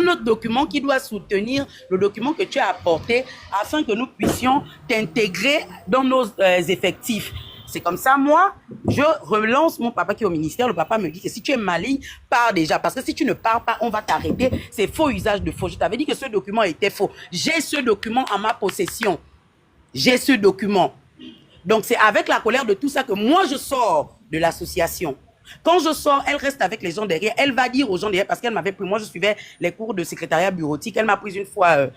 autre document qui doit soutenir le document que tu as apporté afin que nous puissions t'intégrer dans nos effectifs. C'est comme ça, moi, je relance mon papa qui est au ministère. Le papa me dit que si tu es maligne, pars déjà. Parce que si tu ne pars pas, on va t'arrêter. C'est faux usage de faux. Je t'avais dit que ce document était faux. J'ai ce document en ma possession. J'ai ce document. Donc, c'est avec la colère de tout ça que moi, je sors de l'association. Quand je sors, elle reste avec les gens derrière. Elle va dire aux gens derrière, parce qu'elle m'avait pris, moi, je suivais les cours de secrétariat bureautique. Elle m'a prise une fois...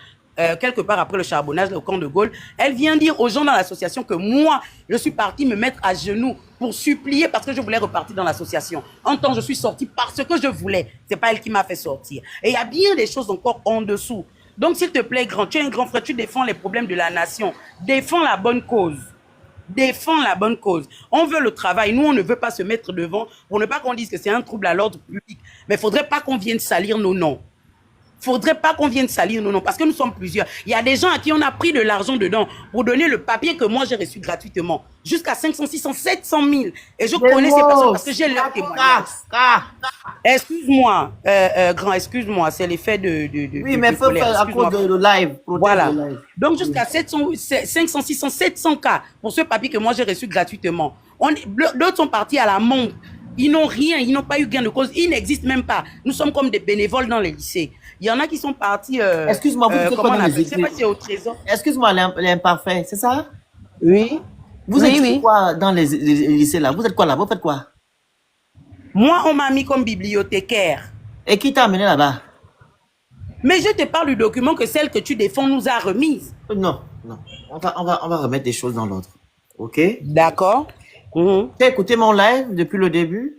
quelque part après le charbonnage au camp de Gaulle, elle vient dire aux gens dans l'association que moi, je suis partie me mettre à genoux pour supplier parce que je voulais repartir dans l'association. En temps, je suis sortie parce que je voulais. C'est pas elle qui m'a fait sortir. Et il y a bien des choses encore en dessous. Donc, s'il te plaît, grand, tu es un grand frère, tu défends les problèmes de la nation. Défends la bonne cause. Défends la bonne cause. On veut le travail. Nous, on ne veut pas se mettre devant pour ne pas qu'on dise que c'est un trouble à l'ordre public. Mais il ne faudrait pas qu'on vienne salir nos noms. Faudrait pas qu'on vienne salir nos noms parce que nous sommes plusieurs. Il y a des gens à qui on a pris de l'argent dedans pour donner le papier que moi j'ai reçu gratuitement. Jusqu'à 500, 600, 700 000. Et je connais ces personnes parce que j'ai leur témoignage. Excuse-moi, grand, excuse-moi, c'est l'effet de oui, mais il faut faire à cause de live. Voilà. Donc jusqu'à 500, 600, 700 cas pour ce papier que moi j'ai reçu gratuitement. D'autres sont partis à la montre. Ils n'ont rien, ils n'ont pas eu gain de cause, ils n'existent même pas. Nous sommes comme des bénévoles dans les lycées. Il y en a qui sont partis. Excuse-moi, vous êtes comment on appelle? Je sais pas si c'est au trésor. Excuse-moi, l'imparfait, c'est ça? Oui. Vous êtes quoi dans les lycées là? Vous êtes quoi là? Vous faites quoi? Moi, on m'a mis comme bibliothécaire. Et qui t'a amené là-bas? Mais je te parle du document que celle que tu défends nous a remise. Non, non. On va remettre des choses dans l'ordre. Ok? D'accord. Tu as écouté mon live depuis le début?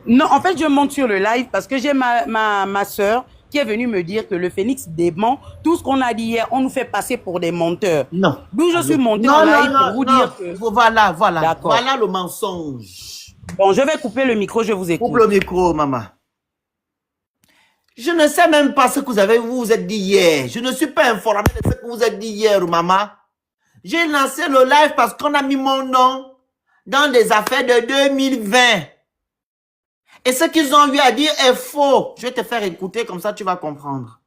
Non, en fait, je monte sur le live parce que j'ai ma soeur qui est venue me dire que le Phénix dément. Tout ce qu'on a dit hier, on nous fait passer pour des menteurs. Non. D'où je suis montée en live pour vous dire que... Voilà. Voilà le mensonge. Bon, je vais couper le micro, je vous écoute. Coupe le micro, maman. Je ne sais même pas ce que vous vous êtes dit hier. Je ne suis pas informé de ce que vous êtes dit hier, maman. J'ai lancé le live parce qu'on a mis mon nom dans des affaires de 2020. Et ce qu'ils ont eu à dire est faux. Je vais te faire écouter, comme ça tu vas comprendre.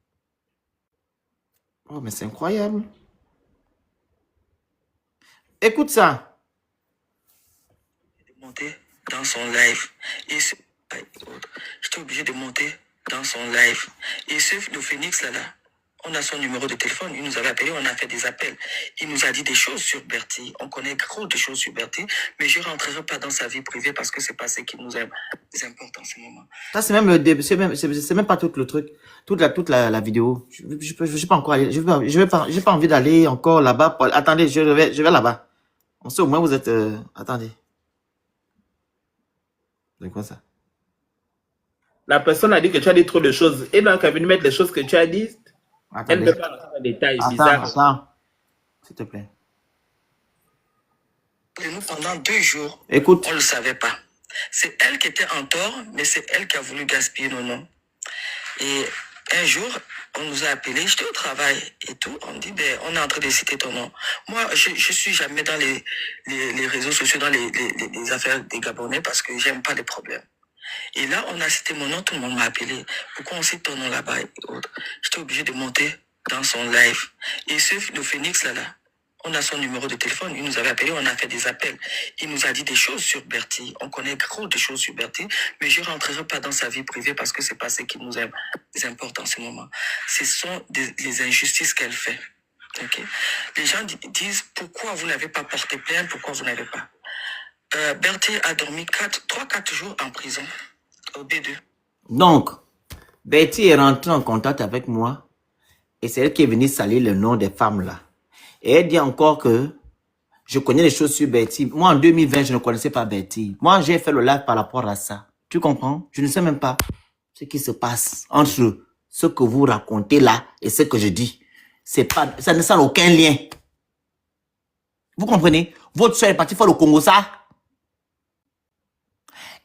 Oh, mais c'est incroyable. Écoute ça. Monter dans son live. J'étais obligé de monter dans son live. Et ce le Phénix là, on a son numéro de téléphone, il nous avait appelé, on a fait des appels. Il nous a dit des choses sur Bertie. On connaît gros de choses sur Bertie, mais je ne rentrerai pas dans sa vie privée parce que c'est pas ce qui nous importe en ce moment. Ça, c'est même le début, c'est même pas tout le truc, toute la vidéo. Je sais pas encore aller, j'ai pas envie d'aller encore là-bas. Attendez, je vais là-bas. On sait au moins vous êtes, attendez. C'est quoi ça? La personne a dit que tu as dit trop de choses. Et donc, elle est venue mettre les choses que tu as dit. Attendez. Elle ne peut pas rentrer dans les détails bizarres. Attends. S'il te plaît. Nous, pendant 2 jours, écoute. On ne le savait pas. C'est elle qui était en tort, mais c'est elle qui a voulu gaspiller nos noms. Et un jour, on nous a appelés, j'étais au travail et tout. On me dit, ben, on est en train de citer ton nom. Moi, je suis jamais dans les réseaux sociaux, dans les affaires des Gabonais parce que j'aime pas les problèmes. Et là, on a cité mon nom, tout le monde m'a appelé. Pourquoi on cite ton nom là-bas et autres? J'étais obligé de monter dans son live. Et le Phénix là, on a son numéro de téléphone, il nous avait appelé, on a fait des appels. Il nous a dit des choses sur Bertie. On connaît gros de choses sur Bertie, mais je ne rentrerai pas dans sa vie privée parce que c'est pas ce qui nous importe en ce moment. Ce sont des injustices qu'elle fait. Okay? Les gens disent, pourquoi vous n'avez pas porté plainte, pourquoi vous n'avez pas. Bertie a dormi 3-4 jours en prison, au B2. Donc, Bertie est rentrée en contact avec moi et c'est elle qui est venue salir le nom des femmes là. Et elle dit encore que je connais les choses sur Bertie. Moi, en 2020, je ne connaissais pas Bertie. Moi, j'ai fait le live par rapport à ça. Tu comprends? Je ne sais même pas ce qui se passe entre ce que vous racontez là et ce que je dis. Ça ne sent aucun lien. Vous comprenez? Votre soeur est partie faire le Congo, ça.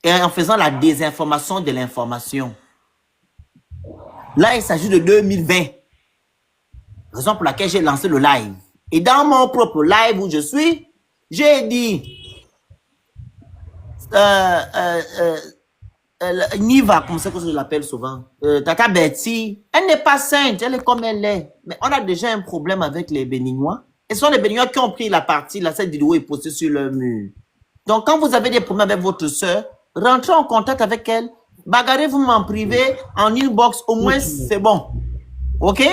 Et en faisant la désinformation de l'information. Là, il s'agit de 2020. Raison pour laquelle j'ai lancé le live. Et dans mon propre live où je suis, j'ai dit Niva, comme ça que je l'appelle souvent, Tata Betty, elle n'est pas sainte, elle est comme elle est. Mais on a déjà un problème avec les Béninois. Et ce sont les Béninois qui ont pris la partie, là, cette vidéo est postée sur leur mur. Donc, quand vous avez des problèmes avec votre soeur, rentrez en contact avec elle, bagarrez-vous en privé, en inbox, au moins, c'est bon. OK?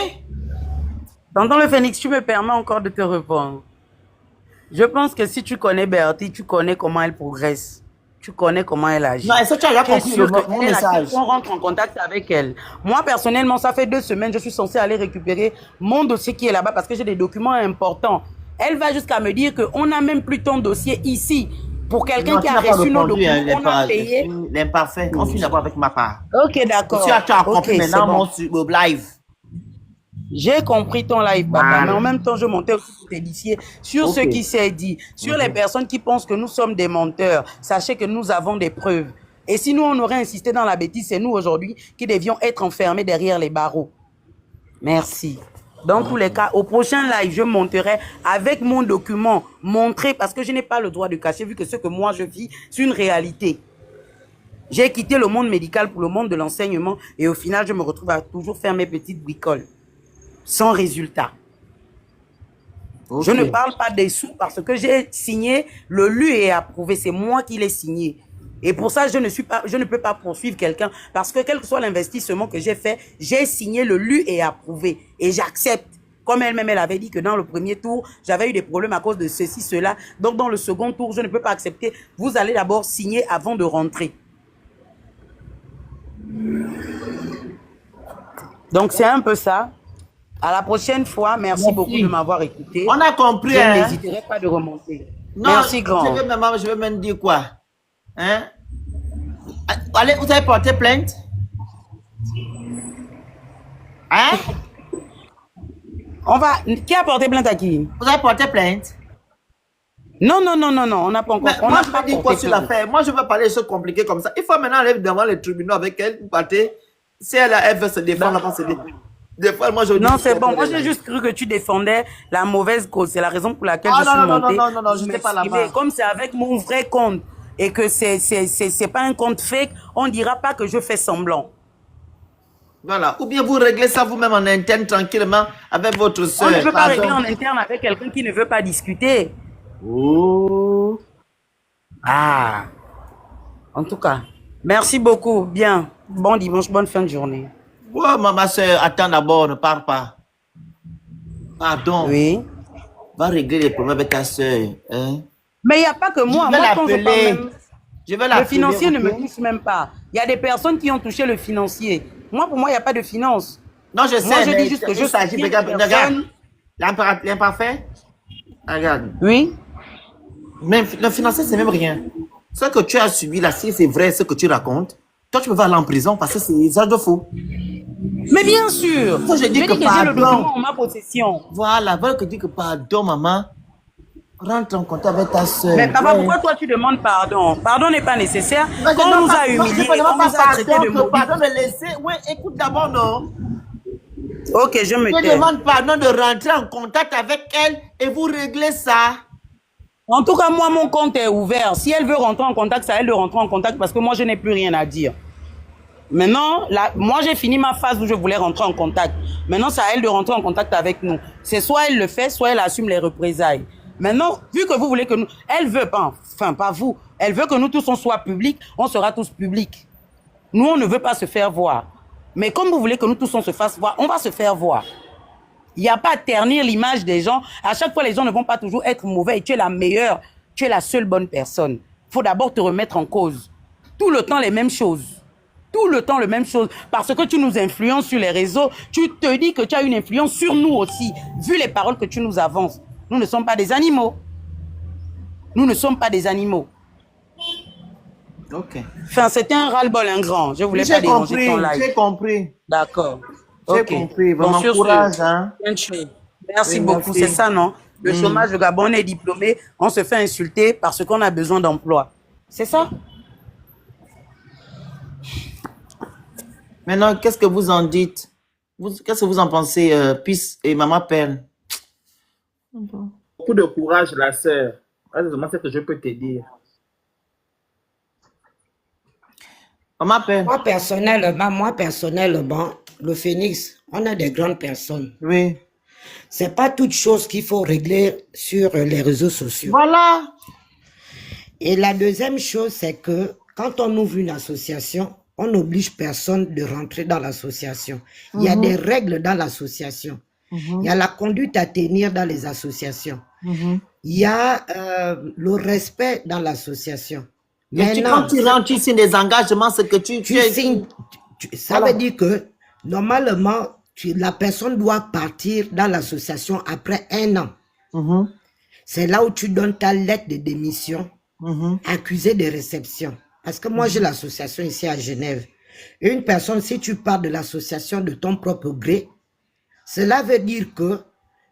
Tonton le Phénix, tu me permets encore de te répondre. Je pense que si tu connais Bertie, tu connais comment elle progresse. Tu connais comment elle agit. Non, est-ce que tu as déjà Tu es compris sûr mon qu'elle message? on rentre en contact avec elle. Moi, personnellement, ça fait 2 semaines, je suis censée aller récupérer mon dossier qui est là-bas parce que j'ai des documents importants. Elle va jusqu'à me dire qu'on n'a même plus ton dossier ici. Pour quelqu'un Non, qui tu a n'as pas reçu nos répondu, documents, hein, on a payé. l'imparfait. On finit d'abord avec ma part. Ok, d'accord. Tu as Ok, compris c'est maintenant bon. mon live. J'ai compris ton live, papa, Voilà. mais en même temps, je montais aussi pour t'édifier sur Ok. ce qui s'est dit, sur les personnes qui pensent que nous sommes des menteurs. Sachez que nous avons des preuves. Et si nous, on aurait insisté dans la bêtise, c'est nous aujourd'hui qui devions être enfermés derrière les barreaux. Merci. Dans tous les cas, au prochain live, je monterai avec mon document, montré, parce que je n'ai pas le droit de cacher, vu que ce que moi je vis, c'est une réalité. J'ai quitté le monde médical pour le monde de l'enseignement et au final, je me retrouve à toujours faire mes petites bricoles. Sans résultat. Ok. Je ne parle pas des sous parce que j'ai signé, le lu et approuvé. C'est moi qui l'ai signé. Et pour ça, je ne peux pas poursuivre quelqu'un parce que quel que soit l'investissement que j'ai fait, j'ai signé le lu et approuvé. Et j'accepte. Comme elle-même, elle avait dit que dans le premier tour, j'avais eu des problèmes à cause de ceci, cela. Donc, dans le second tour, je ne peux pas accepter. Vous allez d'abord signer avant de rentrer. Donc, c'est un peu ça. À la prochaine fois, merci beaucoup de m'avoir écouté. On a compris, Je hein? n'hésiterai pas de remonter. Non, Merci, grand. je vais même dire quoi? Hein? Allez, vous avez porté plainte? Hein? Qui a porté plainte à qui? Vous avez porté plainte? Non, non, non, non, non, on n'a pas encore. Mais moi, je vais dire quoi sur l'affaire? Moi, je veux parler de choses compliquées comme ça. Il faut maintenant aller devant les tribunaux avec elle, vous partez. Si elle veut se défendre, elle va se défendre. Des fois, moi, je dis non, c'est bon. Moi, j'ai juste cru que tu défendais la mauvaise cause. C'est la raison pour laquelle je suis montée. Non, je n'étais pas là-bas. Comme c'est avec mon vrai compte et que c'est pas un compte fake, on ne dira pas que je fais semblant. Voilà. Ou bien vous réglez ça vous-même en interne tranquillement avec votre soeur. On ne peut pas régler en interne avec quelqu'un qui ne veut pas discuter. Oh. Ah. En tout cas, merci beaucoup. Bien. Bon dimanche, bonne fin de journée. Ouais, ma soeur, attends d'abord, ne pars pas. Pardon. Oui. Va régler les problèmes avec ta soeur. Hein? Mais il n'y a pas que moi. Je vais Moi, quand je parle l'appeler. même, Je vais l'appeler. le financier ne me ok? touche même pas. Il y a des personnes qui ont touché le financier. Moi, pour moi, il n'y a pas de finance. Non, je sais. Moi, je mais dis juste que je s'agit. soutiens Regarde, les personnes. l'imparfait. Regarde. Oui. Même le financier, c'est même rien. Ce que tu as subi là, si c'est vrai ce que tu racontes, toi, tu peux aller en prison parce que c'est ça de faux. Mais bien sûr. Moi, je dis que j'ai le pardon. document en ma possession. Voilà, voilà que dis que pardon, maman. Rentre en contact avec ta soeur. Mais papa, pourquoi toi tu demandes pardon? Pardon n'est pas nécessaire. Quand on nous a humiliés, on nous a traité de maudits. Pardon de laisser. Oui, écoute d'abord, non. Ok, je me Je tais. demande pardon de rentrer en contact avec elle et vous réglez ça. En tout cas, moi, mon compte est ouvert. Si elle veut rentrer en contact, c'est à elle de rentrer en contact parce que moi, je n'ai plus rien à dire. Maintenant, là, moi, j'ai fini ma phase où je voulais rentrer en contact. Maintenant, c'est à elle de rentrer en contact avec nous. C'est soit elle le fait, soit elle assume les représailles. Maintenant, vu que vous voulez que nous... Elle veut pas, enfin, pas vous. Elle veut que nous tous, on soit publics, on sera tous publics. Nous, on ne veut pas se faire voir. Mais comme vous voulez que nous tous, on se fasse voir, on va se faire voir. Il n'y a pas à ternir l'image des gens. À chaque fois, les gens ne vont pas toujours être mauvais. Et tu es la meilleure, tu es la seule bonne personne. Il faut d'abord te remettre en cause. Tout le temps, les mêmes choses. Tout le temps, les mêmes choses. Parce que tu nous influences sur les réseaux. Tu te dis que tu as une influence sur nous aussi. Vu les paroles que tu nous avances. Nous ne sommes pas des animaux. Nous ne sommes pas des animaux. Ok. Enfin, c'était un ras-le-bol, un grand. Je voulais pas déranger ton live. J'ai compris. D'accord. J'ai Ok. compris. Bon, Vraiment, sur courage, ce, hein. merci Oui, beaucoup. merci. C'est ça, non? Le chômage, le Gabon, on est diplômé, on se fait insulter parce qu'on a besoin d'emploi. C'est ça? Maintenant, qu'est-ce que vous en dites? Qu'est-ce que vous en pensez, Peace et Maman Pearl? Beaucoup de courage, la sœur. C'est ce que je peux te dire. On m'appelle. Moi, personnellement, le Phénix, on a des grandes personnes. Oui. C'est pas toute chose qu'il faut régler sur les réseaux sociaux. Voilà. Et la deuxième chose, c'est que quand on ouvre une association, on n'oblige personne de rentrer dans l'association. Il y a des règles dans l'association. Il y a la conduite à tenir dans les associations. Il y a le respect dans l'association. Quand tu rentres, tu signes des engagements, ce que tu signes. Ça veut dire que, normalement, la personne doit partir dans l'association après 1 an. C'est là où tu donnes ta lettre de démission, accusé de réception. Parce que moi, j'ai l'association ici à Genève. Une personne, si tu pars de l'association de ton propre gré, cela veut dire que,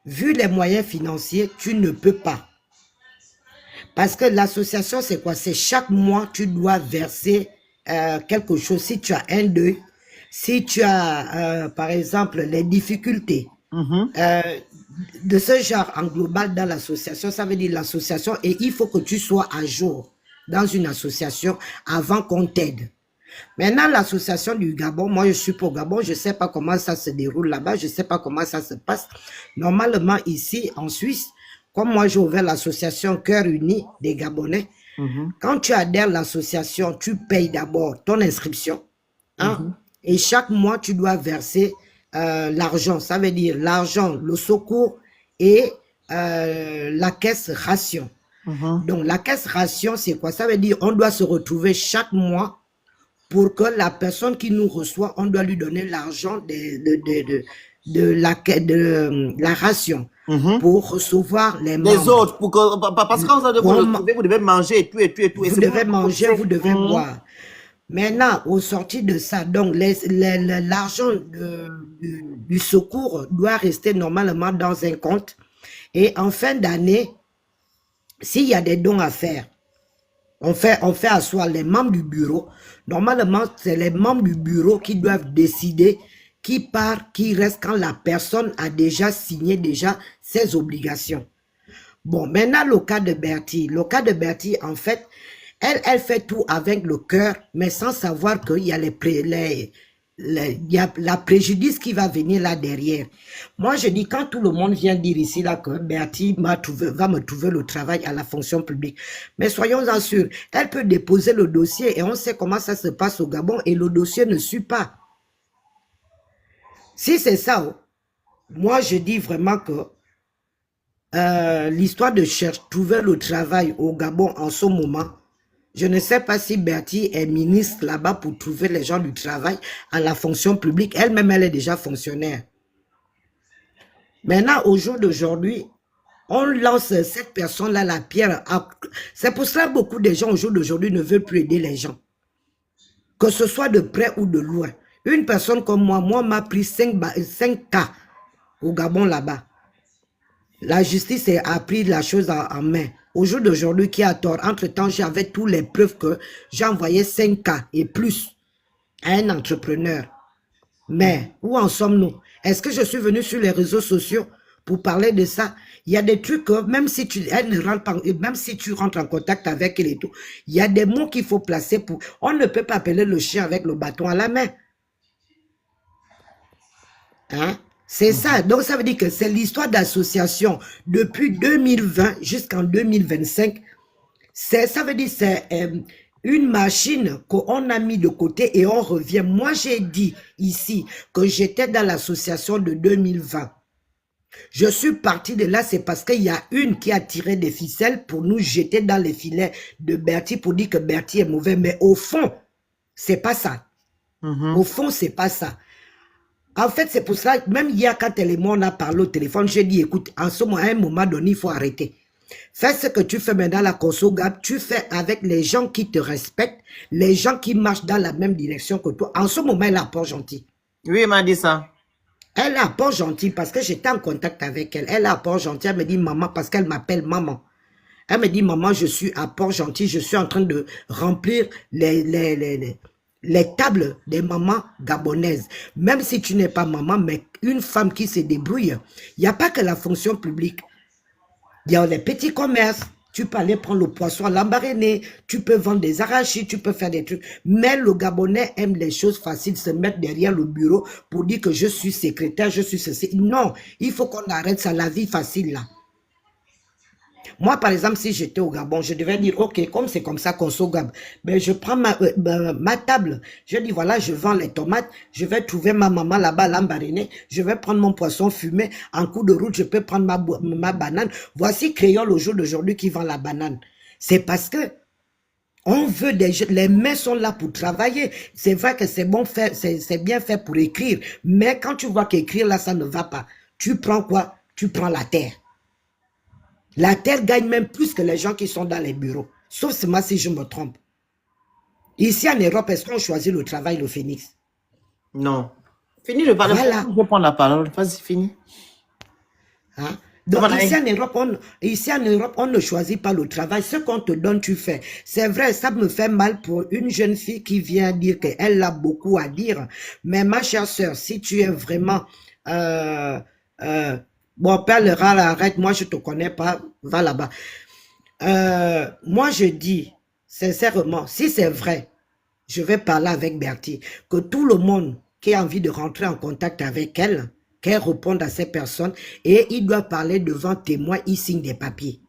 vu les moyens financiers, tu ne peux pas. Parce que l'association, c'est quoi? C'est chaque mois, tu dois verser quelque chose. Si tu as un deuil, si tu as, par exemple, les difficultés de ce genre en global dans l'association, ça veut dire l'association, et il faut que tu sois à jour dans une association avant qu'on t'aide. Maintenant, l'association du Gabon, moi je suis pour Gabon, je ne sais pas comment ça se déroule là-bas, je ne sais pas comment ça se passe. Normalement, ici, en Suisse, comme moi j'ai ouvert l'association Cœur Uni des Gabonais, quand tu adhères à l'association, tu payes d'abord ton inscription, hein, et chaque mois, tu dois verser l'argent, ça veut dire l'argent, le secours et la caisse ration. Donc, la caisse ration, c'est quoi? Ça veut dire on doit se retrouver chaque mois pour que la personne qui nous reçoit, on doit lui donner l'argent de la ration pour recevoir les membres. Les autres, parce que vous devez manger et tout. Vous devez manger, vous devez boire. Maintenant, au sorti de ça, donc l'argent du secours doit rester normalement dans un compte. Et en fin d'année, s'il y a des dons à faire, on fait asseoir les membres du bureau. Normalement, c'est les membres du bureau qui doivent décider qui part, qui reste quand la personne a déjà signé ses obligations. Bon, maintenant, le cas de Bertie. Le cas de Bertie, en fait, elle fait tout avec le cœur, mais sans savoir qu'il y a il y a la préjudice qui va venir là derrière. Moi, je dis, quand tout le monde vient dire ici là que Bertie va me trouver le travail à la fonction publique, mais soyons-en sûrs, elle peut déposer le dossier et on sait comment ça se passe au Gabon et le dossier ne suit pas. Si c'est ça, moi je dis vraiment que l'histoire de trouver le travail au Gabon en ce moment, je ne sais pas si Bertie est ministre là-bas pour trouver les gens du travail à la fonction publique. Elle-même, elle est déjà fonctionnaire. Maintenant, au jour d'aujourd'hui, on lance cette personne-là la pierre. C'est pour cela que beaucoup de gens au jour d'aujourd'hui ne veulent plus aider les gens. Que ce soit de près ou de loin. Une personne comme moi m'a pris 5 cas au Gabon là-bas. La justice a pris la chose en main. Au jour d'aujourd'hui, qui a tort? Entre-temps, j'avais toutes les preuves que j'ai envoyé 5 cas et plus à un entrepreneur. Mais où en sommes-nous? Est-ce que je suis venu sur les réseaux sociaux pour parler de ça? Il y a des trucs que même si même si tu rentres en contact avec elle et tout, il y a des mots qu'il faut placer pour... On ne peut pas appeler le chien avec le bâton à la main. Hein? C'est ça. Donc, ça veut dire que c'est l'histoire d'association depuis 2020 jusqu'en 2025. Ça veut dire que c'est une machine qu'on a mis de côté et on revient. Moi, j'ai dit ici que j'étais dans l'association de 2020. Je suis parti de là, c'est parce qu'il y a une qui a tiré des ficelles pour nous jeter dans les filets de Bertie pour dire que Bertie est mauvais. Mais au fond, c'est pas ça. Au fond, c'est pas ça. En fait, c'est pour ça, même hier, quand elle et moi, on a parlé au téléphone, j'ai dit, écoute, en ce moment, à un moment donné, il faut arrêter. Fais ce que tu fais maintenant à la Conso Gab, tu fais avec les gens qui te respectent, les gens qui marchent dans la même direction que toi. En ce moment, elle a port gentil. Oui, elle m'a dit ça. Elle a port gentil parce que j'étais en contact avec elle. Elle a port gentil, elle me dit maman parce qu'elle m'appelle maman. Elle me dit maman, je suis à port gentil, je suis en train de remplir les tables des mamans gabonaises. Même si tu n'es pas maman, mais une femme qui se débrouille, il n'y a pas que la fonction publique. Il y a les petits commerces, Tu peux aller prendre le poisson à l'embarrainer, tu peux vendre des arachides, tu peux faire des trucs. Mais le Gabonais aime les choses faciles, se mettre derrière le bureau pour dire que je suis secrétaire, je suis ceci. Non, il faut qu'on arrête ça, la vie facile là. Moi, par exemple, si j'étais au Gabon, je devais dire, ok, comme c'est comme ça qu'on s'au Gab, ben, je prends ma table. Je dis, voilà, je vends les tomates, je vais trouver ma maman là-bas à l'embarrainer, je vais prendre mon poisson fumé, en cours de route, je peux prendre ma banane. Voici Créole au jour d'aujourd'hui qui vend la banane. C'est parce que on veut les mains sont là pour travailler. C'est vrai que c'est bon fait, c'est bien fait pour écrire, mais quand tu vois qu'écrire là, ça ne va pas. Tu prends quoi? Tu prends la terre. La terre gagne même plus que les gens qui sont dans les bureaux. Sauf c'est moi si je me trompe. Ici en Europe, est-ce qu'on choisit le travail, le phénix? Non. Fini de parler. Voilà. Je vais prendre la parole. Vas-y, fini. Hein? Donc ici en Europe, on ne choisit pas le travail. Ce qu'on te donne, tu fais. C'est vrai, ça me fait mal pour une jeune fille qui vient dire qu'elle a beaucoup à dire. Mais ma chère sœur, si tu es vraiment... bon, Père le rat, arrête, moi je te connais pas, va là-bas. Moi je dis, sincèrement, si c'est vrai, je vais parler avec Bertie, que tout le monde qui a envie de rentrer en contact avec elle, qu'elle réponde à ces personnes, et il doit parler devant témoin, il signe des papiers.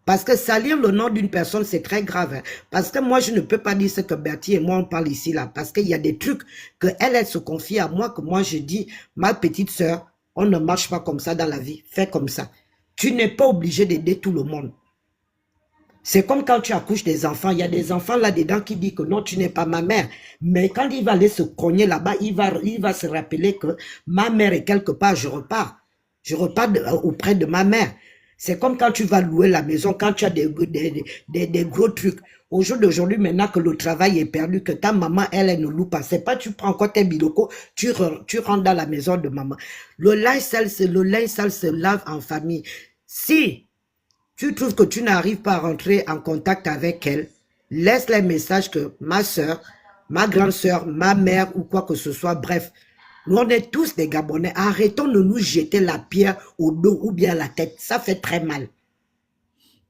Parce que salir le nom d'une personne, c'est très grave. Hein. Parce que moi, je ne peux pas dire ce que Bertie et moi, on parle ici, là. Parce qu'il y a des trucs que elle se confie à moi, que moi, je dis, ma petite sœur, on ne marche pas comme ça dans la vie. Fais comme ça. Tu n'es pas obligé d'aider tout le monde. C'est comme quand tu accouches des enfants. Il y a des enfants là-dedans qui disent que non, tu n'es pas ma mère. Mais quand il va aller se cogner là-bas, il va se rappeler que ma mère est quelque part, je repars. Je repars auprès de ma mère. C'est comme quand tu vas louer la maison, quand tu as des gros trucs. Au jour d'aujourd'hui, maintenant que le travail est perdu, que ta maman, elle ne loue pas. C'est pas tu prends encore tes bilocos, tu rentres dans la maison de maman. Le linge sale se lave en famille. Si tu trouves que tu n'arrives pas à rentrer en contact avec elle, laisse les messages que ma soeur, ma grande soeur, ma mère ou quoi que ce soit, bref, nous on est tous des Gabonais. Arrêtons de nous jeter la pierre au dos ou bien à la tête. Ça fait très mal.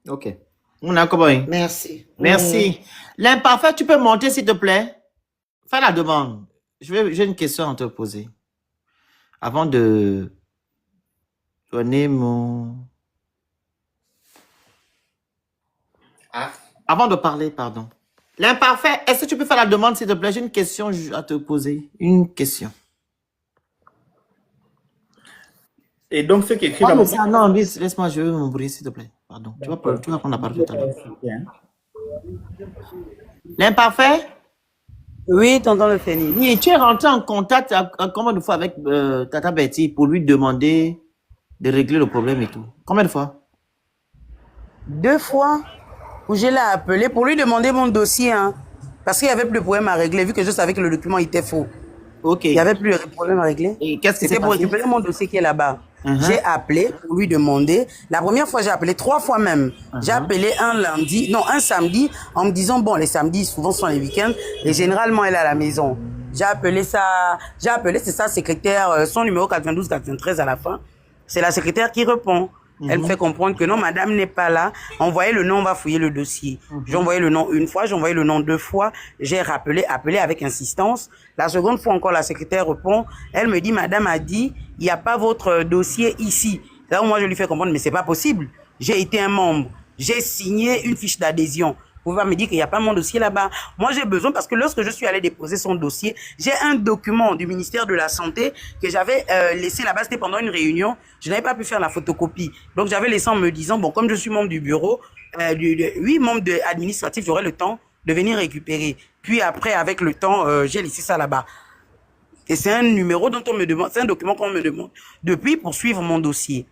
Ok. On a compris. Merci. Merci. L'imparfait, tu peux monter s'il te plaît? Fais la demande. J'ai une question à te poser. Avant de donner mon... Avant de parler, pardon. L'imparfait, est-ce que tu peux faire la demande s'il te plaît? J'ai une question à te poser. Une question. Et donc, ceux qui écrivent... Oh, mais ça, non, laisse-moi, je veux m'ouvrir s'il te plaît. Pardon. Tu vas prendre la parole tout à l'heure. L'imparfait? Oui, tonton le Phénix. Oui, tu es rentré en contact combien de fois avec Tata Betty pour lui demander de régler le problème et tout? Combien de fois? 2 fois où je l'ai appelé pour lui demander mon dossier, hein, parce qu'il n'y avait plus de problème à régler, vu que je savais que le document était faux. Ok. Il n'y avait plus de problème à régler. Et qu'est-ce qui s'est C'était pour passé? récupérer mon dossier qui est là-bas. J'ai appelé pour lui demander. La première fois, j'ai appelé 3 fois même. J'ai appelé un samedi, en me disant, bon, les samedis, souvent, sont les week-ends, et généralement, elle est à la maison. J'ai appelé, c'est sa secrétaire, son numéro 92-93 à la fin. C'est la secrétaire qui répond. Elle me fait comprendre que non, madame n'est pas là. Envoyez le nom, on va fouiller le dossier. J'ai envoyé le nom 1 fois, j'ai envoyé le nom 2 fois. J'ai appelé avec insistance. La seconde fois encore, la secrétaire répond. Elle me dit, madame a dit, il n'y a pas votre dossier ici. Là où moi, je lui fais comprendre, mais c'est pas possible. J'ai été un membre. J'ai signé une fiche d'adhésion. Vous pouvez pas me dire qu'il n'y a pas mon dossier là-bas. Moi, j'ai besoin, parce que lorsque je suis allé déposer son dossier, j'ai un document du ministère de la Santé que j'avais laissé là-bas. C'était pendant une réunion. Je n'avais pas pu faire la photocopie. Donc, j'avais laissé en me disant, bon, comme je suis membre du bureau, membre administratif, j'aurai le temps de venir récupérer. Puis après, avec le temps, j'ai laissé ça là-bas. Et c'est un numéro dont on me demande, c'est un document qu'on me demande depuis pour suivre mon dossier.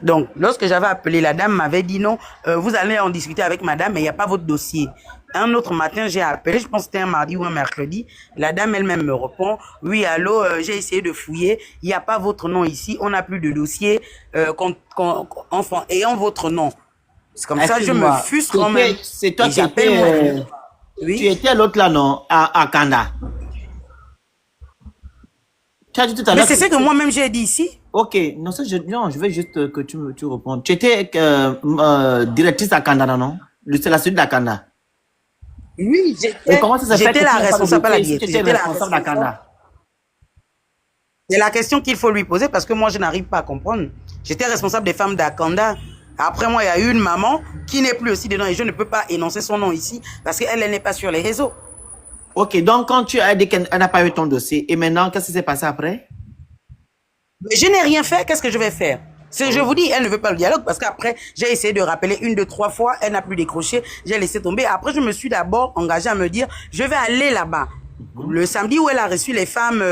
Donc, lorsque j'avais appelé, la dame m'avait dit non, vous allez en discuter avec madame, mais il n'y a pas votre dossier. Un autre matin, j'ai appelé, je pense que c'était un mardi ou un mercredi. La dame elle-même me répond, oui, allô, j'ai essayé de fouiller, il n'y a pas votre nom ici, on n'a plus de dossier ayant votre nom. C'est comme ça, je me fuse quand même. C'est toi qui étais... Oui. Tu étais l'autre là, non? À Kanda. Tu as dit tout à Mais l'heure. c'est ce que moi-même j'ai dit ici. Ok, non, non, je veux juste que tu répondes. Tu étais directrice à Kanda, non? C'est la suite d'Akanda. Oui, Et comment ça se fait j'étais que la tu n'as pas responsable, pas la de dossier si directrice. tu étais J'étais la responsable responsable. d'Akanda? C'est la question qu'il faut lui poser parce que moi, je n'arrive pas à comprendre. J'étais responsable des femmes d'Akanda. Après moi, il y a eu une maman qui n'est plus aussi dedans et je ne peux pas énoncer son nom ici parce qu'elle n'est pas sur les réseaux. Ok, donc quand tu as dit qu'elle n'a pas eu ton dossier, et maintenant, qu'est-ce qui s'est passé après? Mais je n'ai rien fait, qu'est-ce que je vais faire? Je vous dis, elle ne veut pas le dialogue parce qu'après, j'ai essayé de rappeler 1, 2, 3 fois, elle n'a plus décroché, j'ai laissé tomber. Après, je me suis d'abord engagée à me dire, je vais aller là-bas. Le samedi où elle a reçu les femmes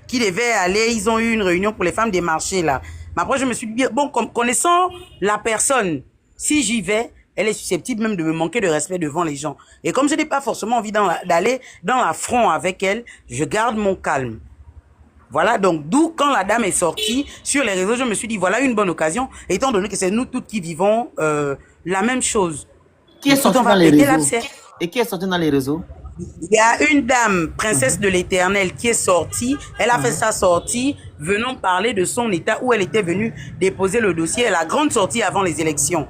qui devaient aller, ils ont eu une réunion pour les femmes des marchés là. Mais après, je me suis dit, bon, connaissant la personne, si j'y vais, elle est susceptible même de me manquer de respect devant les gens. Et comme je n'ai pas forcément envie d'aller dans l'affront avec elle, je garde mon calme. Voilà, donc d'où quand la dame est sortie sur les réseaux, je me suis dit, voilà une bonne occasion, étant donné que c'est nous toutes qui vivons la même chose. Qui est sorti On va dans les péter réseaux? l'abcès. Et qui est sorti dans les réseaux? Il y a une dame, princesse de l'Éternel, qui est sortie. Elle a fait sa sortie, venant parler de son état où elle était venue déposer le dossier. La grande sortie avant les élections.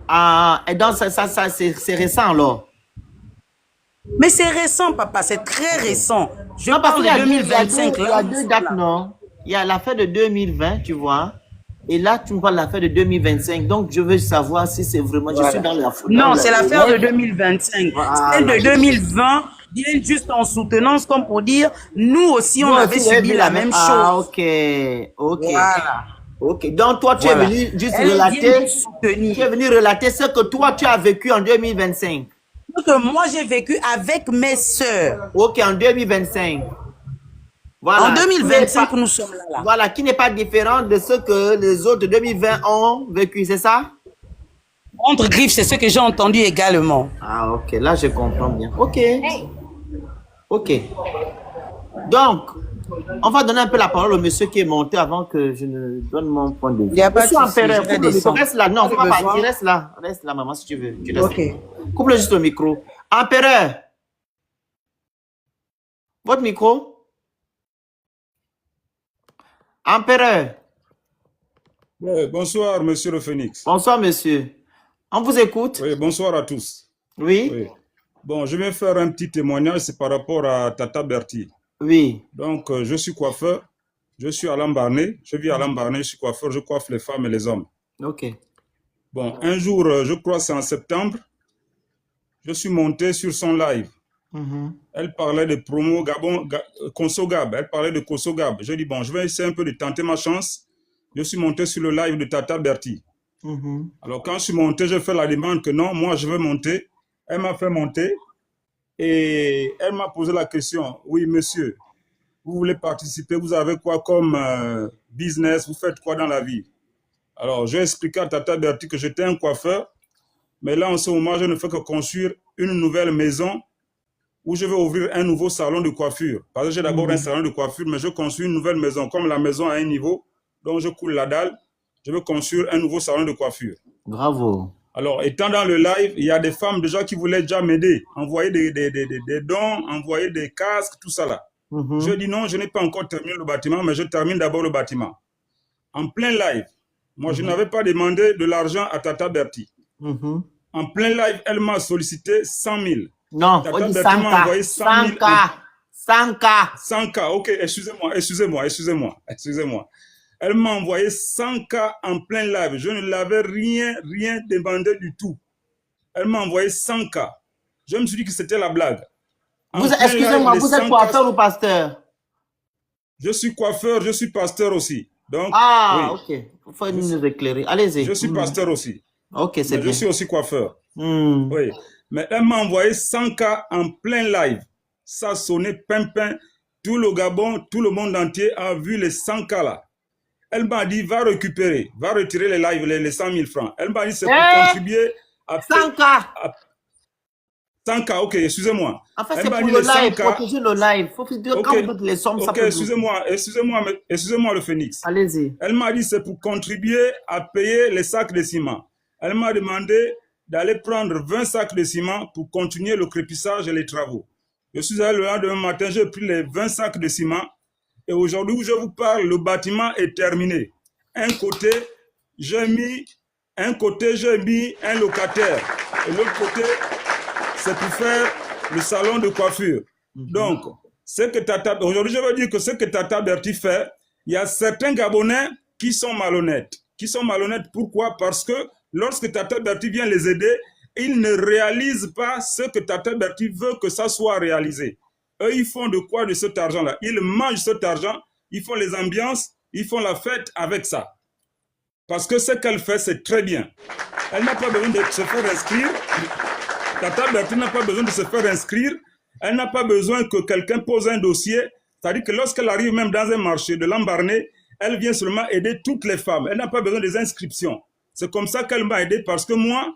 Ah, et donc ça c'est récent alors? Mais c'est récent, papa, c'est très récent. Je Non, parce parle qu'il y a de 2025. il y a deux dates, non? Il y a l'affaire de 2020, tu vois. Et là, tu me parles de l'affaire de 2025. Donc, je veux savoir si c'est vraiment... Voilà. Je suis dans la... Non, c'est l'affaire de 2025. Voilà. Celle de 2020 vient juste en soutenance, comme pour dire, nous aussi, on avait subi la même chose. Ah, ok. Ok. Voilà. Ok. Donc, toi, tu Voilà. es venu juste Elle vient relater... nous soutenir. Tu es venu relater ce que toi, tu as vécu en 2025. Ce que moi, j'ai vécu avec mes sœurs. Ok, en 2025. Voilà. En 2025, Qui nous sommes là. Voilà, qui n'est pas différent de ce que les autres de 2020 ont vécu, c'est ça? Entre griffes, c'est ce que j'ai entendu également. Ah, ok, là je comprends bien. Ok. Ok. Donc, on va donner un peu la parole au monsieur qui est monté avant que je ne donne mon point de vue. Il n'y a pas de Monsieur souci, Empereur, je vais coupe le micro. descendre. Reste là, non, faut pas Besoin. partir, reste là. Reste là, maman, si tu veux. Tu restes. Ok. Coupe-le juste au micro. Empereur, votre micro. Empereur. Ouais, bonsoir, monsieur le Phénix. Bonsoir, monsieur. On vous écoute? Oui, bonsoir à tous. Oui? Oui. Bon, je vais faire un petit témoignage, c'est par rapport à Tata Bertie. Oui. Donc, je suis coiffeur, je suis à Lambarné, je vis à Lambarné, je suis coiffeur, je coiffe les femmes et les hommes. Ok. Bon, un jour, je crois c'est en septembre, je suis monté sur son live. Elle parlait de promo Gabon, Kosogab, elle parlait de Kosogab. Je dis, bon, je vais essayer un peu de tenter ma chance. Je suis monté sur le live de Tata Bertie. Alors, quand je suis monté, je fais la demande que non, moi, je veux monter. Elle m'a fait monter et elle m'a posé la question, oui, monsieur, vous voulez participer, vous avez quoi comme business, vous faites quoi dans la vie? Alors, j'ai expliqué à Tata Bertie que j'étais un coiffeur, mais là, en ce moment, je ne fais que construire une nouvelle maison où je vais ouvrir un nouveau salon de coiffure. Parce que j'ai d'abord un salon de coiffure, mais je construis une nouvelle maison. Comme la maison a un niveau, donc je coule la dalle, je veux construire un nouveau salon de coiffure. Bravo. Alors, étant dans le live, il y a des femmes déjà qui voulaient déjà m'aider, envoyer des dons, envoyer des casques, tout ça là. Je dis non, je n'ai pas encore terminé le bâtiment, mais je termine d'abord le bâtiment. En plein live, moi je n'avais pas demandé de l'argent à Tata Bertie. En plein live, elle m'a sollicité 100 000. Non, Tata on dit Bertie m'a 100K. envoyé 100 000. 100K. 100K, ok, excusez-moi. Elle m'a envoyé 100K en plein live. Je ne l'avais rien demandé du tout. Elle m'a envoyé 100K. Je me suis dit que c'était la blague. Excusez-moi, vous êtes coiffeur ou pasteur? Je suis coiffeur, je suis pasteur aussi. Donc, ah, oui. ok. Il faut nous éclairer. Allez-y. Je suis pasteur aussi. Ok, c'est bien. Je suis aussi coiffeur. Oui. Mais elle m'a envoyé 100K en plein live. Ça sonnait pimpin. Tout le Gabon, tout le monde entier a vu les 100K là. Elle m'a dit, va récupérer, va retirer les lives, les 100 000 francs. Elle m'a dit, c'est pour contribuer à... 100K. 100K, ok, excusez-moi. En fait, c'est pour le live, protéger le live. Faut dire quand vous faites les sommes, ça peut... Ok, excusez-moi le Phénix. Allez-y. Elle m'a dit, c'est pour contribuer à payer les sacs de ciment. Elle m'a demandé d'aller prendre 20 sacs de ciment pour continuer le crépissage et les travaux. Je suis allé le lendemain matin, j'ai pris les 20 sacs de ciment. Et aujourd'hui où je vous parle, le bâtiment est terminé. Un côté, j'ai mis un locataire. Et l'autre côté, c'est pour faire le salon de coiffure. Donc, aujourd'hui, je veux dire que ce que Tata Bertie fait, il y a certains Gabonais qui sont malhonnêtes. Pourquoi? Parce que lorsque Tata Bertie vient les aider, ils ne réalisent pas ce que Tata Bertie veut que ça soit réalisé. Eux, ils font de quoi de cet argent-là? Ils mangent cet argent, ils font les ambiances, ils font la fête avec ça. Parce que ce qu'elle fait, c'est très bien. Elle n'a pas besoin de se faire inscrire. Tata Bertie n'a pas besoin de se faire inscrire. Elle n'a pas besoin que quelqu'un pose un dossier. C'est-à-dire que lorsqu'elle arrive même dans un marché de Lambaréné, elle vient seulement aider toutes les femmes. Elle n'a pas besoin des inscriptions. C'est comme ça qu'elle m'a aidé parce que moi,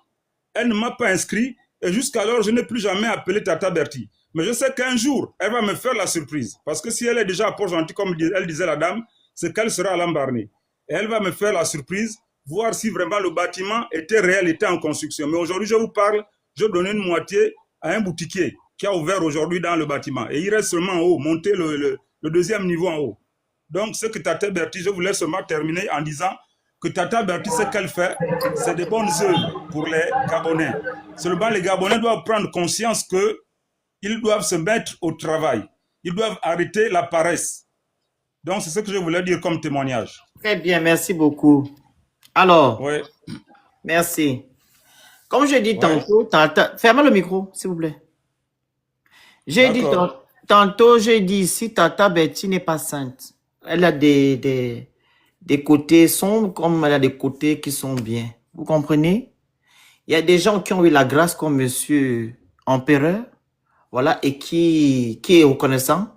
elle ne m'a pas inscrit et jusqu'alors, je n'ai plus jamais appelé Tata Bertie. Mais je sais qu'un jour, elle va me faire la surprise. Parce que si elle est déjà à Port-Gentil, comme elle disait la dame, c'est qu'elle sera à Lambaréné. Et elle va me faire la surprise, voir si vraiment le bâtiment était réel, était en construction. Mais aujourd'hui, je vous parle, je donne une moitié à un boutiquier qui a ouvert aujourd'hui dans le bâtiment. Et il reste seulement en haut, monter le deuxième niveau en haut. Donc, ce que Tata Bertie, je voulais seulement terminer en disant que Tata Bertie, ce qu'elle fait, c'est de bonnes œuvres pour les Gabonais. Seulement, les Gabonais doivent prendre conscience qu'ils doivent se mettre au travail. Ils doivent arrêter la paresse. Donc, c'est ce que je voulais dire comme témoignage. Très bien, merci beaucoup. Alors, Ouais. merci. Comme je dis tantôt, fermez le micro, s'il vous plaît. J'ai dit tantôt, j'ai dit ici, Tata Bertie n'est pas sainte. Elle a des côtés sombres comme elle a des côtés qui sont bien. Vous comprenez? Il y a des gens qui ont eu la grâce comme Monsieur Empereur, voilà, et qui est reconnaissant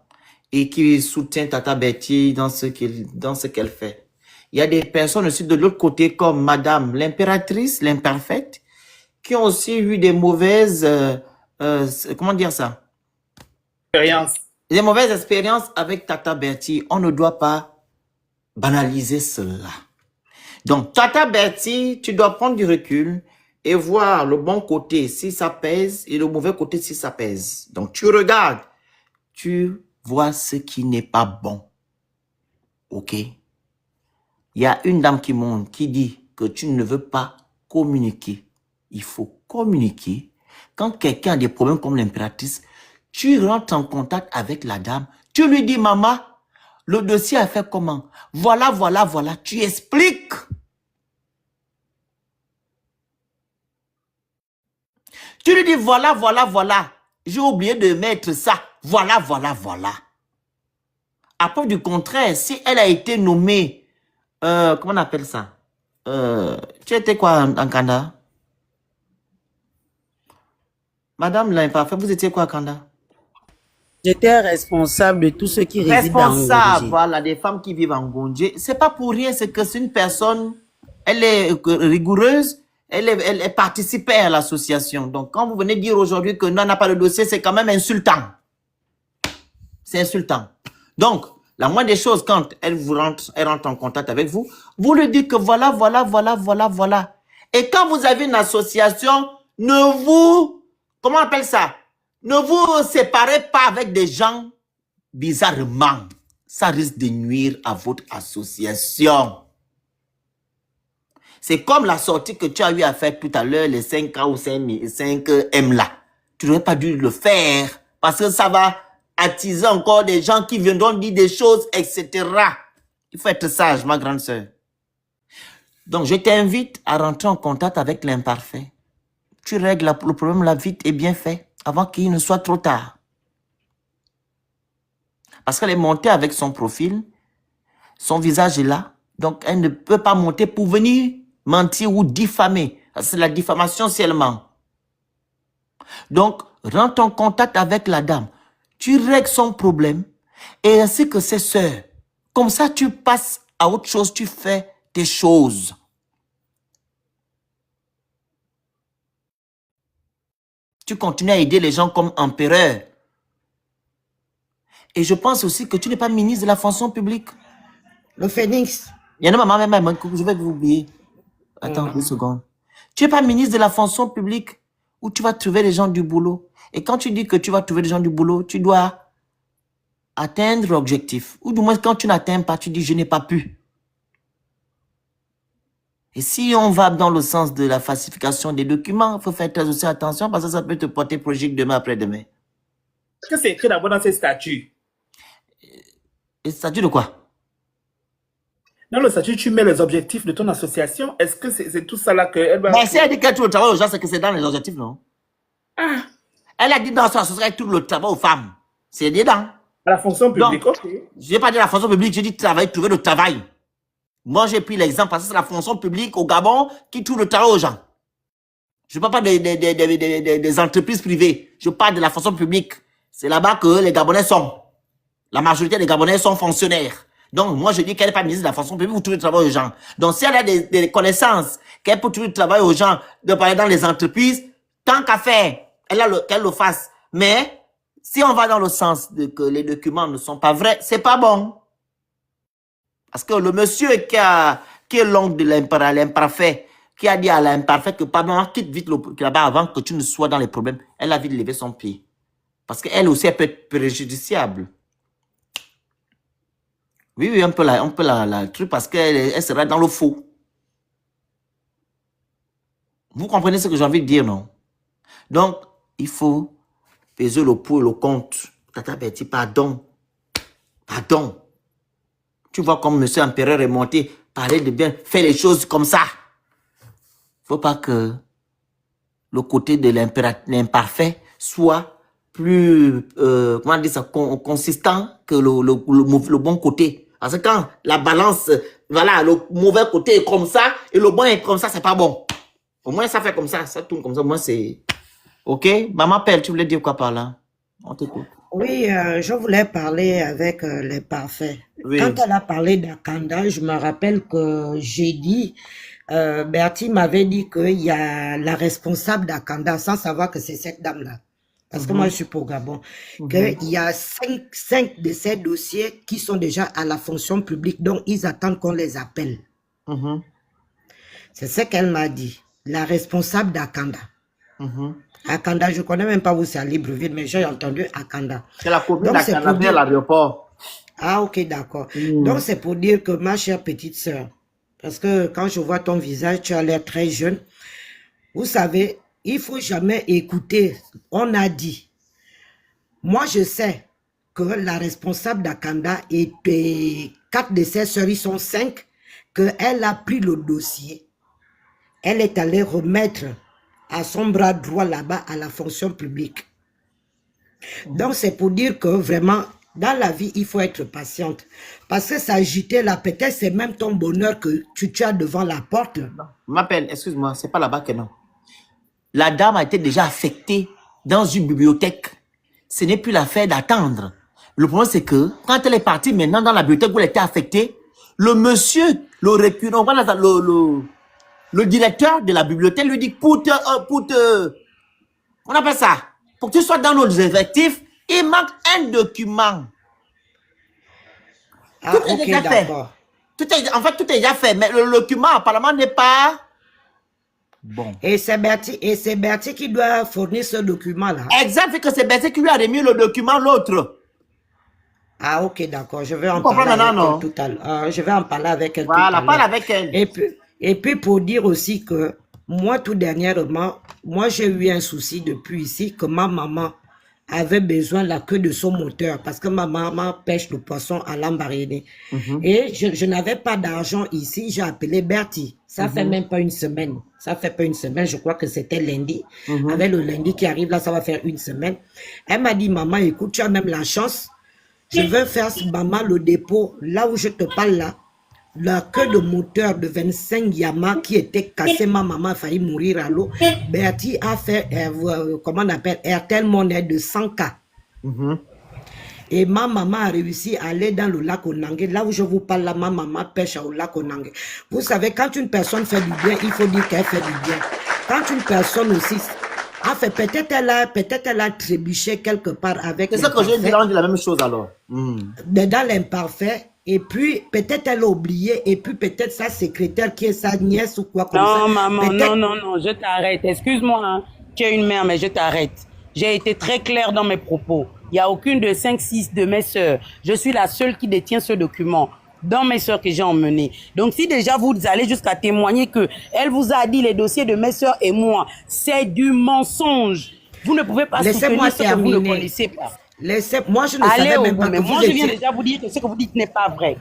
et qui soutient Tata Bertie dans ce qu'elle fait. Il y a des personnes aussi de l'autre côté comme Madame l'impératrice, l'imparfaite, qui ont aussi eu des mauvaises, comment dire ça? Des mauvaises expériences avec Tata Bertie. On ne doit pas banaliser cela. Donc, Tata Bertie, tu dois prendre du recul et voir le bon côté si ça pèse et le mauvais côté si ça pèse. Donc, tu regardes, tu vois ce qui n'est pas bon. OK? Il y a une dame qui monte, qui dit que tu ne veux pas communiquer. Il faut communiquer. Quand quelqu'un a des problèmes comme l'impératrice, tu rentres en contact avec la dame. Tu lui dis, maman, le dossier a fait comment? Voilà, voilà, voilà. Tu expliques. Tu lui dis, voilà, voilà, voilà. J'ai oublié de mettre ça. Voilà, voilà, voilà. À preuve du contraire, si elle a été nommée, comment on appelle ça? Tu étais quoi en Kanda? Madame l'imparfait, vous étiez quoi en Kanda? J'étais responsable de tous ceux qui résident en Ngondje. Responsable, voilà, des femmes qui vivent en Ngondje. C'est pas pour rien, c'est que c'est une personne, elle est rigoureuse, elle participait à l'association. Donc, quand vous venez dire aujourd'hui que non, n'a pas de dossier, c'est quand même insultant. C'est insultant. Donc, la moindre des choses, quand elle rentre en contact avec vous, vous lui dites que voilà, voilà, voilà, voilà, voilà. Et quand vous avez une association, comment on appelle ça? Ne vous séparez pas avec des gens bizarrement. Ça risque de nuire à votre association. C'est comme la sortie que tu as eu à faire tout à l'heure, les 5K ou 5M là. Tu n'aurais pas dû le faire parce que ça va attiser encore des gens qui viendront dire des choses, etc. Il faut être sage, ma grande sœur. Donc, je t'invite à rentrer en contact avec l'imparfait. Tu règles le problème là vite et bien fait, avant qu'il ne soit trop tard. Parce qu'elle est montée avec son profil, son visage est là, donc elle ne peut pas monter pour venir mentir ou diffamer. C'est la diffamation seulement. Donc, rentre en contact avec la dame. Tu règles son problème et ainsi que ses sœurs. Comme ça, tu passes à autre chose, tu fais tes choses. Tu continues à aider les gens comme empereur. Et je pense aussi que tu n'es pas ministre de la fonction publique. Le phénix. Il y en a maman, je vais vous oublier. Attends 2 secondes. Tu n'es pas ministre de la fonction publique où tu vas trouver les gens du boulot. Et quand tu dis que tu vas trouver les gens du boulot, tu dois atteindre l'objectif. Ou du moins, quand tu n'atteins pas, tu dis, je n'ai pas pu. Et si on va dans le sens de la falsification des documents, il faut faire très aussi attention parce que ça peut te porter projet demain après-demain. Est-ce que c'est écrit d'abord dans ces statuts? Et statut de quoi? Dans le statut, tu mets les objectifs de ton association. Est-ce que c'est tout ça là qu'elle va... Mais si elle dit qu'elle trouve le travail aux gens, c'est que c'est dans les objectifs, non? Ah, Elle a dit dans son association qu'elle trouve le travail aux femmes. C'est dedans. à la fonction publique, Donc, ok. je n'ai pas dit la fonction publique, j'ai dit travail, trouver le travail. Moi, j'ai pris l'exemple parce que c'est la fonction publique au Gabon qui trouve le travail aux gens. Je ne parle pas des entreprises privées. Je parle de la fonction publique. C'est là-bas que les Gabonais sont. La majorité des Gabonais sont fonctionnaires. Donc, moi, je dis qu'elle n'est pas ministre de la fonction publique, vous trouvez le travail aux gens. Donc, si elle a des connaissances, qu'elle peut trouver le travail aux gens, de parler dans les entreprises, tant qu'à faire, qu'elle le fasse. Mais, si on va dans le sens de que les documents ne sont pas vrais, c'est pas bon. Parce que le monsieur qui est l'oncle de l'imparfait, qui a dit à l'imparfait que pardon, quitte vite là-bas avant que tu ne sois dans les problèmes, elle a vite levé son pied. Parce qu'elle aussi, elle peut être préjudiciable. Oui, on peut la truc parce qu'elle sera dans le faux. Vous comprenez ce que j'ai envie de dire, non? Donc, il faut peser le pour et le contre. Tata Betty, pardon. Pardon. Tu vois comme monsieur Empereur est monté, parler de bien, faire les choses comme ça. Faut pas que le côté de l'imparfait soit plus, comment dire ça, consistant que le bon côté. Parce que quand la balance, voilà, le mauvais côté est comme ça et le bon est comme ça, c'est pas bon. Au moins, ça fait comme ça tourne comme ça. Au moins, c'est... Ok? Maman Pelle, tu voulais dire quoi par là? On t'écoute. Oui, je voulais parler avec les parfaits. Oui. Quand elle a parlé d'Akanda, je me rappelle que j'ai dit, Bertie m'avait dit qu'il y a la responsable d'Akanda, sans savoir que c'est cette dame-là. Parce que moi, je suis pour Gabon. Qu'il y a 5 de ces dossiers qui sont déjà à la fonction publique, donc ils attendent qu'on les appelle. C'est ce qu'elle m'a dit. La responsable d'Akanda. Akanda, je ne connais même pas où c'est à Libreville, mais j'ai entendu Akanda. C'est la commune Donc, c'est d'Akanda pour vers dire- l'aéroport. Ah, ok, d'accord. Donc, c'est pour dire que ma chère petite sœur, parce que quand je vois ton visage, tu as l'air très jeune. Vous savez, il faut jamais écouter. On a dit. Moi, je sais que la responsable d'Akanda et 4 de ses sœurs, ils sont 5, qu'elle a pris le dossier. Elle est allée remettre à son bras droit là-bas à la fonction publique. Donc, c'est pour dire que vraiment, dans la vie, il faut être patiente. Parce que s'agiter là, peut-être c'est même ton bonheur que tu as devant la porte. M'appelle, excuse-moi, c'est pas là-bas que non. La dame a été déjà affectée dans une bibliothèque. Ce n'est plus l'affaire d'attendre. Le problème, c'est que quand elle est partie maintenant dans la bibliothèque où elle était affectée, le monsieur, le directeur de la bibliothèque lui dit, on appelle ça, pour que tu sois dans nos effectifs, il manque un document. Ah, Tout est ok, déjà fait. d'accord. En fait, tout est déjà fait, mais le document apparemment n'est pas bon. Et c'est Bertie qui doit fournir ce document-là. Exact, vu que c'est Bertie qui lui a remis le document, l'autre. Ah, ok, d'accord. Je vais en Vous comprenez parler avec maintenant, elle tout à l'heure. Je vais en parler avec elle Voilà, tout à parle l'heure. avec elle. Et puis pour dire aussi que moi, tout dernièrement, moi, j'ai eu un souci depuis ici que ma maman avait besoin de la queue de son moteur parce que ma maman pêche le poisson à Lambaréné. Et je n'avais pas d'argent ici. J'ai appelé Bertie. Ça fait même pas une semaine. Ça fait pas une semaine. Je crois que c'était lundi. Avec le lundi qui arrive là, ça va faire une semaine. Elle m'a dit, maman, écoute, tu as même la chance. Je vais faire, maman, le dépôt. Là où je te parle là, la queue de moteur de 25 Yamaha qui était cassée, ma maman a failli mourir à l'eau. Bertie a fait, comment on appelle, Airtel Money de 100K. Et ma maman a réussi à aller dans le lac Onangé. Là où je vous parle, là, ma maman pêche au lac Onangé. Vous savez, quand une personne fait du bien, il faut dire qu'elle fait du bien. Quand une personne aussi, en fait, peut-être elle a trébuché quelque part avec C'est ça que je dis, on dit la même chose alors. dans l'imparfait. Et puis, peut-être elle a oublié, et puis peut-être sa secrétaire qui est sa nièce ou quoi comme ça. Non, maman, Peut-être- non, je t'arrête. Excuse-moi, hein. Tu es une mère, mais je t'arrête. J'ai été très claire dans mes propos. Il n'y a aucune de 5, 6 de mes sœurs. Je suis la seule qui détient ce document dans mes sœurs que j'ai emmenées. Donc, si déjà vous allez jusqu'à témoigner que elle vous a dit les dossiers de mes sœurs et moi, c'est du mensonge. Vous ne pouvez pas Laissez-moi soutenir ce que vous ne terminer. connaissez pas. Moi, je ne Allez savais au même bout. pas Mais que moi, vous je viens étiez... déjà vous dire que ce que vous dites n'est pas vrai.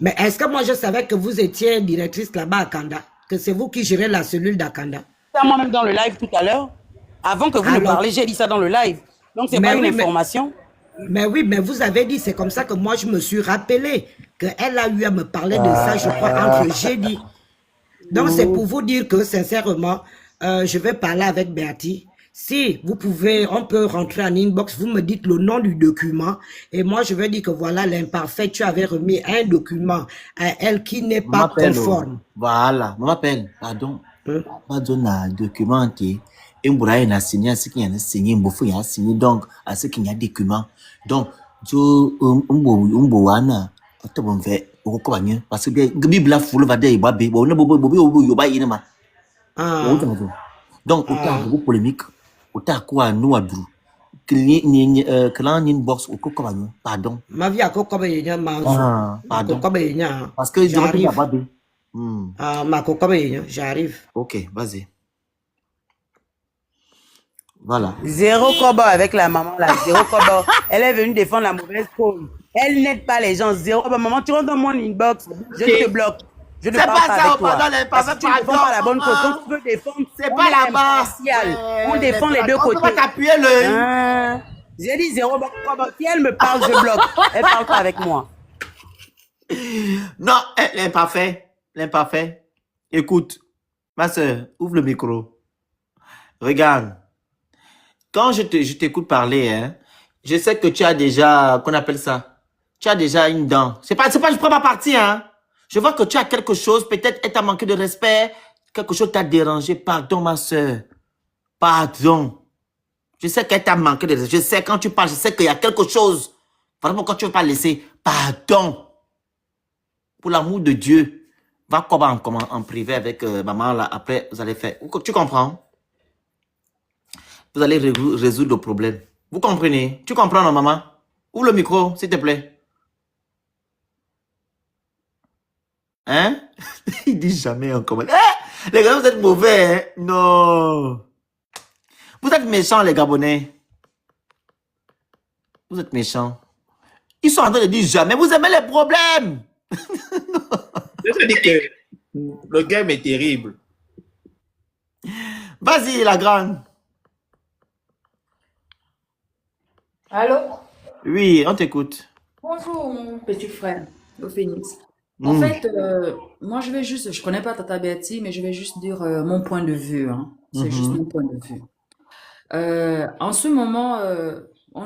Mais est-ce que moi, je savais que vous étiez directrice là-bas à Kanda? Que c'est vous qui gérez la cellule d'Akanda? Ça, moi-même, dans le live tout à l'heure, avant que vous ne Alors, parliez, j'ai dit ça dans le live. Donc, c'est mais pas une oui, mais, information. mais oui, mais vous avez dit, c'est comme ça que moi, je me suis rappelé qu'elle a eu à me parler de ça, je crois, entre jeudi. Donc, c'est pour vous dire que, sincèrement, je vais parler avec Bertie. Si vous pouvez, on peut rentrer en inbox, vous me dites le nom du document et moi je vais dire que voilà l'imparfait, tu avais remis un document à elle qui n'est pas conforme. Voilà, je m'appelle, pardon, pardon, un document qui est un signé, à ce qu'il y a un signé, il faut y a signé, donc à ce qu'il y a un document. Donc, je wana, on fait, parce que la Bible a foule va dire, donc, autant de polémique. Autant quoi nous adou clan inbox au coco pardon ma vie à coco pardon pardon parce que j'arrive ma coco j'arrive. Ok, vas-y, voilà. Zéro kobo avec la maman là, zéro kobo. Elle est venue défendre la mauvaise cause. Elle n'aide pas les gens, zéro kobo. Maman, tu rentres dans mon inbox, je te bloque. Je ne parle pas avec toi. Parce que tu ne défends pas la bonne cause. Quand tu veux défendre, c'est pas là-bas. On défend les deux côtés. On peut t'appuyer le... J'ai dit zéro kobo. Si elle me parle, je bloque. Elle ne parle pas avec moi. Non, l'imparfait. Écoute, ma soeur, ouvre le micro. Regarde. Quand je t'écoute parler, hein, je sais que tu as déjà, qu'on appelle ça, tu as déjà une dent. C'est pas, je prends pas parti, hein. Je vois que tu as quelque chose, peut-être elle t'a manqué de respect, quelque chose t'a dérangé. Pardon, ma soeur. Pardon. Je sais qu'elle t'a manqué de respect. Je sais, quand tu parles, je sais qu'il y a quelque chose. Vraiment, quand tu ne veux pas laisser, pardon. Pour l'amour de Dieu, va en privé avec maman, là. Après, vous allez faire. Tu comprends? Vous allez résoudre le problème. Vous comprenez? Tu comprends, non, maman? Ouvre le micro, s'il te plaît. Hein? Il dit jamais en commentaire. Eh, les gars, vous êtes mauvais, hein? Non. Vous êtes méchants, les Gabonais. Vous êtes méchants. Ils sont en train de dire jamais. Vous aimez les problèmes. Je te dis que le game est terrible. Vas-y, la grande. Allô? Oui, on t'écoute. Bonjour, mon petit frère, au Phoenix. En fait, moi, je connais pas Tata Betty, mais je vais juste dire mon point de vue, hein. C'est juste mon point de vue. En ce moment,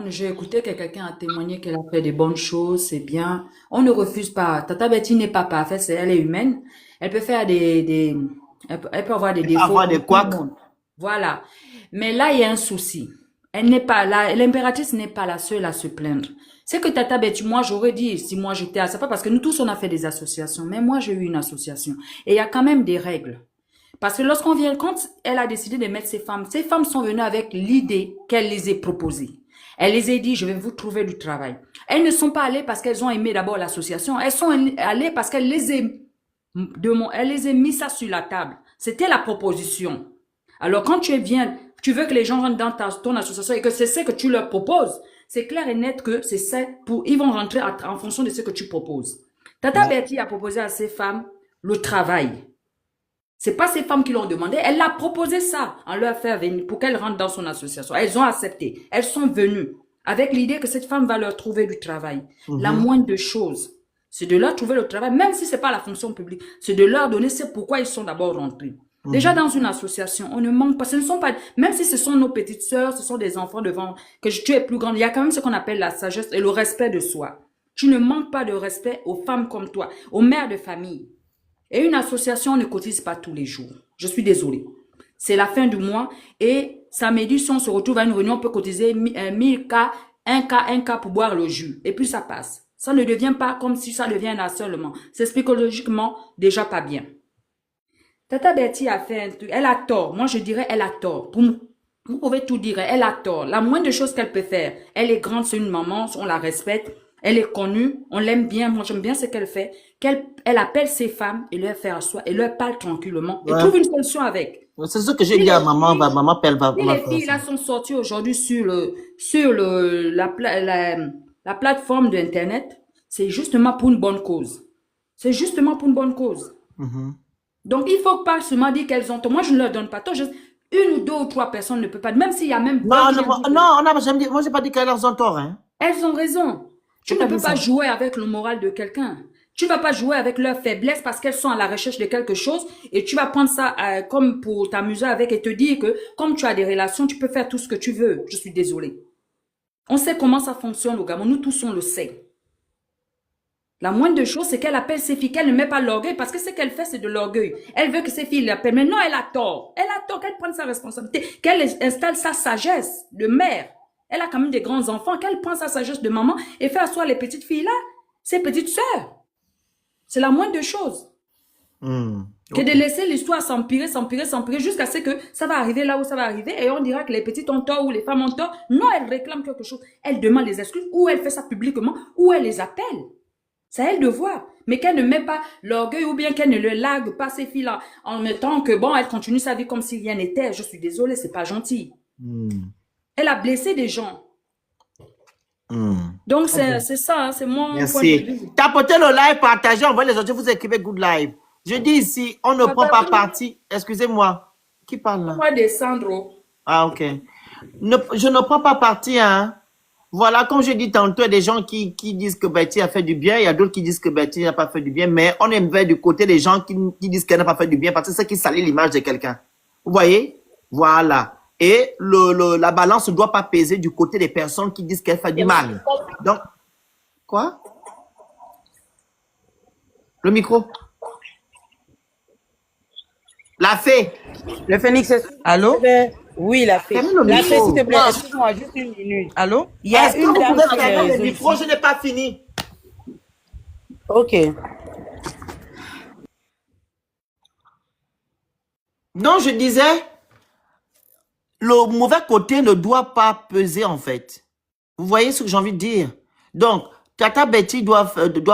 j'ai écouté que quelqu'un a témoigné qu'elle a fait des bonnes choses, c'est bien. On ne refuse pas. Tata Betty n'est pas parfaite, elle est humaine. Elle peut faire elle peut avoir des défauts. Avoir des comme tout le couacs. monde. Voilà. Mais là, il y a un souci. Elle n'est pas là, l'impératrice n'est pas la seule à se plaindre. C'est que Tata Betty, moi, j'aurais dit, si moi j'étais à sa place, parce que nous tous, on a fait des associations, mais moi, j'ai eu une association. Et il y a quand même des règles. Parce que quand elle a décidé de mettre ces femmes sont venues avec l'idée qu'elle les ait proposées. Elle les a dit, je vais vous trouver du travail. Elles ne sont pas allées parce qu'elles ont aimé d'abord l'association. Elles sont allées parce qu'elles les a mis ça sur la table. C'était la proposition. Alors, quand tu veux que les gens rentrent dans ton association et que c'est ce que tu leur proposes, c'est clair et net que c'est ça ils vont rentrer en fonction de ce que tu proposes. Tata Betty a proposé à ces femmes le travail. C'est pas ces femmes qui l'ont demandé, elle a proposé ça en leur faire venir pour qu'elles rentrent dans son association. Elles ont accepté. Elles sont venues avec l'idée que cette femme va leur trouver du travail. La moindre des choses, c'est de leur trouver le travail, même si c'est pas la fonction publique, c'est de leur donner c'est pourquoi ils sont d'abord rentrés. Déjà dans une association, on ne manque pas, ce ne sont pas, même si ce sont nos petites sœurs, ce sont des enfants devant, que tu es plus grande, il y a quand même ce qu'on appelle la sagesse et le respect de soi. Tu ne manques pas de respect aux femmes comme toi, aux mères de famille. Et une association ne cotise pas tous les jours. Je suis désolée. C'est la fin du mois et samedi, si on se retrouve à une réunion, on peut cotiser 1000 cas, 1 cas pour boire le jus. Et puis ça passe. Ça ne devient pas comme si ça devient un harcèlement. C'est psychologiquement déjà pas bien. Tata Betty a fait un truc. Elle a tort. Moi, je dirais elle a tort. Vous pouvez tout dire, elle a tort. La moindre chose qu'elle peut faire, elle est grande, c'est une maman, on la respecte, elle est connue, on l'aime bien, moi j'aime bien ce qu'elle fait, elle appelle ses femmes et leur fait asseoir et leur parle tranquillement et Ouais. trouve une solution avec. C'est ce que j'ai Si dit à les maman, filles, maman appelle, va si les faire filles ça. là sont sorties aujourd'hui sur la plateforme d'Internet, c'est justement pour une bonne cause. C'est justement pour une bonne cause. Mhm. Donc, il faut pas seulement dire qu'elles ont tort. Moi, je ne leur donne pas tort. Une ou deux ou trois personnes ne peuvent pas. Même s'il y a même Non, 20 non, qui ont dit non, non, moi j'ai pas dit qu'elles ont tort, hein. elles ont raison. Tu J'ai ne pas peux dit pas ça. jouer avec le moral de quelqu'un. Tu ne vas pas jouer avec leurs faiblesses parce qu'elles sont à la recherche de quelque chose et tu vas prendre ça comme pour t'amuser avec et te dire que comme tu as des relations, tu peux faire tout ce que tu veux. Je suis désolée. On sait comment ça fonctionne au Gabon. Nous tous, on le sait. La moindre chose, c'est qu'elle appelle ses filles, qu'elle ne met pas l'orgueil parce que ce qu'elle fait, c'est de l'orgueil. Elle veut que ses filles l'appellent. Mais non, elle a tort. Elle a tort, qu'elle prenne sa responsabilité, qu'elle installe sa sagesse de mère. Elle a quand même des grands enfants, qu'elle prenne sa sagesse de maman et fait asseoir les petites filles là, ses petites sœurs. C'est la moindre chose. Que de laisser l'histoire s'empirer jusqu'à ce que ça va arriver là où ça va arriver et on dira que les petites ont tort ou les femmes ont tort. Non, elle réclame quelque chose. Elle demande les excuses ou elle fait ça publiquement ou elle les appelle. C'est à elle de voir. Mais qu'elle ne met pas l'orgueil ou bien qu'elle ne le largue pas ces filles-là en mettant que bon, elle continue sa vie comme si rien n'était. Je suis désolée, c'est pas gentil. Elle a blessé des gens. Donc c'est ça, hein, c'est mon point de Merci. vue. Tapotez le live, partagez, envoyez les autres, vous écrivez good live. Je dis ici, on ne prend pas parti. Excusez-moi. Qui parle là? Moi descendre. Ah, ok. Je ne prends pas parti, hein. Voilà, comme je dis tantôt, il y a des gens qui disent que Betty a fait du bien, il y a d'autres qui disent que Betty n'a pas fait du bien, mais on est vers du côté des gens qui disent qu'elle n'a pas fait du bien parce que c'est ce qui salit l'image de quelqu'un. Vous voyez? Voilà. Et la balance ne doit pas peser du côté des personnes qui disent qu'elle fait du mal. Donc, quoi? Le micro? La fée. Le phénix, Allô? oui, la fée. Fermez le La fée, micro. s'il te plaît, excuse-moi, juste une minute. Allô? Il y a Est-ce que une vous dame pouvez sur les fermer le réseaux micro? ici. Je n'ai pas fini. Ok. Donc, je disais, le mauvais côté ne doit pas peser, en fait. Vous voyez ce que j'ai envie de dire? Donc, Tata Betty doit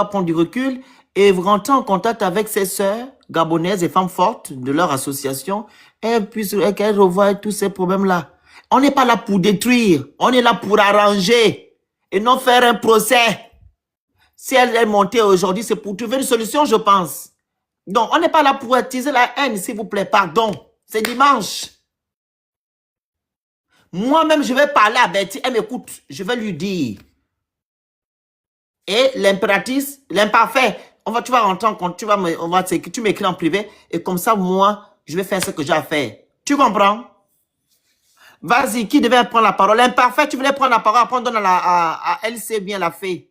prendre du recul et rentrer en contact avec ses sœurs gabonaises et femmes fortes de leur association et qu'elles revoient tous ces problèmes-là. On n'est pas là pour détruire, on est là pour arranger et non faire un procès. Si elle est montée aujourd'hui, c'est pour trouver une solution, je pense. Donc, on n'est pas là pour attiser la haine, s'il vous plaît, pardon. C'est dimanche. Moi-même, je vais parler à Betty, elle m'écoute, je vais lui dire. Et l'impératrice, l'imparfait, tu vas rentrer en compte, tu m'écris en privé, et comme ça, moi, je vais faire ce que j'ai à faire. Tu comprends? Vas-y, qui devait prendre la parole? L'imparfait, tu voulais prendre la parole, après on donne à elle, c'est bien la fée.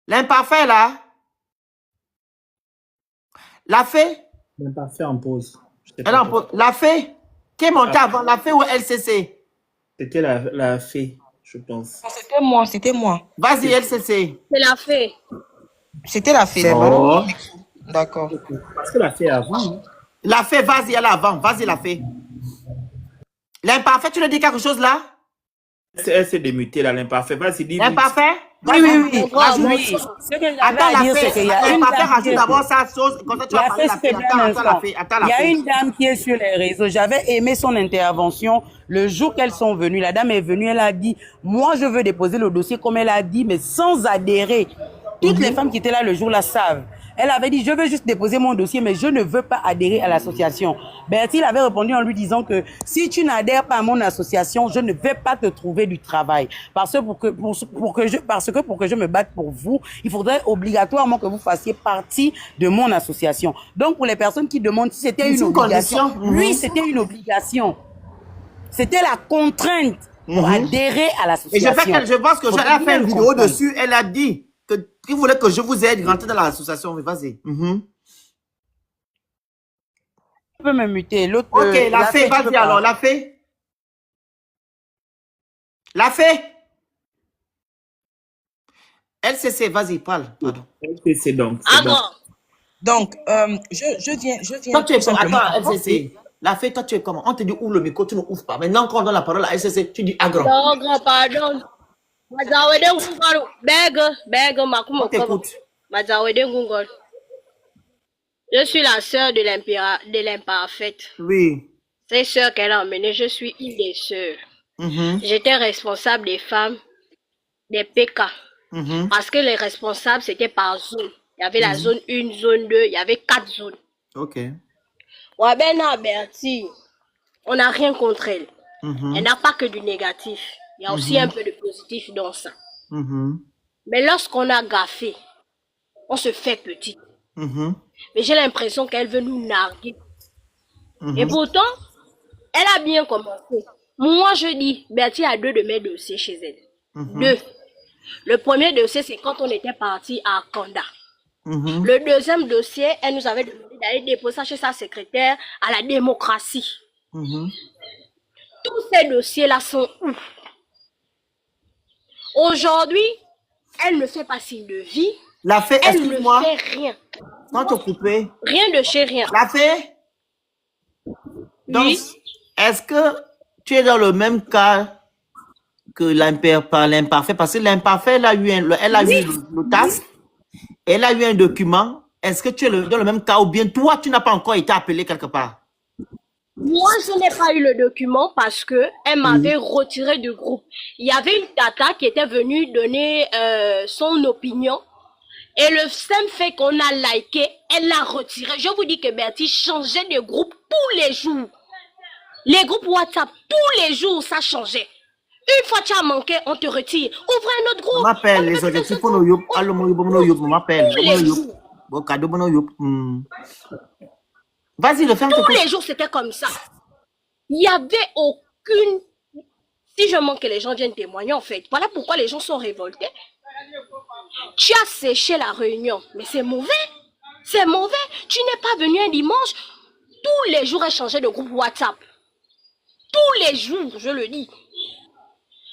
L'imparfait, là. La fée? L'imparfait en pause. La fée? Qui est montée avant? La fée ou LCC? C'était la fée, je pense. C'était moi. Vas-y, LCC. C'est la fée. C'était la fée. Oh. D'accord. Parce que la fée avant. Hein. La fée, vas-y, elle est avant. Vas-y, la fée. L'imparfait, tu lui dis quelque chose là? Elle s'est démutée là, l'imparfait. Vas-y, dis. L'imparfait? Oui, oui, oui. Rajoute. Oui. Ce que j'avais Attends, à dire, la c'est fée. qu'il y a une L'imparfait dame qui rajoute est... d'abord sa sauce. Comme ça, tu vas La parler fée, la s'il fée. te plaît, un Attends, la instant. fée. Attends, Il y la a fée. une dame qui est sur les réseaux. J'avais aimé son intervention le jour qu'elles sont venues. La dame est venue, elle a dit, moi, je veux déposer le dossier comme elle a dit, mais sans adhérer. Toutes les femmes qui étaient là le jour-là savent. Elle avait dit, je veux juste déposer mon dossier, mais je ne veux pas adhérer à l'association. Bertil avait répondu en lui disant que si tu n'adhères pas à mon association, je ne vais pas te trouver du travail. Parce que pour que je me batte pour vous, il faudrait obligatoirement que vous fassiez partie de mon association. Donc, pour les personnes qui demandent si c'était une obligation, oui, c'était une obligation. C'était la contrainte pour adhérer à l'association. Et je pense que elle a fait une vidéo dessus, elle a dit qu'il voulait que je vous aide à rentrer dans l'association. Mais vas-y. Tu peux me muter. L'autre. Ok, la fée, vas-y alors, la fée. La fée. LCC, vas-y, parle. Pardon. LCC donc. Ah bon. Donc, je viens Toi, tu es tout simplement. attends, LCC. La fille, toi, tu es comment? On te dit ouvre le micro, tu ne ouvres pas. Maintenant, quand on donne la parole à SCC, tu dis à grand. Non, grand, pardon. Mazawede Ngungol. Beg, On Makumo. t'écoute. Mazawede Ngungol. Je suis la sœur de l'imparfaite. Oui. C'est sœur qu'elle a emmenée, je suis une des sœurs. J'étais responsable des femmes, des PK. Parce que les responsables, c'était par zone. Il y avait la zone 1, zone 2, il y avait 4 zones. Ok. Ouais, ben non, Bertie, on n'a rien contre elle. Elle n'a pas que du négatif. Il y a aussi un peu de positif dans ça. Mais lorsqu'on a gaffé, on se fait petit. Mais j'ai l'impression qu'elle veut nous narguer. Et pourtant, elle a bien commencé. Moi, je dis, Bertie a 2 de mes dossiers chez elle. 2. Le premier dossier, c'est quand on était parti à Kanda. Le deuxième dossier, elle nous avait demandé d'aller déposer ça chez sa secrétaire à la démocratie. Tous ces dossiers-là sont où? Aujourd'hui, elle ne fait pas signe de vie. La fée, Elle ne excuse-moi. fait rien. Sans te couper. Rien de chez rien. La fée. Donc, Oui. est-ce que tu es dans le même cas que l'imparfait? Parce que l'imparfait, elle a eu, le task. Elle a eu un document. Est-ce que tu es dans le même cas ou bien toi, tu n'as pas encore été appelé quelque part? Moi, je n'ai pas eu le document parce que elle m'avait retiré du groupe. Il y avait une tata qui était venue donner son opinion. Et le simple fait qu'on a liké, elle l'a retiré. Je vous dis que Bertie changeait de groupe tous les jours. Les groupes WhatsApp, tous les jours, ça changeait. Une fois tu as manqué, on te retire. Ouvre un autre groupe. On m'appelle les objectifs pour nous. Allô, on m'appelle. Tous les jours. Vas-y, le fais. Tous les jours, c'était comme ça. Il n'y avait aucune... Si je manque, les gens viennent témoigner, en fait. Voilà pourquoi les gens sont révoltés. Tu as séché la réunion, mais c'est mauvais. C'est mauvais. Tu n'es pas venu un dimanche. Tous les jours, elle changeait de groupe WhatsApp. Tous les jours, je le dis.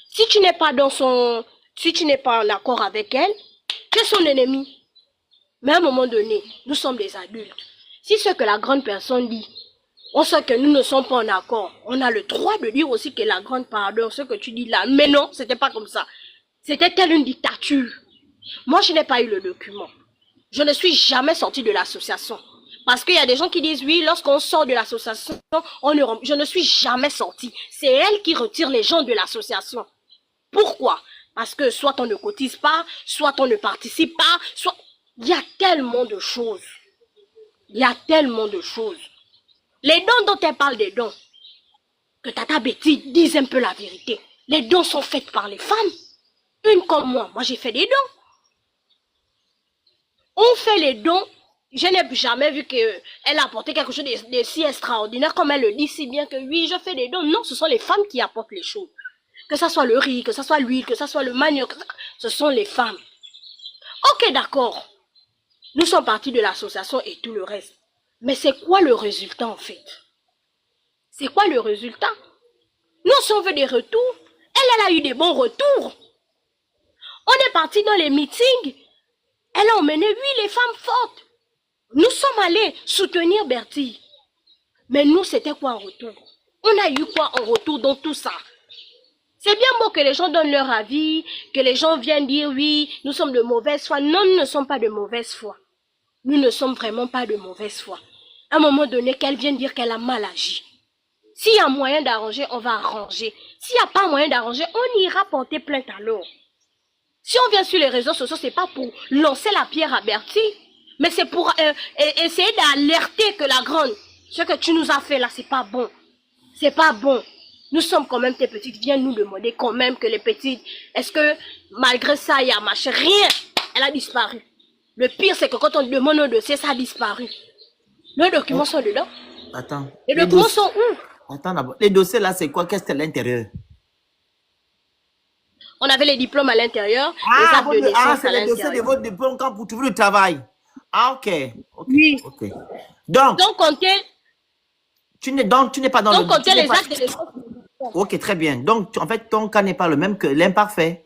Si tu n'es pas si tu n'es pas en accord avec elle, tu es son ennemi. Mais à un moment donné, nous sommes des adultes. Si ce que la grande personne dit, on sait que nous ne sommes pas en accord, on a le droit de dire aussi que la grande pardon, ce que tu dis là. Mais non, c'était pas comme ça. C'était telle une dictature. Moi, je n'ai pas eu le document. Je ne suis jamais sortie de l'association. Parce qu'il y a des gens qui disent, oui, lorsqu'on sort de l'association, je ne suis jamais sortie. C'est elle qui retire les gens de l'association. Pourquoi? Parce que soit on ne cotise pas, soit on ne participe pas, soit... Il y a tellement de choses. Il y a tellement de choses. Les dons dont elle parle des dons, que Tata Betty dise un peu la vérité. Les dons sont faits par les femmes. Une comme moi j'ai fait des dons. On fait les dons. Je n'ai jamais vu qu'elle a apporté quelque chose de si extraordinaire comme elle le dit si bien que oui, je fais des dons. Non, ce sont les femmes qui apportent les choses. Que ce soit le riz, que ce soit l'huile, que ce soit le manioc, ce sont les femmes. Ok, d'accord. Nous sommes partis de l'association et tout le reste. Mais c'est quoi le résultat en fait? C'est quoi le résultat? Nous, si on veut des retours, elle a eu des bons retours. On est parti dans les meetings. Elle a emmené, oui, les femmes fortes. Nous sommes allés soutenir Bertie. Mais nous, c'était quoi en retour? On a eu quoi en retour dans tout ça? C'est bien beau que les gens donnent leur avis, que les gens viennent dire, oui, nous sommes de mauvaise foi. Non, nous ne sommes pas de mauvaise foi. Nous ne sommes vraiment pas de mauvaise foi. À un moment donné, qu'elle vienne dire qu'elle a mal agi. S'il y a moyen d'arranger, on va arranger. S'il n'y a pas moyen d'arranger, on ira porter plainte alors. Si on vient sur les réseaux sociaux, c'est pas pour lancer la pierre à Bertie, mais c'est pour essayer d'alerter que la grande, ce que tu nous as fait là, c'est pas bon. C'est pas bon. Nous sommes quand même tes petites. Viens nous demander quand même que les petites, est-ce que malgré ça, il y a marché? Rien. Elle a disparu. Le pire, c'est que quand on demande nos dossiers, ça a disparu. Nos documents sont dedans. Attends. Les documents sont où? Attends d'abord. Les dossiers là, c'est quoi? Qu'est-ce que c'est à l'intérieur? On avait les diplômes à l'intérieur, les actes de naissance c'est à les dossiers de l'intérieur. votre diplôme quand vous trouvez le travail. Ah, ok. Oui. Ok. Donc, comptez. Tu n'es pas dans Donc, comptez les actes de naissance. Ok, très bien. Donc, en fait, ton cas n'est pas le même que l'imparfait.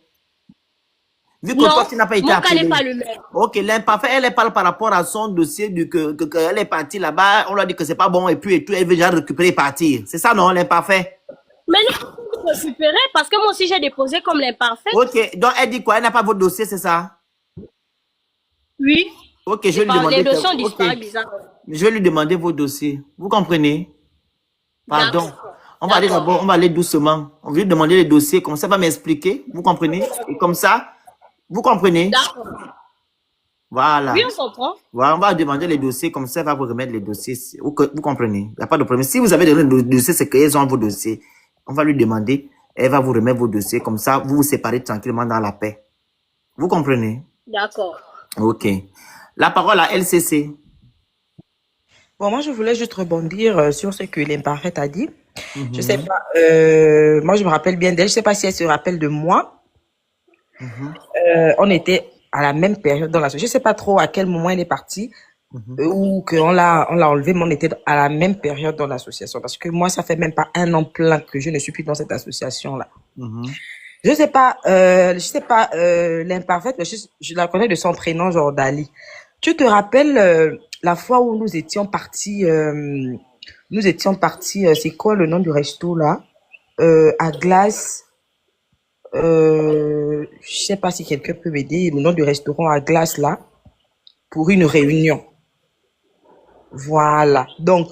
Vu que Non, toi, tu n'as pas été mon cas appelé. n'est pas le même. Ok, l'imparfait, elle parle par rapport à son dossier qu'elle est partie là-bas, on lui a dit que c'est pas bon et puis et tout, elle veut déjà récupérer et partir. C'est ça, non, l'imparfait? Mais non, vous récupérez parce que moi aussi j'ai déposé comme l'imparfait. Ok, donc elle dit quoi? Elle n'a pas votre dossier, c'est ça? Oui. Ok, je vais lui demander. Les dossiers ont disparu Ok. bizarrement. Je vais lui demander vos dossiers. Vous comprenez? Pardon. D'accord. On va aller D'accord. d'abord, on va aller doucement. On va lui demander les dossiers, comme ça, elle va m'expliquer. Vous comprenez? Et comme ça, vous comprenez? D'accord. Voilà. Oui, on comprend. Voilà, on va demander les dossiers, comme ça, elle va vous remettre les dossiers. Vous comprenez? Il n'y a pas de problème. Si vous avez donné le dossier, c'est qu'ils ont vos dossiers. On va lui demander, elle va vous remettre vos dossiers, comme ça, vous vous séparez tranquillement dans la paix. Vous comprenez? D'accord. Ok. La parole à LCC. Bon, moi, je voulais juste rebondir sur ce que l'imparfait a dit. Je sais Mhm. pas, moi, je me rappelle bien d'elle. Je sais pas si elle se rappelle de moi. Mhm. On était à la même période dans la société. Je sais pas trop à quel moment elle est partie Mhm. ou qu'on l'a enlevé, mais on était à la même période dans l'association. Parce que moi, ça fait même pas un an plein que je ne suis plus dans cette association-là. Mhm. Je sais pas, l'imparfaite, mais je la connais de son prénom, genre Dali. Tu te rappelles la fois où nous étions partis, c'est quoi le nom du resto là? À Glace. Je sais pas si quelqu'un peut m'aider. Le nom du restaurant à Glace là pour une réunion. Voilà. Donc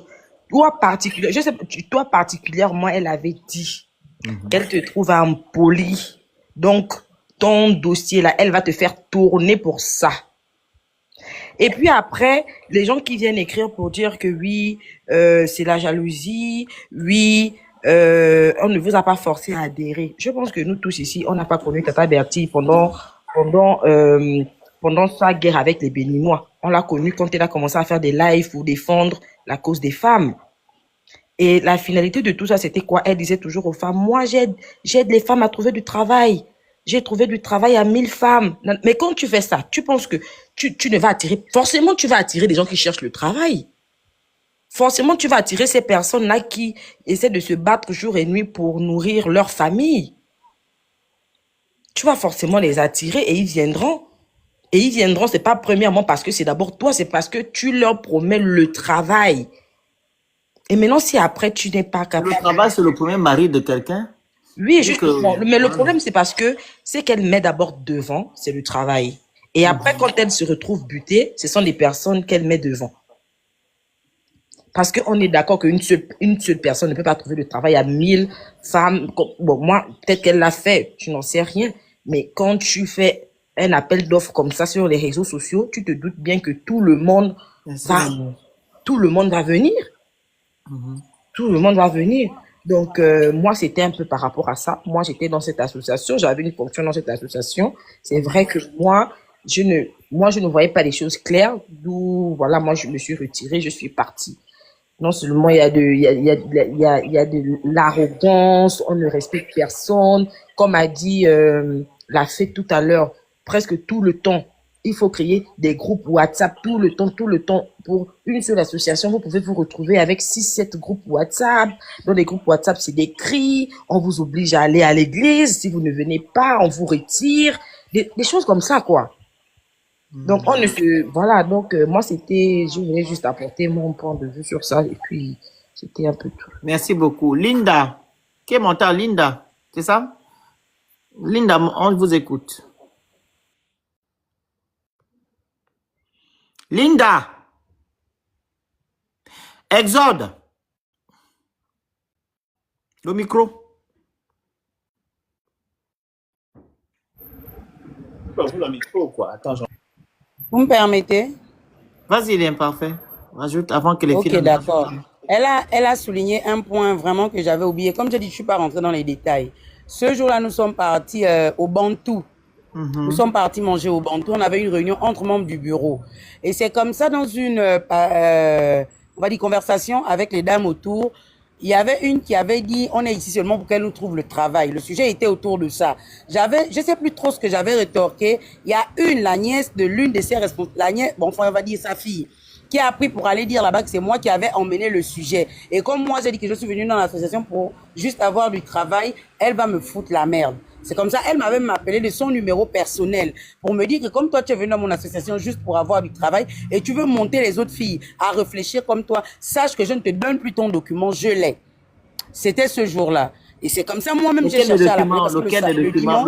toi particulièrement, elle avait dit qu'elle te trouve impoli. Donc ton dossier là, elle va te faire tourner pour ça. Et puis après, les gens qui viennent écrire pour dire que oui, c'est la jalousie, oui, on ne vous a pas forcé à adhérer. Je pense que nous tous ici, on n'a pas connu Tata Bertie pendant sa guerre avec les Béninois. On l'a connu quand elle a commencé à faire des lives pour défendre la cause des femmes. Et la finalité de tout ça, c'était quoi? Elle disait toujours aux femmes, moi, j'aide les femmes à trouver du travail. J'ai trouvé du travail à 1000 femmes. Mais quand tu fais ça, tu penses que tu ne vas attirer, forcément, tu vas attirer des gens qui cherchent le travail. Forcément, tu vas attirer ces personnes-là qui essaient de se battre jour et nuit pour nourrir leur famille. Tu vas forcément les attirer et ils viendront. Et ils viendront, c'est pas premièrement parce que c'est d'abord toi, c'est parce que tu leur promets le travail. Et maintenant, si après, tu n'es pas capable... Le travail, c'est le premier mari de quelqu'un? Oui, Et justement. Mais le problème, c'est parce que ce qu'elle met d'abord devant, c'est le travail. Et après, quand elle se retrouve butée, ce sont les personnes qu'elle met devant. Parce qu'on est d'accord qu'une seule personne ne peut pas trouver de travail à 1000 femmes. Bon, moi, peut-être qu'elle l'a fait, tu n'en sais rien. Mais quand tu fais un appel d'offres comme ça sur les réseaux sociaux, tu te doutes bien que tout le monde va venir. Tout le monde va venir. Donc, moi, c'était un peu par rapport à ça. Moi, j'étais dans cette association. J'avais une fonction dans cette association. C'est vrai que moi, je ne voyais pas les choses claires. D'où, voilà, moi, je me suis retirée, je suis partie. Non seulement il y a de l'arrogance, on ne respecte personne. Comme a dit la fée tout à l'heure, presque tout le temps, il faut créer des groupes WhatsApp tout le temps. Pour une seule association, vous pouvez vous retrouver avec 6-7 groupes WhatsApp. Dans les groupes WhatsApp, c'est des cris, on vous oblige à aller à l'église. Si vous ne venez pas, on vous retire. Des choses comme ça, quoi. Donc, voilà. Donc, moi, je voulais juste apporter mon point de vue sur ça. Et puis, c'était un peu tout. Merci beaucoup. Linda. Qui est montée? Linda. C'est ça? Linda, on vous écoute. Linda. Exode. Le micro. Le micro, quoi. Attends, Vous me permettez? Vas-y, il est imparfait. Rajoute avant que les filles... Ok, d'accord. Elle a souligné un point vraiment que j'avais oublié. Comme je dis, je ne suis pas rentrée dans les détails. Ce jour-là, nous sommes partis au Bantou. Nous sommes partis manger au Bantou. On avait une réunion entre membres du bureau. Et c'est comme ça, dans une on va dire conversation avec les dames autour, il y avait une qui avait dit, on est ici seulement pour qu'elle nous trouve le travail. Le sujet était autour de ça. Je sais plus trop ce que j'avais rétorqué. Il y a la nièce de l'une de ses responsables, la nièce, bon, on va dire sa fille, qui a appris pour aller dire là-bas que c'est moi qui avais emmené le sujet. Et comme moi, j'ai dit que je suis venue dans l'association pour juste avoir du travail, elle va me foutre la merde. C'est comme ça, elle m'avait appelé de son numéro personnel pour me dire que comme toi, tu es venu dans mon association juste pour avoir du travail et tu veux monter les autres filles à réfléchir comme toi, sache que je ne te donne plus ton document, je l'ai. C'était ce jour-là. Et c'est comme ça, moi-même, j'ai cherché à l'appeler parce que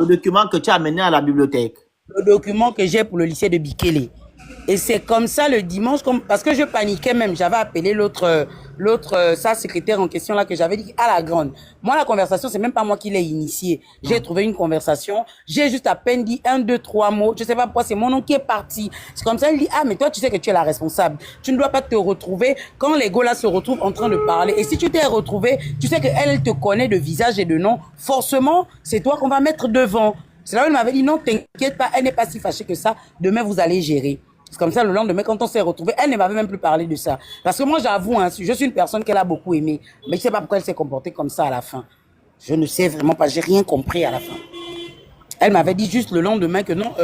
le document que tu as amené à la bibliothèque. Le document que j'ai pour le lycée de Bikele. Et c'est comme ça le dimanche, parce que je paniquais même, j'avais appelé sa secrétaire en question là, que j'avais dit à la grande. Moi, la conversation, c'est même pas moi qui l'ai initiée. J'ai trouvé une conversation, j'ai juste à peine dit 1, 2, 3 mots, je sais pas pourquoi, c'est mon nom qui est parti. C'est comme ça, il dit, ah, mais toi, tu sais que tu es la responsable. Tu ne dois pas te retrouver quand les gars là se retrouvent en train de parler. Et si tu t'es retrouvé, tu sais qu'elle te connaît de visage et de nom, forcément, c'est toi qu'on va mettre devant. C'est là où elle m'avait dit, non, t'inquiète pas, elle n'est pas si fâchée que ça, demain vous allez gérer. C'est comme ça, le lendemain, quand on s'est retrouvés, elle ne m'avait même plus parlé de ça. Parce que moi, j'avoue, hein, je suis une personne qu'elle a beaucoup aimée. Mais je ne sais pas pourquoi elle s'est comportée comme ça à la fin. Je ne sais vraiment pas, j'ai rien compris à la fin. Elle m'avait dit juste le lendemain que non,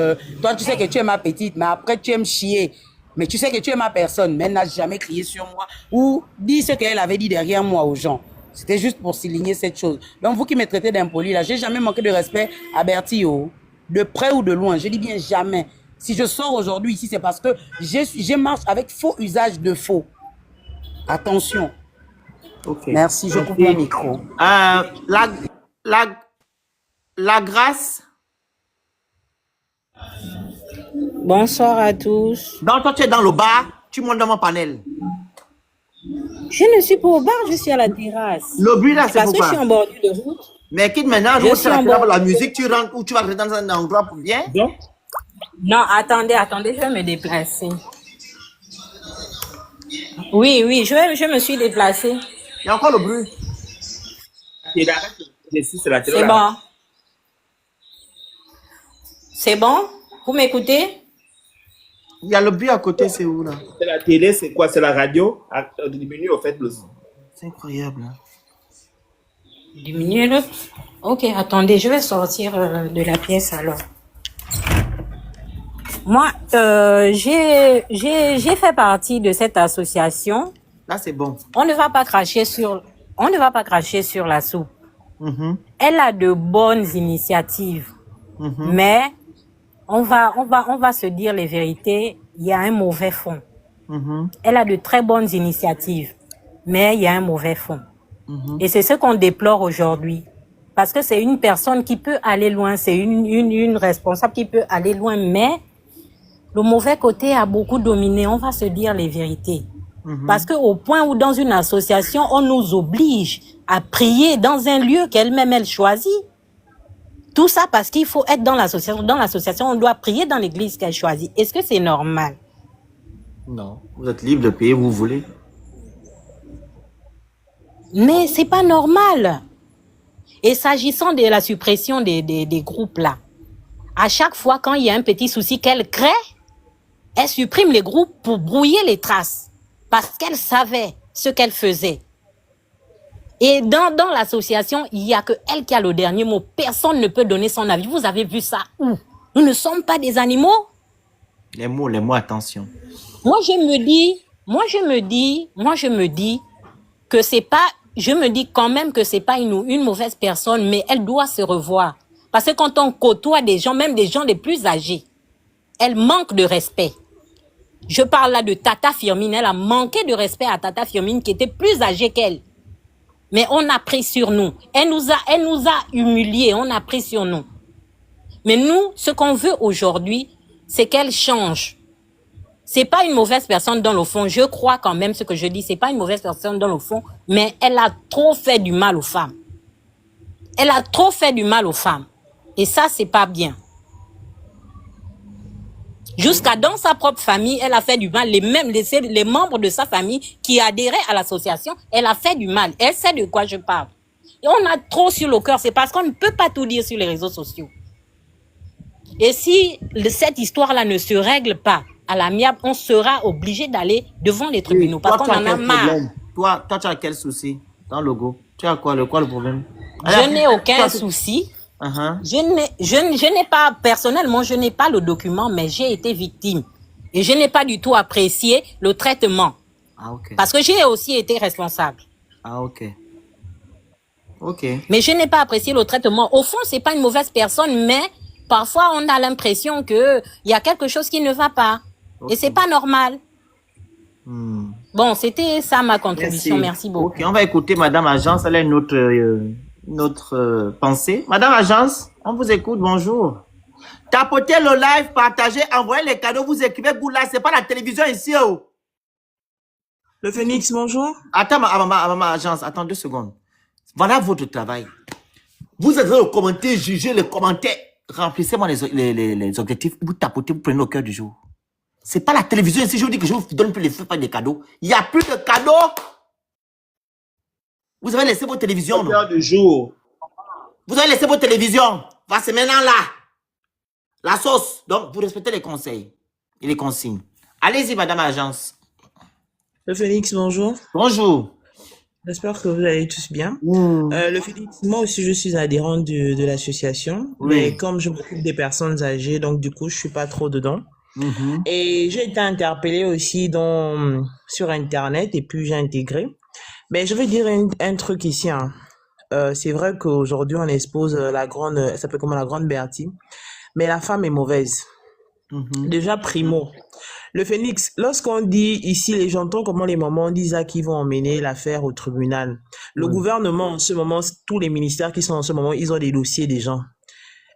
toi, tu sais que tu es ma petite, mais après, tu aimes chier. Mais tu sais que tu es ma personne. Mais elle n'a jamais crié sur moi ou dit ce qu'elle avait dit derrière moi aux gens. C'était juste pour souligner cette chose. Donc, vous qui me traitez d'impoli, là, j'ai jamais manqué de respect à Bertie, de près ou de loin. Je dis bien jamais. Si je sors aujourd'hui ici, c'est parce que je marche avec faux usage de faux. Attention. Ok. Merci, je coupe mon micro. La grâce. Bonsoir à tous. Donc, toi, tu es dans le bar, tu montes dans mon panel. Je ne suis pas au bar, je suis à la terrasse. Le bruit là, c'est parce pourquoi? que je suis en bordure de route. Mais quitte maintenant, je suis pour la musique, tu rentres ou tu vas rentrer dans un endroit pour bien? Non, attendez, je vais me déplacer. Oui, je me suis déplacée. Il y a encore le bruit. C'est bon. C'est bon? Vous m'écoutez? Il y a le bruit à côté, c'est où là? C'est la télé, c'est quoi? C'est la radio? Diminue au fait le son. C'est incroyable. Hein? Diminuer le... Ok, attendez, je vais sortir de la pièce alors. Moi, j'ai fait partie de cette association. Là, c'est bon. On ne va pas cracher sur la soupe. Elle a de bonnes initiatives. Mais on va se dire les vérités, il y a un mauvais fond. Elle a de très bonnes initiatives, mais il y a un mauvais fond. Et c'est ce qu'on déplore aujourd'hui. Parce que c'est une personne qui peut aller loin, c'est une responsable qui peut aller loin, mais le mauvais côté a beaucoup dominé, on va se dire les vérités. Parce qu'au point où dans une association, on nous oblige à prier dans un lieu qu'elle-même, elle choisit. Tout ça parce qu'il faut être dans l'association. Dans l'association, on doit prier dans l'église qu'elle choisit. Est-ce que c'est normal? Non. Vous êtes libre de payer où vous voulez. Mais c'est pas normal. Et s'agissant de la suppression des groupes là, à chaque fois quand il y a un petit souci qu'elle crée, elle supprime les groupes pour brouiller les traces. Parce qu'elle savait ce qu'elle faisait. Et dans l'association, il n'y a que elle qui a le dernier mot. Personne ne peut donner son avis. Vous avez vu ça où? Nous ne sommes pas des animaux. Les mots, attention. Moi, je me dis que c'est pas, je me dis quand même que c'est pas une mauvaise personne, mais elle doit se revoir. Parce que quand on côtoie des gens, même des gens les plus âgés, elle manque de respect. Je parle là de Tata Firmine. Elle a manqué de respect à Tata Firmine qui était plus âgée qu'elle. Mais on a pris sur nous. Elle nous a humiliés. On a pris sur nous. Mais nous, ce qu'on veut aujourd'hui, c'est qu'elle change. C'est pas une mauvaise personne dans le fond. Je crois quand même ce que je dis. C'est pas une mauvaise personne dans le fond. Mais elle a trop fait du mal aux femmes. Elle a trop fait du mal aux femmes. Et ça, c'est pas bien. Jusqu'à dans sa propre famille, elle a fait du mal. Les membres de sa famille qui adhéraient à l'association, elle a fait du mal. Elle sait de quoi je parle. Et on a trop sur le cœur. C'est parce qu'on ne peut pas tout dire sur les réseaux sociaux. Et si cette histoire-là ne se règle pas à l'amiable, on sera obligé d'aller devant les tribunaux. Parce qu'on en a marre. Toi, tu as quel souci dans le logo? Tu as quoi le problème? Je n'ai aucun souci. Je n'ai pas, personnellement, je n'ai pas le document, mais j'ai été victime. Et je n'ai pas du tout apprécié le traitement. Ah, ok. Parce que j'ai aussi été responsable. Ah, ok. Ok. Mais je n'ai pas apprécié le traitement. Au fond, c'est pas une mauvaise personne, mais parfois on a l'impression que il y a quelque chose qui ne va pas. Et c'est pas normal. Bon, c'était ça ma contribution. Merci beaucoup. Ok, on va écouter Madame Agence. Elle a une autre pensée. Madame Agence, on vous écoute. Bonjour. Tapotez le live, partagez, envoyez les cadeaux, vous écrivez Goula. C'est pas la télévision ici. Oh. Le Phoenix, bonjour. Attends, maman Agence, attends 2 secondes. Voilà votre travail. Vous êtes dans le commentaire, jugez les commentaires. Remplissez-moi les objectifs. Vous tapotez, vous prenez au cœur du jour. C'est pas la télévision ici. Je vous dis que je vous donne plus des cadeaux. Il n'y a plus de cadeaux. Vous avez laissé vos télévisions. Au cœur du jour. Vous avez laissé vos télévisions. Va, c'est maintenant là. La sauce. Donc, vous respectez les conseils et les consignes. Allez-y, Madame Agence. Le Phoenix, bonjour. Bonjour. J'espère que vous allez tous bien. Le Phoenix, moi aussi, je suis adhérente de l'association. Oui. Mais comme je m'occupe des personnes âgées, donc du coup, je suis pas trop dedans. Et j'ai été interpellée aussi sur Internet et puis j'ai intégré. Mais je vais dire un truc ici. Hein. C'est vrai qu'aujourd'hui, on expose elle s'appelle comment, la grande Bertie. Mais la femme est mauvaise. Déjà, primo. Le Phoenix, lorsqu'on dit ici, j'entends comment les mamans disent qu'ils vont emmener l'affaire au tribunal. Le gouvernement, en ce moment, tous les ministères qui sont en ce moment, ils ont des dossiers des gens.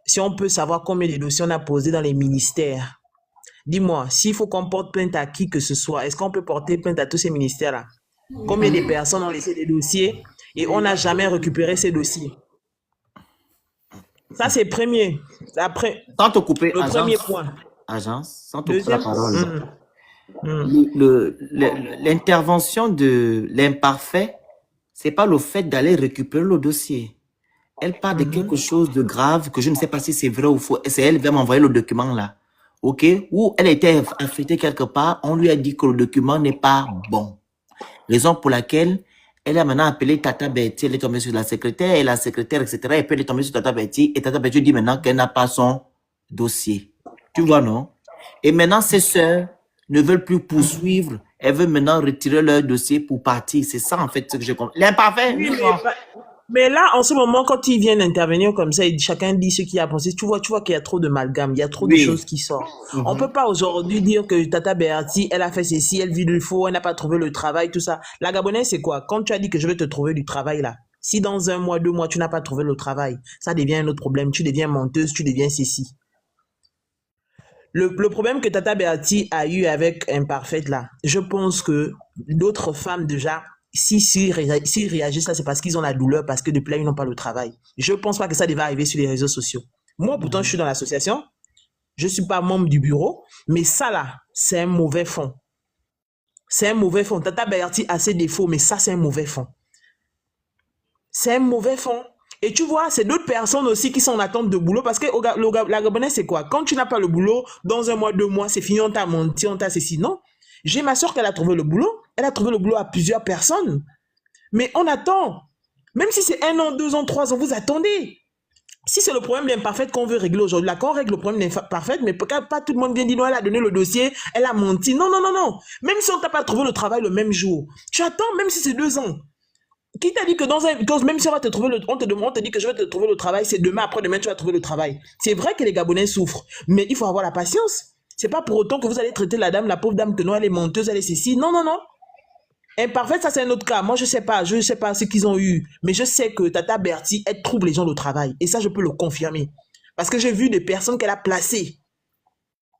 Si on peut savoir combien de dossiers on a posés dans les ministères. Dis-moi, s'il faut qu'on porte plainte à qui que ce soit, est-ce qu'on peut porter plainte à tous ces ministères-là? Combien de personnes ont laissé des dossiers et on n'a jamais récupéré ces dossiers? Ça, c'est premier. Après, sans te couper, le premier point. Agence, sans te couper la parole. Deuxième. L'intervention de l'imparfait, c'est pas le fait d'aller récupérer le dossier. Elle parle de quelque chose de grave que je ne sais pas si c'est vrai ou faux. C'est elle qui va m'envoyer le document là. Ok? Ou elle était affectée quelque part, on lui a dit que le document n'est pas bon. Raison pour laquelle elle a maintenant appelé Tata Betty, elle est tombée sur la secrétaire, et la secrétaire, etc. Et puis elle est tombée sur Tata Betty, et Tata Betty dit maintenant qu'elle n'a pas son dossier. Tu vois, non? Et maintenant, ses sœurs ne veulent plus poursuivre, elles veulent maintenant retirer leur dossier pour partir. C'est ça, en fait, ce que je comprends. L'imparfait, oui, mais là, en ce moment, quand ils viennent intervenir comme ça, et chacun dit ce qu'il a pensé, tu vois qu'il y a trop de malgames, il y a trop de choses qui sortent. On peut pas aujourd'hui dire que Tata Bertie, elle a fait ceci, elle vit du faux, elle n'a pas trouvé le travail, tout ça. La Gabonaise, c'est quoi? Quand tu as dit que je vais te trouver du travail là, si dans 1 mois, 2 mois, tu n'as pas trouvé le travail, ça devient un autre problème. Tu deviens menteuse, tu deviens ceci. Le problème que Tata Bertie a eu avec Imparfaite là, je pense que d'autres femmes déjà, s'ils réagissent là, c'est parce qu'ils ont la douleur, parce que depuis là, ils n'ont pas le travail. Je pense pas que ça devait arriver sur les réseaux sociaux. Moi, pourtant, je suis dans l'association, je suis pas membre du bureau, mais ça là, c'est un mauvais fond. C'est un mauvais fond. Tata Bertie a ses défauts, mais ça, c'est un mauvais fond. C'est un mauvais fond. Et tu vois, c'est d'autres personnes aussi qui sont en attente de boulot, parce que la Gabonaise, c'est quoi? Quand tu n'as pas le boulot, dans 1 mois, 2 mois, c'est fini, on t'a menti, on t'a ceci. Non. J'ai ma soeur qui a trouvé le boulot. Elle a trouvé le boulot à plusieurs personnes. Mais on attend. Même si c'est 1 an, 2 ans, 3 ans, vous attendez. Si c'est le problème d'imparfaite qu'on veut régler aujourd'hui, là, qu'on règle le problème d'imparfaite, mais pas tout le monde vient dire non, elle a donné le dossier, elle a menti. Non, non, non, non. Même si on t'a pas trouvé le travail le même jour, tu attends, même si c'est 2 ans. Qui t'a dit que même si on va te trouver on te dit que je vais te trouver le travail, c'est demain, après-demain, tu vas trouver le travail. C'est vrai que les Gabonais souffrent, mais il faut avoir la patience. C'est pas pour autant que vous allez traiter la pauvre dame, que non, elle est menteuse, elle est ceci. Non, non, non. Imparfaite, ça c'est un autre cas. Moi, je sais pas ce qu'ils ont eu, mais je sais que Tata Bertie, elle trouve les gens de travail. Et ça, je peux le confirmer. Parce que j'ai vu des personnes qu'elle a placées.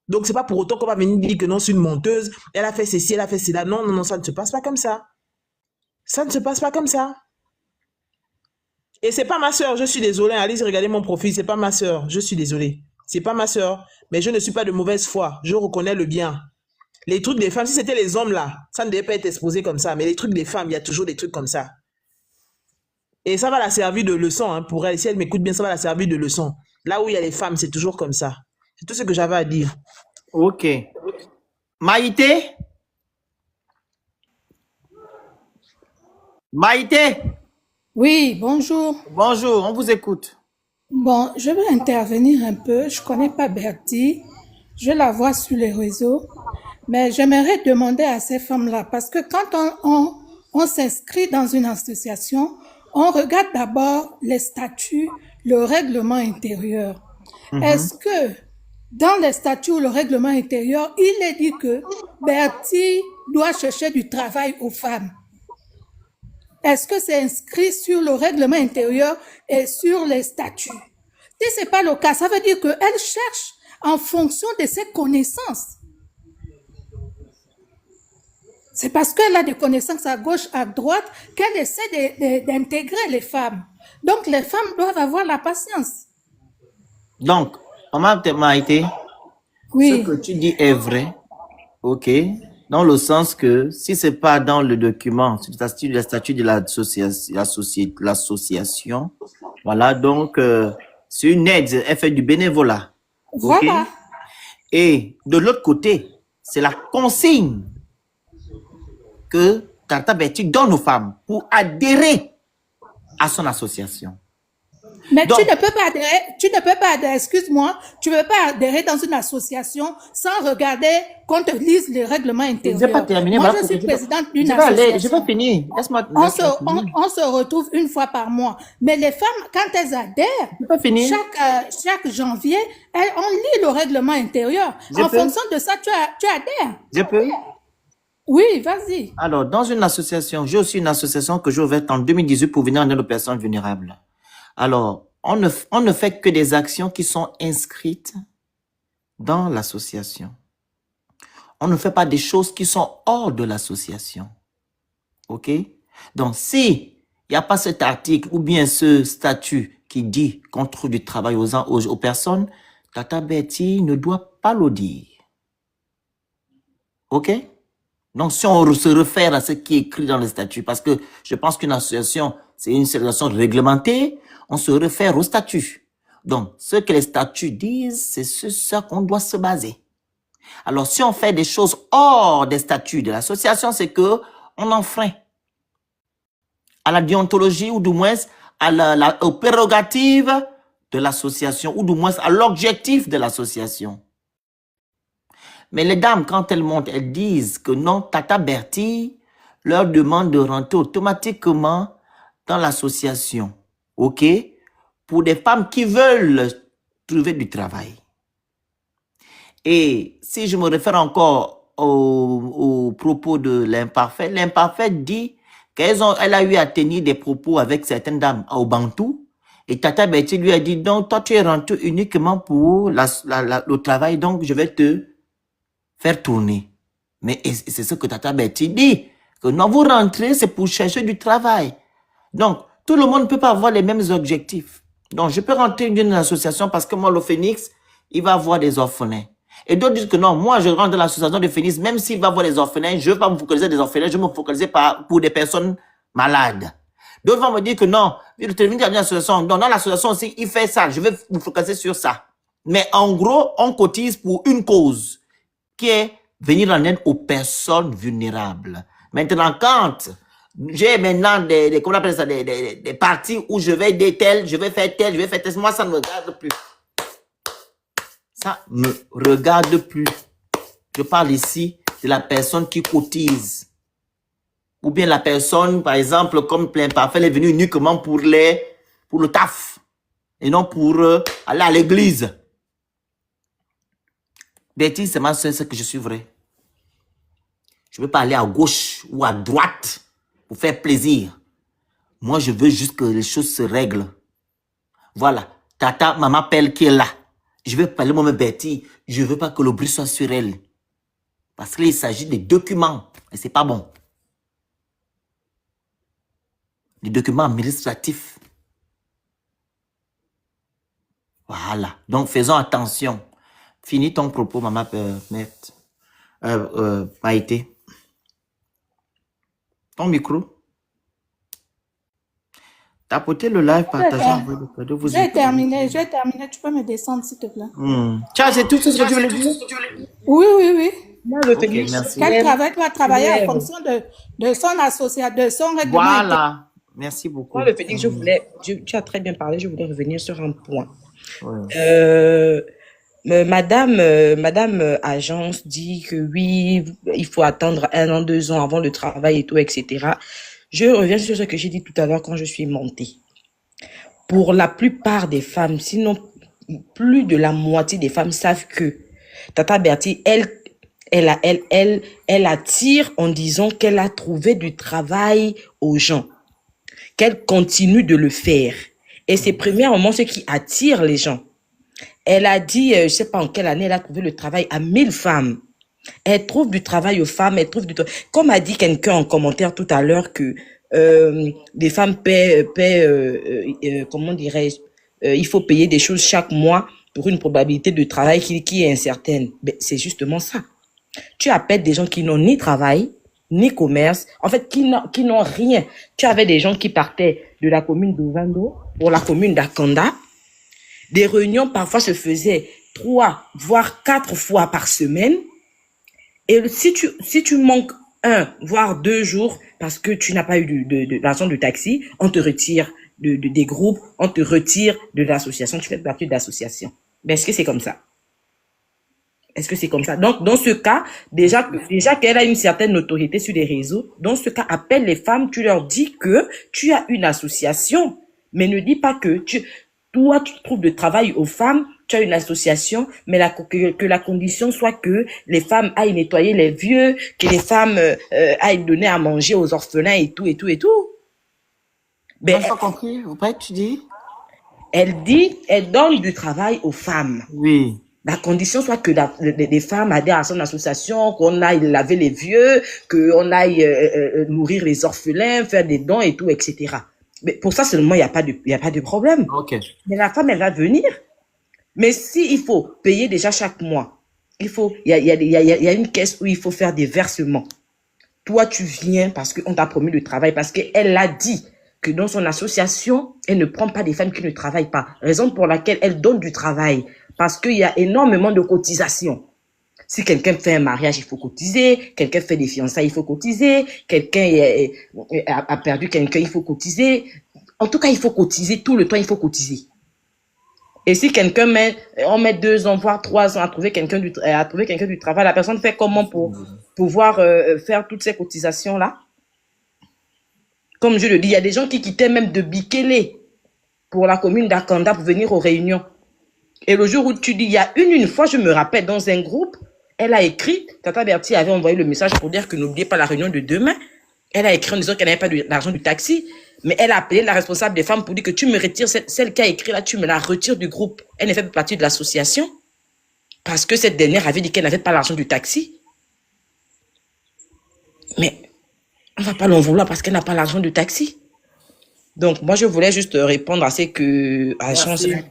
Donc, c'est pas pour autant qu'on va venir dire que non, c'est une menteuse, elle a fait ceci, elle a fait cela. Non, non, non, ça ne se passe pas comme ça. Ça ne se passe pas comme ça. Et c'est pas ma soeur, je suis désolée. Allez regarder mon profil, c'est pas ma soeur, je suis désolée. C'est pas ma soeur, mais je ne suis pas de mauvaise foi. Je reconnais le bien. Les trucs des femmes, si c'était les hommes là, ça ne devait pas être exposé comme ça. Mais les trucs des femmes, il y a toujours des trucs comme ça. Et ça va la servir de leçon hein, pour elle. Si elle m'écoute bien, ça va la servir de leçon. Là où il y a les femmes, c'est toujours comme ça. C'est tout ce que j'avais à dire. Ok. Maïté? Maïté? Oui, bonjour. Bonjour, on vous écoute. Bon, je vais intervenir un peu. Je connais pas Bertie. Je la vois sur les réseaux. Mais j'aimerais demander à ces femmes-là, parce que quand on s'inscrit dans une association, on regarde d'abord les statuts, le règlement intérieur. Est-ce que dans les statuts ou le règlement intérieur, il est dit que Bertie doit chercher du travail aux femmes? Est-ce que c'est inscrit sur le règlement intérieur et sur les statuts? Si ce n'est pas le cas, ça veut dire qu'elle cherche en fonction de ses connaissances. C'est parce qu'elle a des connaissances à gauche, à droite, qu'elle essaie d'intégrer les femmes. Donc, les femmes doivent avoir la patience. Donc, Maman Maïté, Oui. ce que tu dis est vrai, ok, dans le sens que si c'est pas dans le document, sur le statut de l'association, voilà, donc c'est une aide, elle fait du bénévolat. Ok. Voilà. Et de l'autre côté, c'est la consigne que Tata Bertie donne aux femmes pour adhérer à son association. Mais Donc, tu ne peux pas adhérer, excuse-moi, tu ne peux pas adhérer dans une association sans regarder qu'on te lise les règlements intérieurs. je n'ai pas terminé. Moi, voilà, je suis présidente d'une je vais aller, association. je vais finir. Laisse-moi On finir. se retrouve une fois par mois. Mais les femmes, quand elles adhèrent, Je peux finir. chaque janvier, on lit le règlement intérieur. Je En peux. fonction de ça, tu adhères. Je peux. Oui, vas-y. Alors, dans une association, j'ai aussi une association que j'ai ouverte en 2018 pour venir en aide aux personnes vulnérables. Alors, on ne fait que des actions qui sont inscrites dans l'association. On ne fait pas des choses qui sont hors de l'association. OK? Donc, si il n'y a pas cet article ou bien ce statut qui dit qu'on trouve du travail aux personnes, Tata Bertie ne doit pas le dire. OK? Donc, si on se réfère à ce qui est écrit dans le statut, parce que je pense qu'une association, c'est une association réglementée, on se réfère au statut. Donc, ce que les statuts disent, c'est sur ça qu'on doit se baser. Alors, si on fait des choses hors des statuts de l'association, c'est que on enfreint à la déontologie ou du moins aux prérogatives de l'association ou du moins à l'objectif de l'association. Mais les dames, quand elles montent, elles disent que non, Tata Bertie leur demande de rentrer automatiquement dans l'association. OK? Pour des femmes qui veulent trouver du travail. Et si je me réfère encore au propos de l'imparfait, l'imparfait dit qu'elle a eu à tenir des propos avec certaines dames au Bantou. Et Tata Bertie lui a dit, donc toi tu es rentré uniquement pour le travail, donc je vais te faire tourner. Mais c'est ce que Tata Bertie dit, que non, vous rentrez, c'est pour chercher du travail. Donc, tout le monde ne peut pas avoir les mêmes objectifs. Donc, je peux rentrer dans une association parce que moi, le Phoenix, il va avoir des orphelins. Et d'autres disent que non, moi, je rentre dans l'association de Phoenix, même s'il va avoir des orphelins, je ne veux pas me focaliser des orphelins, je vais me focaliser pour des personnes malades. D'autres vont me dire que non, je vais venir dans une association. Non, dans l'association aussi, il fait ça, je vais me focaliser sur ça. Mais en gros, on cotise pour une cause qui est venir en aide aux personnes vulnérables. Maintenant, quand j'ai maintenant comment on appelle ça, des parties où je vais aider tel, je vais faire tel, moi ça ne me regarde plus. Ça me regarde plus. Je parle ici de la personne qui cotise. Ou bien la personne, par exemple, comme plein parfait, elle est venue uniquement pour le taf. Et non pour aller à l'église. Bertie, c'est ma soeur, c'est que je suis vrai. Je ne veux pas aller à gauche ou à droite pour faire plaisir. Moi, je veux juste que les choses se règlent. Voilà. Tata, maman Pelle qui est là. Je vais parler moi, Bertie. Je ne veux pas que le bruit soit sur elle. Parce qu'il s'agit des documents. Et ce n'est pas bon. Des documents administratifs. Voilà. Donc, faisons attention. Finis ton propos, maman Maïté. Ton micro. Tapotez le live, partagez. J'ai terminé. Tu peux me descendre, s'il te plaît. Tiens, c'est tout ce que tu voulais dire? Oui. Okay, merci. Quel travail doit travailler en fonction de son association, de son règlement. Voilà. Merci beaucoup. Moi, le Félix, tu as très bien parlé, je voulais revenir sur un point. Ouais. Madame Agence dit que oui, il faut attendre 1 an, 2 ans avant le travail et tout, etc. Je reviens sur ce que j'ai dit tout à l'heure quand je suis montée. Pour la plupart des femmes, sinon plus de la moitié des femmes savent que Tata Bertie, elle attire en disant qu'elle a trouvé du travail aux gens, qu'elle continue de le faire. Et c'est premièrement ce qui attire les gens. Elle a dit, je sais pas en quelle année, elle a trouvé le travail à 1000 femmes. Elle trouve du travail aux femmes, elle trouve du travail. Comme a dit quelqu'un en commentaire tout à l'heure que les femmes paient comment dirais-je, il faut payer des choses chaque mois pour une probabilité de travail qui est incertaine. Ben, c'est justement ça. Tu appelles des gens qui n'ont ni travail, ni commerce, en fait, qui n'ont rien. Tu avais des gens qui partaient de la commune d'Ovando pour la commune d'Akanda. Des réunions parfois se faisaient 3, voire 4 fois par semaine. Et si tu manques 1, voire 2 jours parce que tu n'as pas eu de l'argent de taxi, on te retire des groupes, on te retire de l'association, tu fais partie de l'association. Mais est-ce que c'est comme ça? Est-ce que c'est comme ça? Donc, dans ce cas, déjà qu'elle a une certaine notoriété sur les réseaux, dans ce cas, appelle les femmes, tu leur dis que tu as une association, mais ne dis pas que toi, tu trouves de travail aux femmes, tu as une association, mais que la condition soit que les femmes aillent nettoyer les vieux, que les femmes aillent donner à manger aux orphelins et tout, et tout, et tout. Ben, pas compris, vous prêtez, tu dis? Elle donne du travail aux femmes. Oui. La condition soit que les femmes adhèrent à son association, qu'on aille laver les vieux, qu'on aille nourrir les orphelins, faire des dons et tout, etc. Mais pour ça seulement, il n'y a pas de problème. Okay. Mais la femme, elle va venir. Mais si il faut payer déjà chaque mois, il y a une caisse où il faut faire des versements. Toi, tu viens parce qu'on t'a promis le travail, parce qu'elle a dit que dans son association, elle ne prend pas des femmes qui ne travaillent pas. Raison pour laquelle elle donne du travail. Parce qu'il y a énormément de cotisations. Si quelqu'un fait un mariage, il faut cotiser. Quelqu'un fait des fiançailles, il faut cotiser. Quelqu'un a perdu quelqu'un, il faut cotiser. En tout cas, il faut cotiser. Tout le temps, il faut cotiser. Et si quelqu'un on met 2 ans, voire 3 ans à trouver quelqu'un du travail, la personne fait comment pour pouvoir faire toutes ces cotisations-là? Comme je le dis, il y a des gens qui quittaient même de Bikele pour la commune d'Akanda pour venir aux réunions. Et le jour où tu dis, il y a une fois, je me rappelle, dans un groupe, elle a écrit, Tata Bertie avait envoyé le message pour dire que n'oubliez pas la réunion de demain. Elle a écrit en disant qu'elle n'avait pas d'argent du taxi, mais elle a appelé la responsable des femmes pour dire que tu me retires, celle qui a écrit là, tu me la retires du groupe. Elle ne fait pas partie de l'association parce que cette dernière avait dit qu'elle n'avait pas l'argent du taxi. Mais on ne va pas l'en vouloir parce qu'elle n'a pas l'argent du taxi. Donc, moi, je voulais juste répondre à ce que Agence disait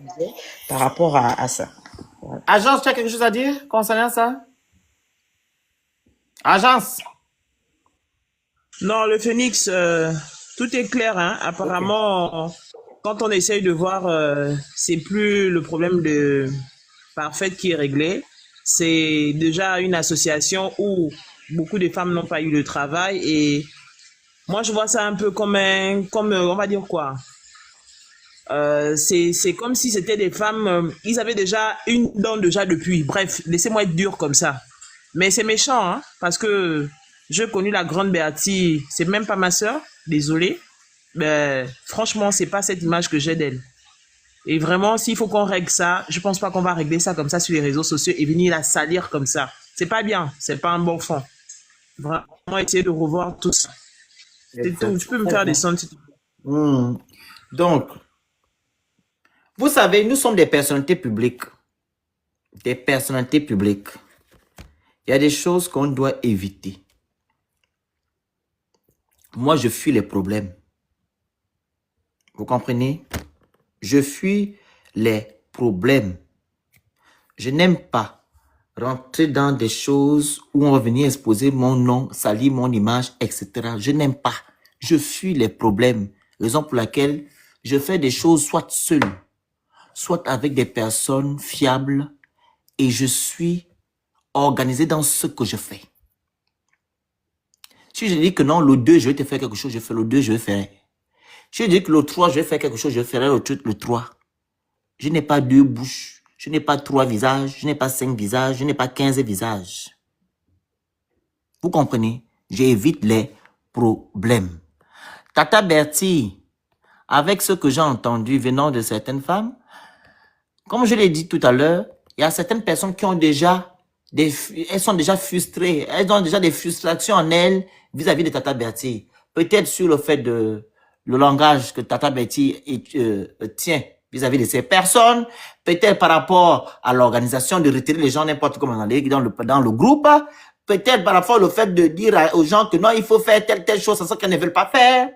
par rapport à ça. Voilà. Agence, tu as quelque chose à dire concernant ça? Agence? Non, le Phoenix, tout est clair, hein. Apparemment, quand on essaye de voir, c'est plus le problème de Parfaite qui est réglé. C'est déjà une association où beaucoup de femmes n'ont pas eu de travail et moi, je vois ça un peu comme on va dire quoi? C'est comme si c'était des femmes, ils avaient déjà une dent déjà depuis. Bref, laissez-moi être dur comme ça. Mais c'est méchant, hein, parce que j'ai connu la grande Béatie, c'est même pas ma sœur, désolé. Mais franchement, c'est pas cette image que j'ai d'elle. Et vraiment, s'il faut qu'on règle ça, je pense pas qu'on va régler ça comme ça sur les réseaux sociaux et venir la salir comme ça. C'est pas bien, c'est pas un bon fond. Vraiment, essayer de revoir tout ça. C'est tout. Tu peux me faire descendre. Donc, vous savez, nous sommes des personnalités publiques. Des personnalités publiques. Il y a des choses qu'on doit éviter. Moi, je fuis les problèmes. Vous comprenez? Je fuis les problèmes. Je n'aime pas rentrer dans des choses où on va venir exposer mon nom, salir mon image, etc. Je n'aime pas. Je fuis les problèmes. Raison pour laquelle je fais des choses soit seul, soit avec des personnes fiables et je suis organisé dans ce que je fais. Si je dis que non, le 2, je vais te faire quelque chose, je fais le 2, je vais faire. Si je dis que le 3, je vais faire quelque chose, je ferai le 3. Je n'ai pas 2 bouches, je n'ai pas 3 visages, je n'ai pas 5 visages, je n'ai pas 15 visages. Vous comprenez? J'évite les problèmes. Tata Bertie, avec ce que j'ai entendu venant de certaines femmes, comme je l'ai dit tout à l'heure, il y a certaines personnes qui ont déjà elles sont déjà frustrées, elles ont déjà des frustrations en elles vis-à-vis de Tata Bertie. Peut-être sur le fait de le langage que Tata Bertie tient vis-à-vis de ces personnes, peut-être par rapport à l'organisation de retirer les gens n'importe comment dans le groupe, peut-être par rapport au fait de dire aux gens que non, il faut faire telle chose, c'est ça qu'elles ne veulent pas faire,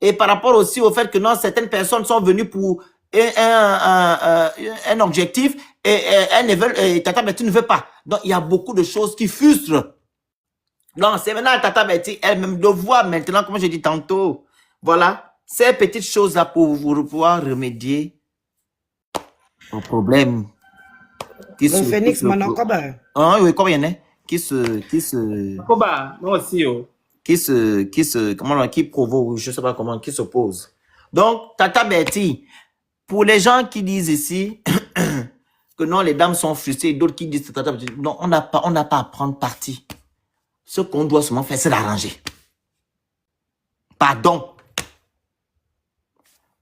et par rapport aussi au fait que non, certaines personnes sont venues pour un objectif et elles ne veulent, et Tata Bertie ne veut pas. Donc, il y a beaucoup de choses qui frustrent. Donc, c'est maintenant Tata Bertie elle-même de voir maintenant, comme j'ai dit tantôt, voilà, ces petites choses-là pour pouvoir remédier aux problèmes qui Le Phoenix, maintenant, comment? Ah oui, combien il y en a qui provoque, je sais pas comment, qui s'oppose. Donc, Tata Bertie, pour les gens qui disent ici que non, les dames sont frustrées, d'autres qui disent Tata Bertie, non, on n'a pas à prendre parti. Ce qu'on doit seulement faire, c'est l'arranger. Pardon.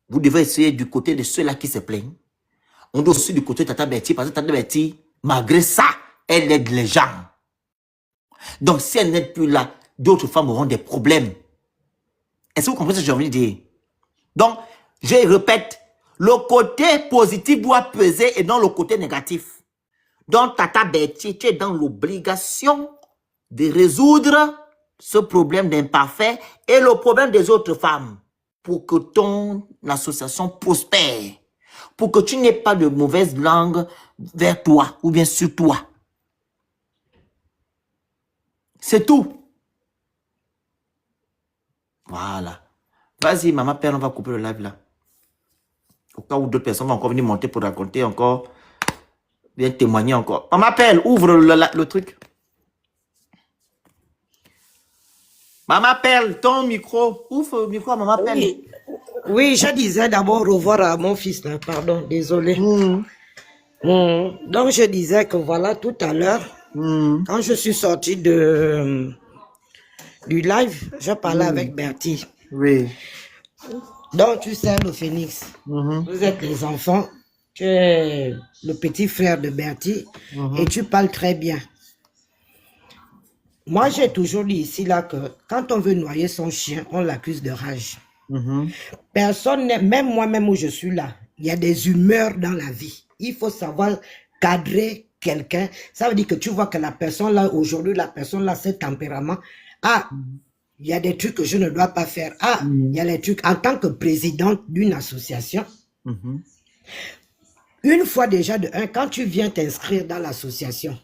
Vous devez essayer du côté de ceux-là qui se plaignent. On doit aussi du côté de Tata Bertie, parce que Tata Bertie, malgré ça, elle aide les gens. Donc, si elle n'est plus là, d'autres femmes auront des problèmes. Est-ce que vous comprenez ce que j'ai envie de dire? Donc, je répète, le côté positif doit peser et non le côté négatif. Donc, Tata Bertie, tu es dans l'obligation de résoudre ce problème d'imparfait et le problème des autres femmes pour que ton association prospère, pour que tu n'aies pas de mauvaise langue vers toi ou bien sur toi. C'est tout. Voilà. Vas-y, maman Père, on va couper le live là. Au cas où d'autres personnes vont encore venir monter pour raconter encore, bien témoigner encore. Maman Père, ouvre le truc. Maman Perle, ton micro. Ouvre le micro à Maman Perle. Oui. Oui, je disais d'abord au revoir à mon fils, là. Pardon, désolé. Donc, je disais que voilà, tout à l'heure, quand je suis sortie du live, je parlais avec Bertie. Oui. Donc, tu sais, le Phoenix, vous êtes les enfants, tu es le petit frère de Bertie, et tu parles très bien. Moi, j'ai toujours dit ici, là, que quand on veut noyer son chien, on l'accuse de rage. Personne, même moi-même où je suis là, il y a des humeurs dans la vie. Il faut savoir cadrer quelqu'un. Ça veut dire que tu vois que la personne là, aujourd'hui, la personne là, ce tempérament, ah, il y a des trucs que je ne dois pas faire. Ah, il y a des trucs. En tant que présidente d'une association, une fois déjà quand tu viens t'inscrire dans l'association,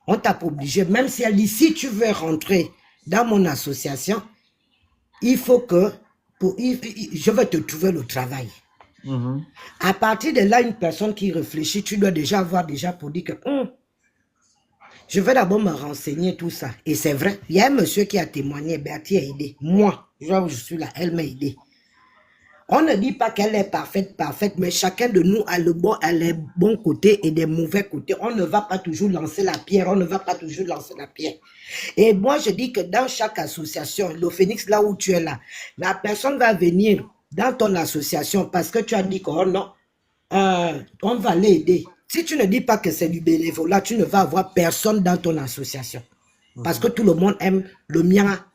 on t'a pas obligé, même si elle dit, si tu veux rentrer dans mon association, il faut que, je vais te trouver le travail. À partir de là, une personne qui réfléchit, tu dois déjà avoir pour dire que, je vais d'abord me renseigner tout ça. Et c'est vrai, il y a un monsieur qui a témoigné, Bertie a aidé. Moi, je suis là, elle m'a aidé. On ne dit pas qu'elle est parfaite, mais chacun de nous a les bons côtés et des mauvais côtés. On ne va pas toujours lancer la pierre, Et moi, je dis que dans chaque association, le Phoenix, là où tu es là, la personne va venir dans ton association parce que tu as dit que, oh non, on va l'aider. Si tu ne dis pas que c'est du bénévolat, tu ne vas avoir personne dans ton association. Parce que tout le monde aime le mien.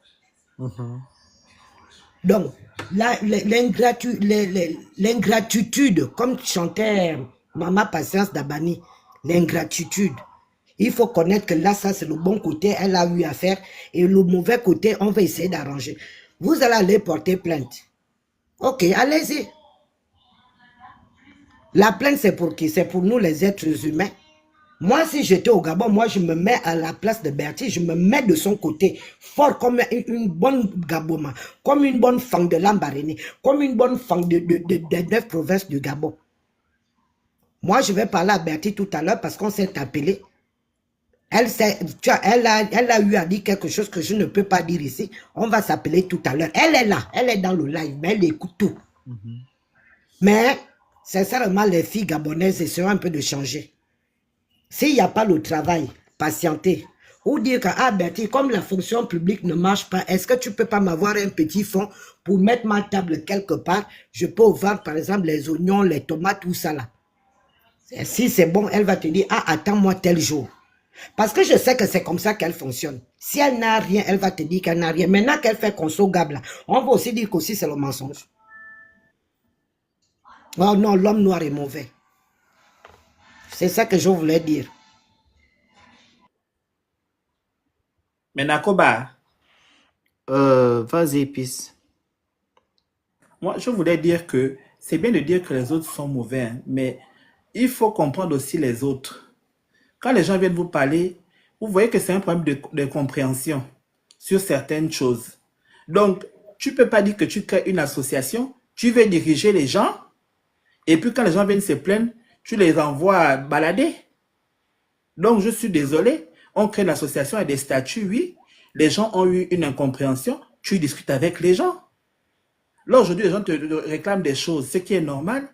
Donc, l'ingratitude, comme chantait Maman Patience Dabani, l'ingratitude. Il faut connaître que là, ça c'est le bon côté, elle a eu à faire. Et le mauvais côté, on va essayer d'arranger. Vous allez aller porter plainte. Ok, allez-y. La plainte, c'est pour qui? C'est pour nous les êtres humains. Moi, si j'étais au Gabon, moi, je me mets à la place de Bertie, je me mets de son côté, fort comme une bonne Gaboma, comme une bonne femme de Lambaréné, comme une bonne femme des 9 provinces du Gabon. Moi, je vais parler à Bertie tout à l'heure parce qu'on s'est appelé. Elle a eu à dire quelque chose que je ne peux pas dire ici. On va s'appeler tout à l'heure. Elle est là, elle est dans le live, mais elle écoute tout. Mais, sincèrement, les filles gabonaises essaieront un peu de changer. S'il n'y a pas le travail, patientez. Ou dire que, ah Bertie, comme la fonction publique ne marche pas, est-ce que tu peux pas m'avoir un petit fonds pour mettre ma table quelque part? Je peux vendre par exemple les oignons, les tomates, tout ça là. Et si c'est bon, elle va te dire, ah attends-moi tel jour. Parce que je sais que c'est comme ça qu'elle fonctionne. Si elle n'a rien, elle va te dire qu'elle n'a rien. Maintenant qu'elle fait conso-gab là, on va aussi dire qu'aussi c'est le mensonge. Oh non, l'homme noir est mauvais. C'est ça que je voulais dire. Mais Nakoba, Vas-y, Peace. moi, je voulais dire que c'est bien de dire que les autres sont mauvais, hein, mais il faut comprendre aussi les autres. Quand les gens viennent vous parler, vous voyez que c'est un problème de compréhension sur certaines choses. Donc, tu ne peux pas dire que tu crées une association, tu veux diriger les gens, et puis quand les gens viennent se plaindre, tu les envoies balader. Donc, je suis désolé, on crée l'association à des statuts, oui. Les gens ont eu une incompréhension, tu discutes avec les gens. Là, aujourd'hui, les gens te réclament des choses, ce qui est normal.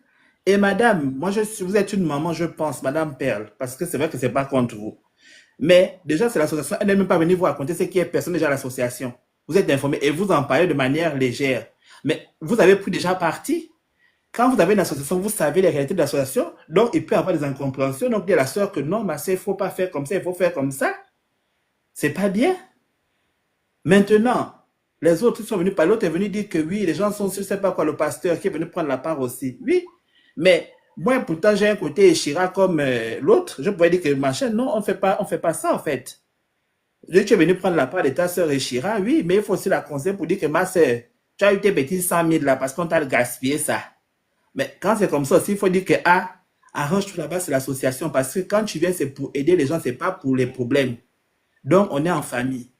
Et madame, vous êtes une maman, je pense, madame Perle, parce que c'est vrai que c'est pas contre vous. Mais déjà, c'est l'association, elle n'est même pas venue vous raconter ce qui est personne déjà à l'association. Vous êtes informé et vous en parlez de manière légère. Mais vous avez pris déjà parti. Quand vous avez une association, vous savez les réalités de l'association, donc il peut y avoir des incompréhensions. Donc, dire à la soeur que non, ma soeur, il ne faut pas faire comme ça, il faut faire comme ça. C'est pas bien. Maintenant, les autres sont venus parler, l'autre est venu dire que oui, les gens sont, je ne sais pas quoi, le pasteur qui est venu prendre la part aussi. Oui, mais moi, pourtant, j'ai un côté Chira comme l'autre. Je pourrais dire que machin, non, on fait pas ça, en fait. Tu es venu prendre la part de ta soeur Chira, oui, mais il faut aussi la conseiller pour dire que ma soeur, tu as eu tes petits 100 000 là parce qu'on t'a gaspillé ça. Mais quand c'est comme ça aussi, il faut dire que, arrange-toi là-bas, c'est l'association. Parce que quand tu viens, c'est pour aider les gens, c'est pas pour les problèmes. Donc, on est en famille.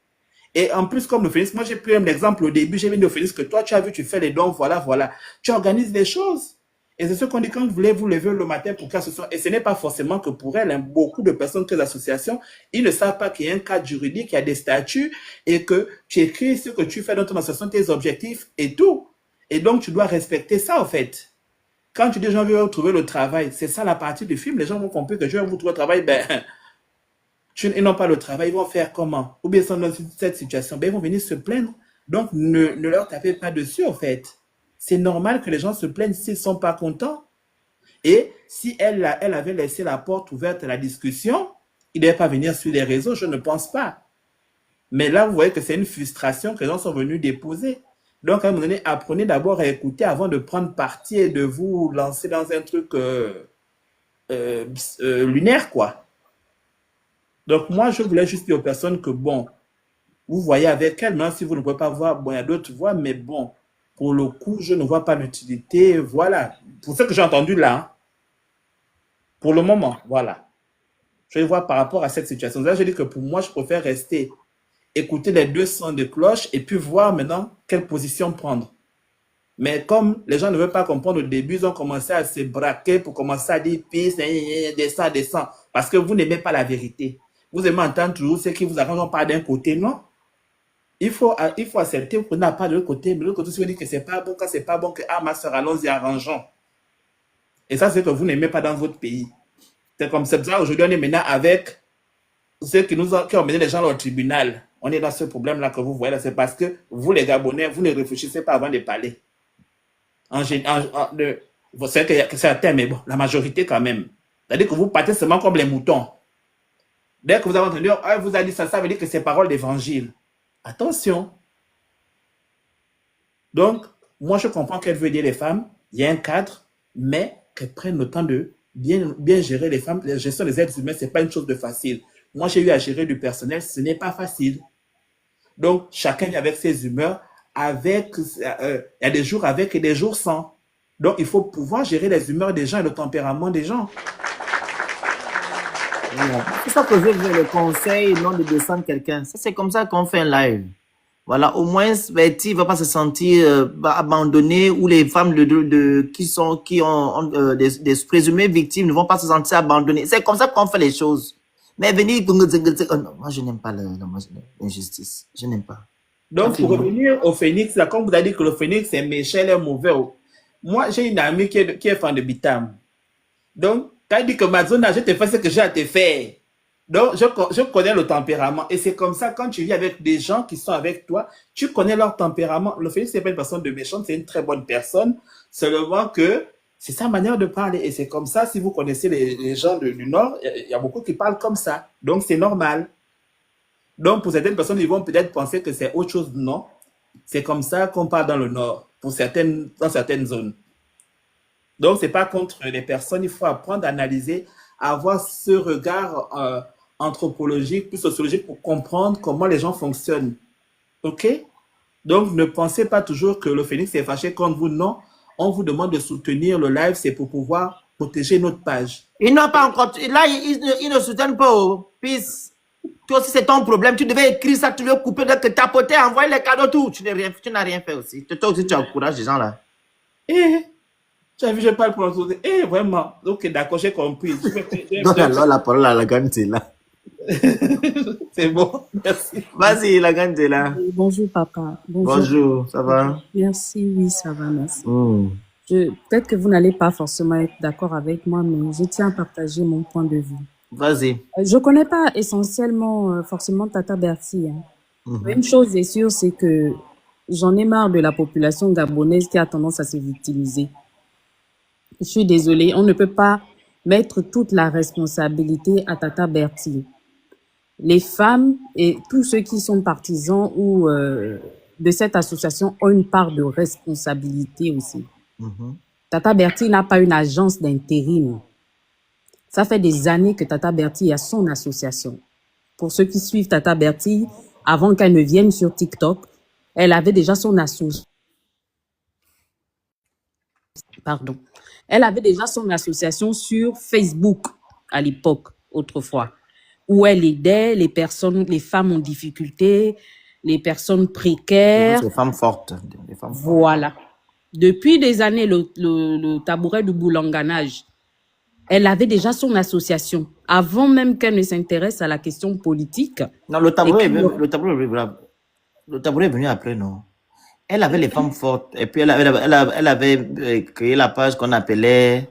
Et en plus, comme le Phoenix, moi, j'ai pris l'exemple au début, j'ai mis au Phoenix que toi, tu as vu, tu fais les dons, voilà. Tu organises les choses. Et c'est ce qu'on dit quand vous voulez vous lever le matin pour créer l'association. Et ce n'est pas forcément que pour elle, hein, beaucoup de personnes créent l'association, ils ne savent pas qu'il y a un cadre juridique, qu'il y a des statuts, et que tu écris ce que tu fais dans ton association, tes objectifs et tout. Et donc, tu dois respecter ça, en fait. Quand tu dis, gens veulent trouver le travail, c'est ça la partie du film. Les gens vont comprendre que je vais vous trouver le travail, ils n'ont pas le travail, ils vont faire comment? Ou bien ils sont dans cette situation, ils vont venir se plaindre. Donc, ne leur tapez pas dessus, en fait. C'est normal que les gens se plaignent s'ils ne sont pas contents. Et si elle avait laissé la porte ouverte à la discussion, il ne devait pas venir sur les réseaux, je ne pense pas. Mais là, vous voyez que c'est une frustration que les gens sont venus déposer. Donc, à un moment donné, apprenez d'abord à écouter avant de prendre parti et de vous lancer dans un truc lunaire, quoi. Donc, moi, je voulais juste dire aux personnes que, bon, vous voyez avec elle, même si vous ne pouvez pas voir, bon, il y a d'autres voix, mais bon, pour le coup, je ne vois pas l'utilité, voilà. Pour ce que j'ai entendu là, hein, pour le moment, voilà. Je vais voir par rapport à cette situation. Là, je dis que pour moi, je préfère rester, écouter les deux sons de cloche et puis voir maintenant quelle position prendre. Mais comme les gens ne veulent pas comprendre au début, ils ont commencé à se braquer pour commencer à dire pisse, descend. Parce que vous n'aimez pas la vérité. Vous aimez entendre toujours ce qui vous arrange pas d'un côté, non? Il faut accepter qu'on n'a pas de l'autre côté. Mais de l'autre côté, si vous dites que c'est pas bon, quand c'est pas bon, que ma soeur, allons-y, arrangeons. Et ça, c'est que vous n'aimez pas dans votre pays. C'est comme ça, aujourd'hui, on est maintenant avec ceux qui ont mené les gens au tribunal. On est dans ce problème-là que vous voyez là. C'est parce que vous, les Gabonais, vous ne réfléchissez pas avant de parler. C'est que certains, mais bon, la majorité quand même. C'est-à-dire que vous partez seulement comme les moutons. Dès que vous avez entendu, vous avez dit ça, ça veut dire que c'est parole d'évangile. Attention. Donc, moi, je comprends qu'elle veut aider les femmes. Il y a un cadre, mais qu'elle prenne le temps de bien gérer les femmes. La gestion des êtres humains, ce n'est pas une chose de facile. Moi, j'ai eu à gérer du personnel, ce n'est pas facile. Donc, chacun est avec ses humeurs, il y a des jours avec et des jours sans. Donc, il faut pouvoir gérer les humeurs des gens et le tempérament des gens. Voilà. C'est ça que je veux, le conseil, non de descendre quelqu'un. Ça, c'est comme ça qu'on fait un live. Voilà, au moins, Betty ne va pas se sentir abandonnée ou les femmes qui ont des présumées victimes ne vont pas se sentir abandonnées. C'est comme ça qu'on fait les choses. Mais venir... Oh non, moi, je n'aime pas l'injustice. Je n'aime pas. Donc, pour revenir au Phoenix, là, comme vous avez dit que le Phoenix est méchant, il est mauvais. Moi, j'ai une amie qui est fan de Bitam. Donc, quand elle dit que Mazona, je te fais ce que j'ai à te faire. Donc, je connais le tempérament. Et c'est comme ça, quand tu vis avec des gens qui sont avec toi, tu connais leur tempérament. Le Félix, c'est pas une personne de méchante, c'est une très bonne personne. Seulement que c'est sa manière de parler. Et c'est comme ça, si vous connaissez les gens du Nord, il y a beaucoup qui parlent comme ça. Donc, c'est normal. Donc, pour certaines personnes, ils vont peut-être penser que c'est autre chose. Non. C'est comme ça qu'on parle dans le Nord, dans certaines zones. Donc, c'est pas contre les personnes. Il faut apprendre à analyser, à avoir ce regard anthropologique, plus sociologique pour comprendre comment les gens fonctionnent. OK? Donc, ne pensez pas toujours que le Phénix est fâché contre vous. Non, on vous demande de soutenir le live, c'est pour pouvoir protéger notre page. Ils n'ont pas encore... Là, ils ne soutiennent pas. Oh. Peace. Toi aussi, c'est ton problème. Tu devais écrire ça, tu devais couper, tapoter, envoyer les cadeaux, tout. Tu n'as rien fait aussi. Toi aussi, tu encourages les gens là. Tu as vu, je parle pour l'autre. Vraiment. Ok, d'accord, j'ai compris. Donc, alors, la parole à la gagne, c'est là. C'est bon, merci. Vas-y, la gagne, c'est là. Bonjour, papa. Bonjour, ça va? Merci, oui, ça va, merci. Peut-être que vous n'allez pas forcément être d'accord avec moi, mais je tiens à partager mon point de vue. Vas-y. Je ne connais pas essentiellement, forcément, Tata Bertie. Mais une chose est sûre, c'est que j'en ai marre de la population gabonaise qui a tendance à se victimiser. Je suis désolée, on ne peut pas mettre toute la responsabilité à Tata Bertie. Les femmes et tous ceux qui sont partisans ou de cette association ont une part de responsabilité aussi. Tata Bertie n'a pas une agence d'intérim. Ça fait des années que Tata Bertie a son association. Pour ceux qui suivent Tata Bertie, avant qu'elle ne vienne sur TikTok, elle avait déjà son association. Pardon. Elle avait déjà son association sur Facebook à l'époque, autrefois, où elle aidait les personnes, les femmes en difficulté, les personnes précaires. Les femmes fortes. Voilà. Depuis des années, le tabouret du boulanganage, elle avait déjà son association, avant même qu'elle ne s'intéresse à la question politique. Non, le tabouret est venu après, non? Elle avait les femmes fortes. Et puis, elle avait créé la page qu'on appelait...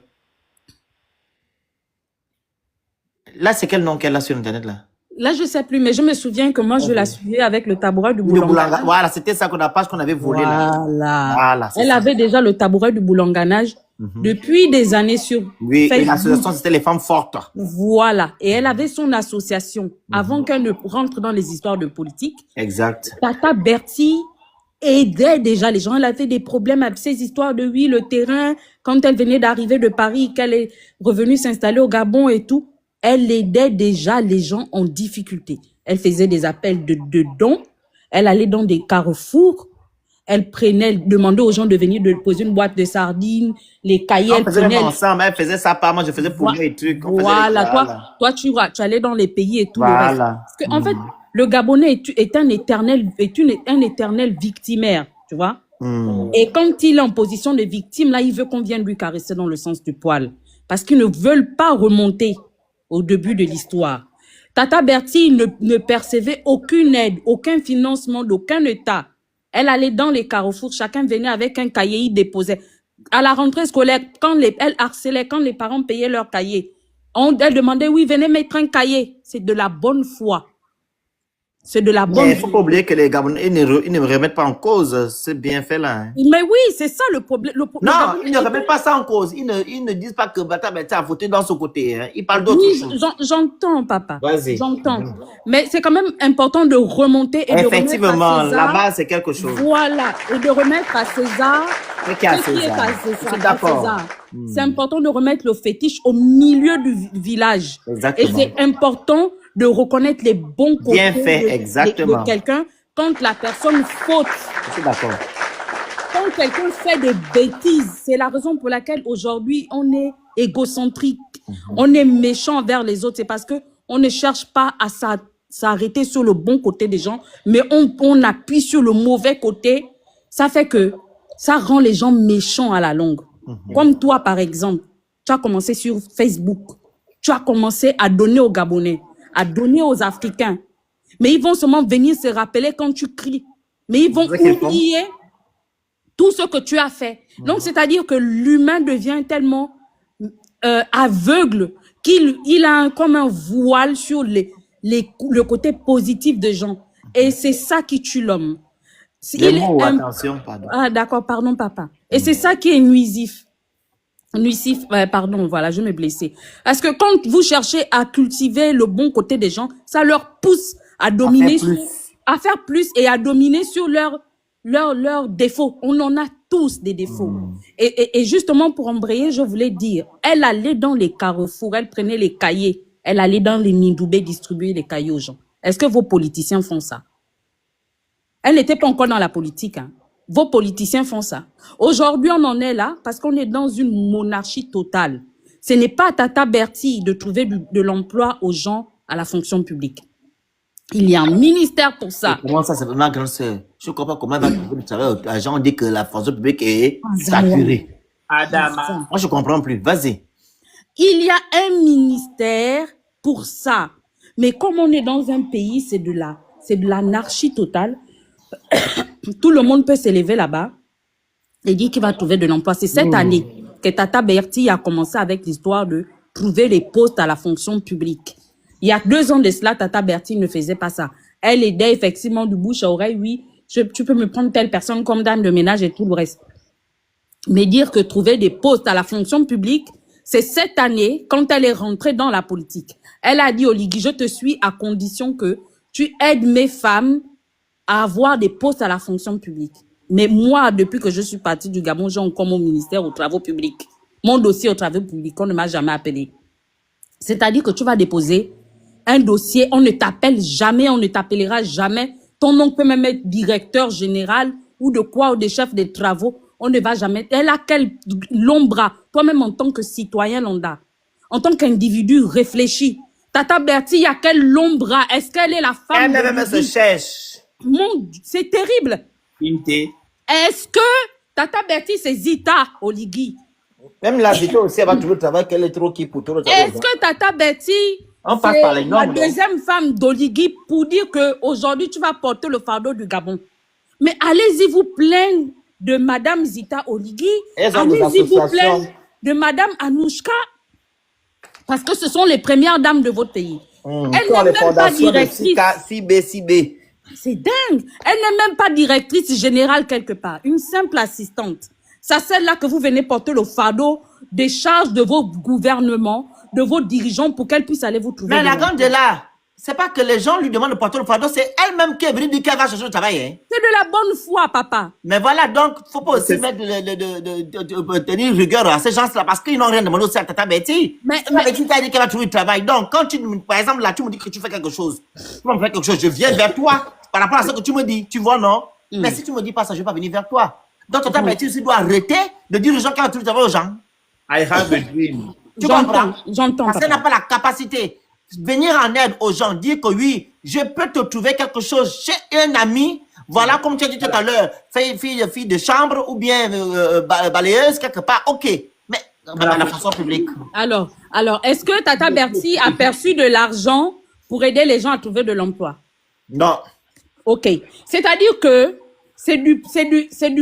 Là, c'est quel nom qu'elle a sur Internet, là? Là, je ne sais plus, mais je me souviens que moi, je la suivais avec le tabouret du boulanganage. Voilà, c'était ça qu'on a page qu'on avait volé, là. Voilà, elle avait déjà le tabouret du boulanganage depuis des années sur oui, Facebook. Et l'association, c'était les femmes fortes. Voilà. Et elle avait son association avant qu'elle ne rentre dans les histoires de politique. Exact. Tata Bertie aidait déjà les gens. Elle avait des problèmes avec ces histoires de oui, le terrain, quand elle venait d'arriver de Paris, qu'elle est revenue s'installer au Gabon et tout. Elle aidait déjà les gens en difficulté. Elle faisait des appels de dons. Elle allait dans des carrefours. Elle demandait aux gens de venir poser une boîte de sardines, les cahiers. On faisait ensemble, elle faisait ça par moi, je faisais pour et trucs. Voilà, toi tu allais dans les pays et tout le reste. Parce que, en fait, le Gabonais est un éternel victimaire, tu vois. Et quand il est en position de victime, là, il veut qu'on vienne lui caresser dans le sens du poil. Parce qu'ils ne veulent pas remonter au début de l'histoire. Tata Bertie ne percevait aucune aide, aucun financement d'aucun État. Elle allait dans les carrefours, chacun venait avec un cahier, il déposait. À la rentrée scolaire, elle harcelait, quand les parents payaient leur cahier, elle demandait, oui, venez mettre un cahier. C'est de la bonne foi. C'est de la bonne foi. Mais il ne faut pas oublier que les Gabonais, ils ne remettent pas en cause ce bienfait-là. Hein. Mais oui, c'est ça le problème. Non, ils ne remettent pas ça en cause. Ils ne disent pas que Tata Bertie a voté dans son côté. Hein. Ils parlent d'autre chose. J'entends, papa. Vas-y. J'entends. Mais c'est quand même important de remonter et de remettre à César. La base, c'est quelque chose. Voilà. Et de remettre à César ce qui est à César. Je suis d'accord. C'est important de remettre le fétiche au milieu du village. Exactement. Et c'est important de reconnaître les bons côtés de quelqu'un quand la personne faute. Je suis d'accord. Quand quelqu'un fait des bêtises, c'est la raison pour laquelle aujourd'hui on est égocentrique, on est méchant envers les autres. C'est parce que on ne cherche pas à s'arrêter sur le bon côté des gens, mais on appuie sur le mauvais côté. Ça fait que ça rend les gens méchants à la longue. Comme toi, par exemple, tu as commencé sur Facebook, tu as commencé à donner aux Gabonais, à donner aux Africains. Mais ils vont seulement venir se rappeler quand tu cries. Mais ils vont oublier tout ce que tu as fait. Donc, c'est-à-dire que l'humain devient tellement aveugle qu'il a comme un voile sur le côté positif des gens. Et c'est ça qui tue l'homme. Attention, pardon. Ah, d'accord, pardon, papa. Et c'est ça qui est nuisif. Pardon, voilà, je me blessais. Parce que quand vous cherchez à cultiver le bon côté des gens, ça leur pousse à dominer, à faire plus et à dominer sur leurs défauts. On en a tous des défauts. Et justement, pour embrayer, je voulais dire, elle allait dans les carrefours, elle prenait les cahiers, elle allait dans les Nindoubé distribuer les cahiers aux gens. Est-ce que vos politiciens font ça? Elle n'était pas encore dans la politique, hein. Vos politiciens font ça. Aujourd'hui, on en est là parce qu'on est dans une monarchie totale. Ce n'est pas à Tata Bertie de trouver de l'emploi aux gens à la fonction publique. Il y a un ministère pour ça. Comment ça, c'est vraiment grande sœur? Je ne comprends pas comment elle va trouver du travail aux gens. On dit que la fonction publique est saturée. Adama. Moi, je ne comprends plus. Vas-y. Il y a un ministère pour ça. Mais comme on est dans un pays, c'est de l'anarchie totale. Tout le monde peut s'élever là-bas et dire qu'il va trouver de l'emploi. C'est cette année que Tata Bertie a commencé avec l'histoire de trouver les postes à la fonction publique. Il y a 2 ans de cela, Tata Bertie ne faisait pas ça. Elle aidait effectivement du bouche à oreille. Oui, tu peux me prendre telle personne comme dame de ménage et tout le reste. Mais dire que trouver des postes à la fonction publique, c'est cette année, quand elle est rentrée dans la politique. Elle a dit au Ligui, je te suis à condition que tu aides mes femmes à avoir des postes à la fonction publique. Mais moi, depuis que je suis partie du Gabon, j'ai encore mon ministère aux travaux publics. Mon dossier aux travaux publics, on ne m'a jamais appelé. C'est-à-dire que tu vas déposer un dossier, on ne t'appelle jamais, on ne t'appellera jamais. Ton nom peut même être directeur général ou de quoi, ou des chefs des travaux. On ne va jamais. Elle a quel l'ombre, toi-même en tant que citoyen lambda, en tant qu'individu réfléchi. Tata Bertie, il y a quel l'ombre? Est-ce qu'elle est la femme? Elle se cherche. C'est terrible. Est-ce que Tata Bertie, c'est Zita Oligui? Même la Zita aussi, elle va trouver le travail qu'elle est trop qui pour tout le travail. Est-ce que Tata Bertie, c'est la deuxième femme d'Oligui pour dire qu'aujourd'hui, tu vas porter le fardeau du Gabon? Mais allez-y vous plaindre de Madame Zita Oligui. Allez-y vous plaindre de Madame Anouchka. Parce que ce sont les premières dames de votre pays. Elle n'est même pas directrice. C'est dingue. Elle n'est même pas directrice générale quelque part. Une simple assistante. C'est celle-là que vous venez porter le fardeau des charges de vos gouvernements, de vos dirigeants pour qu'elle puisse aller vous trouver. Mais la grande de là, c'est pas que les gens lui demandent de porter le fardeau, c'est elle-même qui est venue dire qu'elle va chercher le travail. Hein. C'est de la bonne foi, papa. Mais voilà, donc, faut pas aussi mettre tenir rigueur à ces gens-là parce qu'ils n'ont rien demandé aussi à Tata Betty. Mais Betty t'a dit qu'elle va trouver le travail. Donc, quand par exemple, là, tu me dis que tu fais quelque chose, tu vas me faire quelque chose, je viens vers toi par rapport à ce que tu me dis. Tu vois, non? Mais si tu me dis pas ça, je vais pas venir vers toi. Donc, Tata Betty aussi doit arrêter de dire aux gens qu'elle va trouver le travail aux gens. I have a dream. Tu comprends? J'entends. Parce qu'elle n'a pas la capacité. Venir en aide aux gens, dire que oui, je peux te trouver quelque chose chez un ami, voilà, comme tu as dit tout à l'heure, fille de chambre ou bien balayeuse quelque part, ok, mais dans la fonction publique. Alors, est-ce que Tata Bertie a perçu de l'argent pour aider les gens à trouver de l'emploi? Non. Ok, c'est-à-dire que c'est du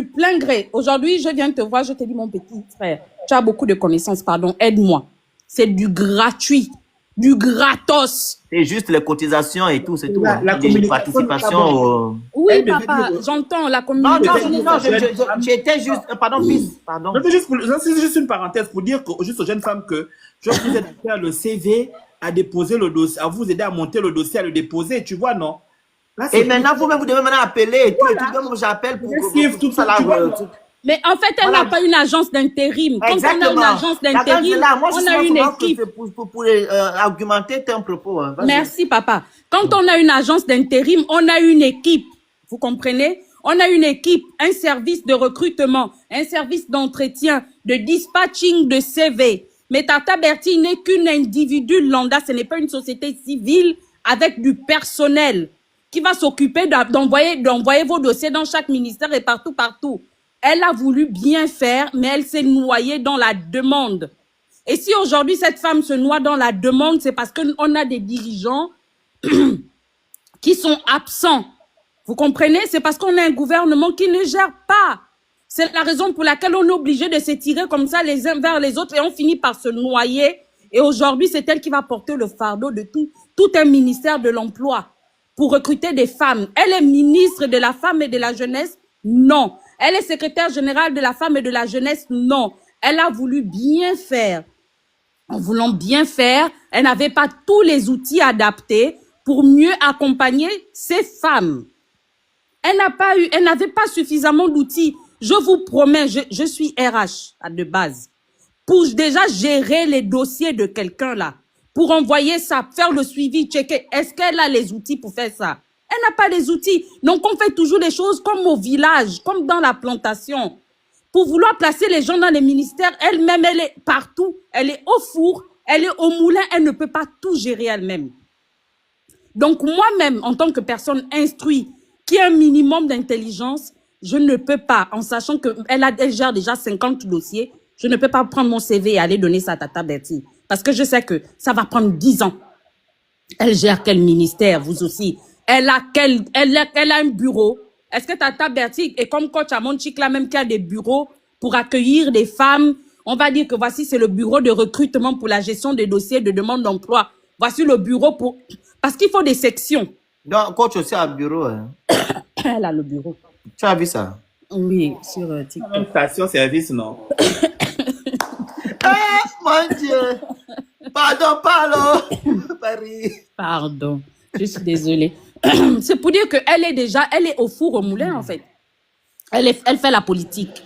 plein gré. Aujourd'hui, je viens te voir, je te dis mon petit frère, tu as beaucoup de connaissances, pardon, aide-moi. C'est du gratuit. Du gratos. C'est juste les cotisations et tout, c'est tout. La participation. Oui, papa, j'entends la communication. Non, j'étais juste. Pardon, fils. Pardon. C'est juste une parenthèse pour dire juste aux jeunes femmes que je vous aide à faire le CV, à déposer le dossier, à vous aider à monter le dossier, à le déposer, tu vois, non? Là, et maintenant, vous-même, vous devez maintenant appeler et tout. Et tout, comme j'appelle pour tout ça là. Mais en fait, elle n'a pas une agence d'intérim. Quand on a une agence d'intérim, on a une équipe. Pour argumenter ton propos. Hein. Merci, papa. Quand on a une agence d'intérim, on a une équipe. Vous comprenez? On a une équipe, un service de recrutement, un service d'entretien, de dispatching de CV. Mais Tata Bertie n'est qu'une individu lambda. Ce n'est pas une société civile avec du personnel qui va s'occuper d'envoyer vos dossiers dans chaque ministère et partout. Elle a voulu bien faire, mais elle s'est noyée dans la demande. Et si aujourd'hui cette femme se noie dans la demande, c'est parce qu'on a des dirigeants qui sont absents. Vous comprenez? C'est parce qu'on a un gouvernement qui ne gère pas. C'est la raison pour laquelle on est obligé de s'étirer comme ça les uns vers les autres et on finit par se noyer Et aujourd'hui, c'est elle qui va porter le fardeau de tout un ministère de l'emploi pour recruter des femmes. Elle est ministre de la femme et de la jeunesse? Non. Elle est secrétaire générale de la femme et de la jeunesse? Non. Elle a voulu bien faire. En voulant bien faire, elle n'avait pas tous les outils adaptés pour mieux accompagner ces femmes. Elle n'avait pas suffisamment d'outils. Je vous promets, je suis RH de base. Pour déjà gérer les dossiers de quelqu'un là, pour envoyer ça, faire le suivi, checker, est-ce qu'elle a les outils pour faire ça? Elle n'a pas les outils. Donc on fait toujours les choses comme au village, comme dans la plantation. Pour vouloir placer les gens dans les ministères, elle-même, elle est partout. Elle est au four, elle est au moulin, elle ne peut pas tout gérer elle-même. Donc moi-même, en tant que personne instruite, qui a un minimum d'intelligence, je ne peux pas, en sachant qu'elle gère déjà 50 dossiers, je ne peux pas prendre mon CV et aller donner ça à Tata Bertie. Parce que je sais que ça va prendre 10 ans. Elle gère quel ministère, vous aussi? Elle a un bureau. Est-ce que Tata Bertie est comme coach à Monchique là même qui a des bureaux pour accueillir des femmes? On va dire que voici, c'est le bureau de recrutement pour la gestion des dossiers de demande d'emploi. Voici le bureau pour... Parce qu'il faut des sections. Donc, coach aussi a un bureau. Hein. Elle a le bureau. Tu as vu ça? Oui, sur TikTok. Même station-service, non? Ah, mon Dieu! Pardon, Paris. Pardon, je suis désolée. C'est pour dire qu'elle est au four au moulin, en fait. Elle fait la politique.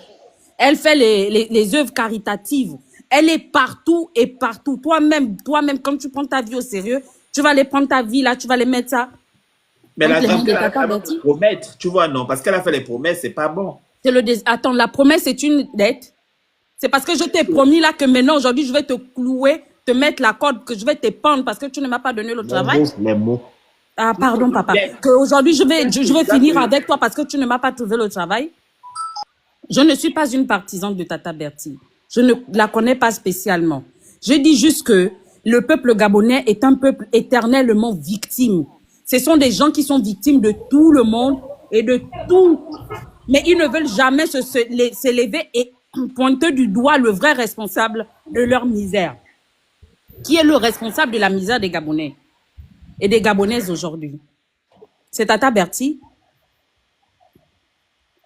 Elle fait les œuvres caritatives. Elle est partout et partout. Toi-même, quand tu prends ta vie au sérieux, tu vas aller prendre ta vie là, tu vas les mettre ça. Mais la femme elle va promettre, tu vois, non, parce qu'elle a fait les promesses, c'est pas bon. Attends, la promesse, c'est une dette. C'est parce que je t'ai promis là que maintenant, aujourd'hui, je vais te clouer, te mettre la corde, que je vais te pendre parce que tu ne m'as pas donné le travail. Les mots. Ah, pardon, papa. Qu'aujourd'hui, je vais finir avec toi parce que tu ne m'as pas trouvé le travail. Je ne suis pas une partisane de Tata Bertie. Je ne la connais pas spécialement. Je dis juste que le peuple gabonais est un peuple éternellement victime. Ce sont des gens qui sont victimes de tout le monde et de tout. Mais ils ne veulent jamais se lever et pointer du doigt le vrai responsable de leur misère. Qui est le responsable de la misère des Gabonais et des Gabonaises aujourd'hui? C'est Tata Bertie.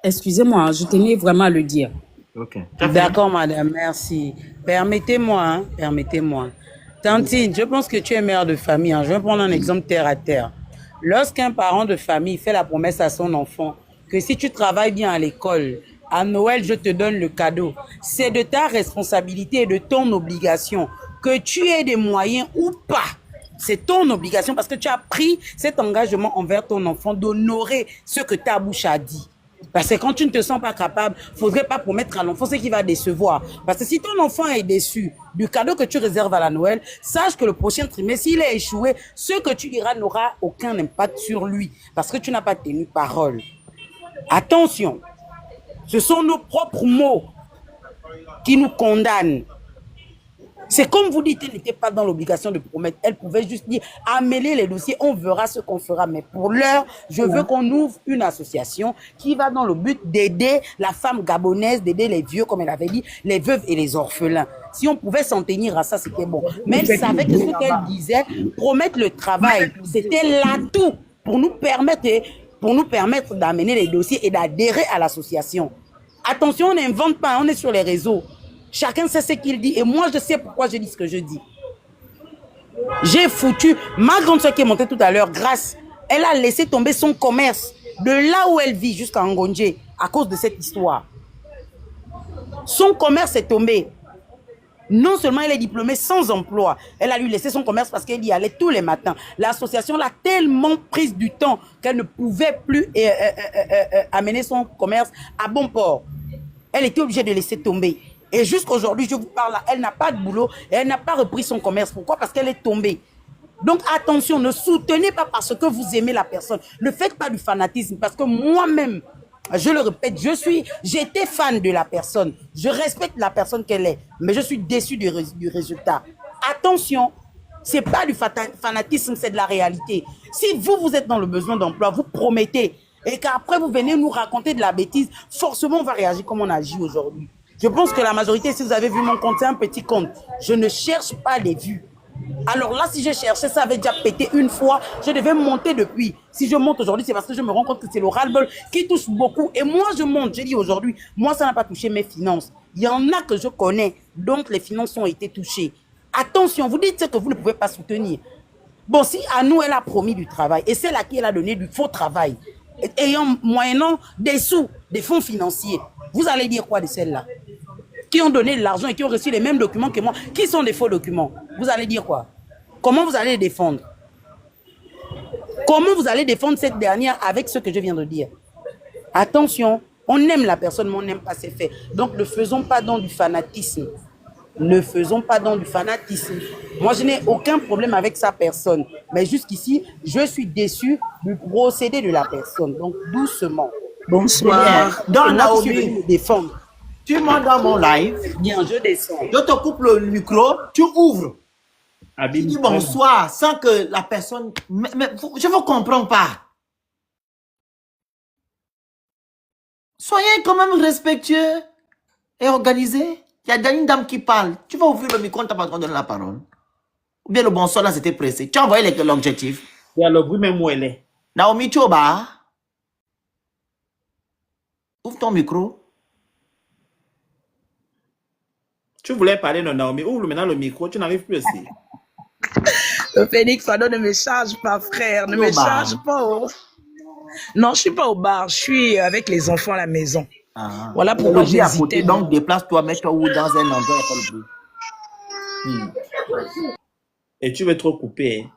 Excusez-moi, je tenais vraiment à le dire. Okay. D'accord, madame, merci. Permettez-moi. Tantine, je pense que tu es mère de famille. Je vais prendre un exemple terre à terre. Lorsqu'un parent de famille fait la promesse à son enfant que si tu travailles bien à l'école, à Noël, je te donne le cadeau, c'est de ta responsabilité et de ton obligation. Que tu aies des moyens ou pas, c'est ton obligation parce que tu as pris cet engagement envers ton enfant d'honorer ce que ta bouche a dit. Parce que quand tu ne te sens pas capable, il ne faudrait pas promettre à l'enfant ce qui va décevoir. Parce que si ton enfant est déçu du cadeau que tu réserves à la Noël, sache que le prochain trimestre, s'il est échoué, ce que tu diras n'aura aucun impact sur lui. Parce que tu n'as pas tenu parole. Attention, ce sont nos propres mots qui nous condamnent. C'est comme vous dites, elle n'était pas dans l'obligation de promettre. Elle pouvait juste dire, amêler les dossiers, on verra ce qu'on fera. Mais pour l'heure, je veux qu'on ouvre une association qui va dans le but d'aider la femme gabonaise, d'aider les vieux, comme elle avait dit, les veuves et les orphelins. Si on pouvait s'en tenir à ça, c'était bon. Mais elle savait que ce qu'elle disait, promettre le travail, c'était l'atout pour nous permettre d'amener les dossiers et d'adhérer à l'association. Attention, on n'invente pas, on est sur les réseaux. Chacun sait ce qu'il dit et moi je sais pourquoi je dis ce que je dis. J'ai foutu ma grande soeur qui est montée tout à l'heure, grâce, elle a laissé tomber son commerce de là où elle vit jusqu'à Ngondje à cause de cette histoire. Son commerce est tombé. Non seulement elle est diplômée sans emploi, elle a lui laissé son commerce parce qu'elle y allait tous les matins. L'association l'a tellement prise du temps qu'elle ne pouvait plus amener son commerce à bon port. Elle était obligée de laisser tomber. Et jusqu'aujourd'hui, je vous parle là, elle n'a pas de boulot et elle n'a pas repris son commerce. Pourquoi? Parce qu'elle est tombée. Donc attention, ne soutenez pas parce que vous aimez la personne. Ne faites pas du fanatisme parce que moi-même, je le répète, j'étais fan de la personne. Je respecte la personne qu'elle est, mais je suis déçu du résultat. Attention, c'est pas du fanatisme, c'est de la réalité. Si vous êtes dans le besoin d'emploi, vous promettez et qu'après vous venez nous raconter de la bêtise, forcément on va réagir comme on agit aujourd'hui. Je pense que la majorité, si vous avez vu mon compte, c'est un petit compte. Je ne cherche pas les vues. Alors là, si je cherchais, ça avait déjà pété une fois. Je devais monter depuis. Si je monte aujourd'hui, c'est parce que je me rends compte que c'est le ras-le-bol qui touche beaucoup. Et moi, je monte. J'ai dit aujourd'hui, moi, ça n'a pas touché mes finances. Il y en a que je connais, donc les finances ont été touchées. Attention, vous dites que vous ne pouvez pas soutenir. Bon, si à nous, elle a promis du travail, et c'est là qui elle a donné du faux travail, ayant moyennant des sous, des fonds financiers, vous allez dire quoi de celles-là? Qui ont donné de l'argent et qui ont reçu les mêmes documents que moi, qui sont des faux documents? Vous allez dire quoi? Comment vous allez les défendre? Comment vous allez défendre cette dernière avec ce que je viens de dire? Attention, on aime la personne, mais on n'aime pas ses faits. Donc ne faisons pas dans du fanatisme. Ne faisons pas dans du fanatisme. Moi, je n'ai aucun problème avec sa personne. Mais jusqu'ici, je suis déçu du procédé de la personne. Donc doucement. Bonsoir. Dans Naomi, défendre. Tu montes dans mon live. Bien, je descends. Je te coupe le micro, tu ouvres. Tu dis bonsoir sans que la personne... Mais je ne vous comprends pas. Soyez quand même respectueux et organisés. Il y a une dame qui parle. Tu vas ouvrir le micro, on t'a pas donné la parole. Ou bien le bonsoir, là, c'était pressé. Tu as envoyé l'objectif. Il y a le bruit même où elle est. Naomi, tu es au bar. Ouvre ton micro. Tu voulais parler de Naomi. Ouvre maintenant le micro, tu n'arrives plus aussi. Le Phoenix, pardon, ne me charge pas, frère. Ne me charge pas. Oh. Non, je ne suis pas au bar. Je suis avec les enfants à la maison. Ah. Voilà pourquoi j'ai hésité. Donc, déplace-toi, mets-toi où dans un endroit. Et tu veux trop couper.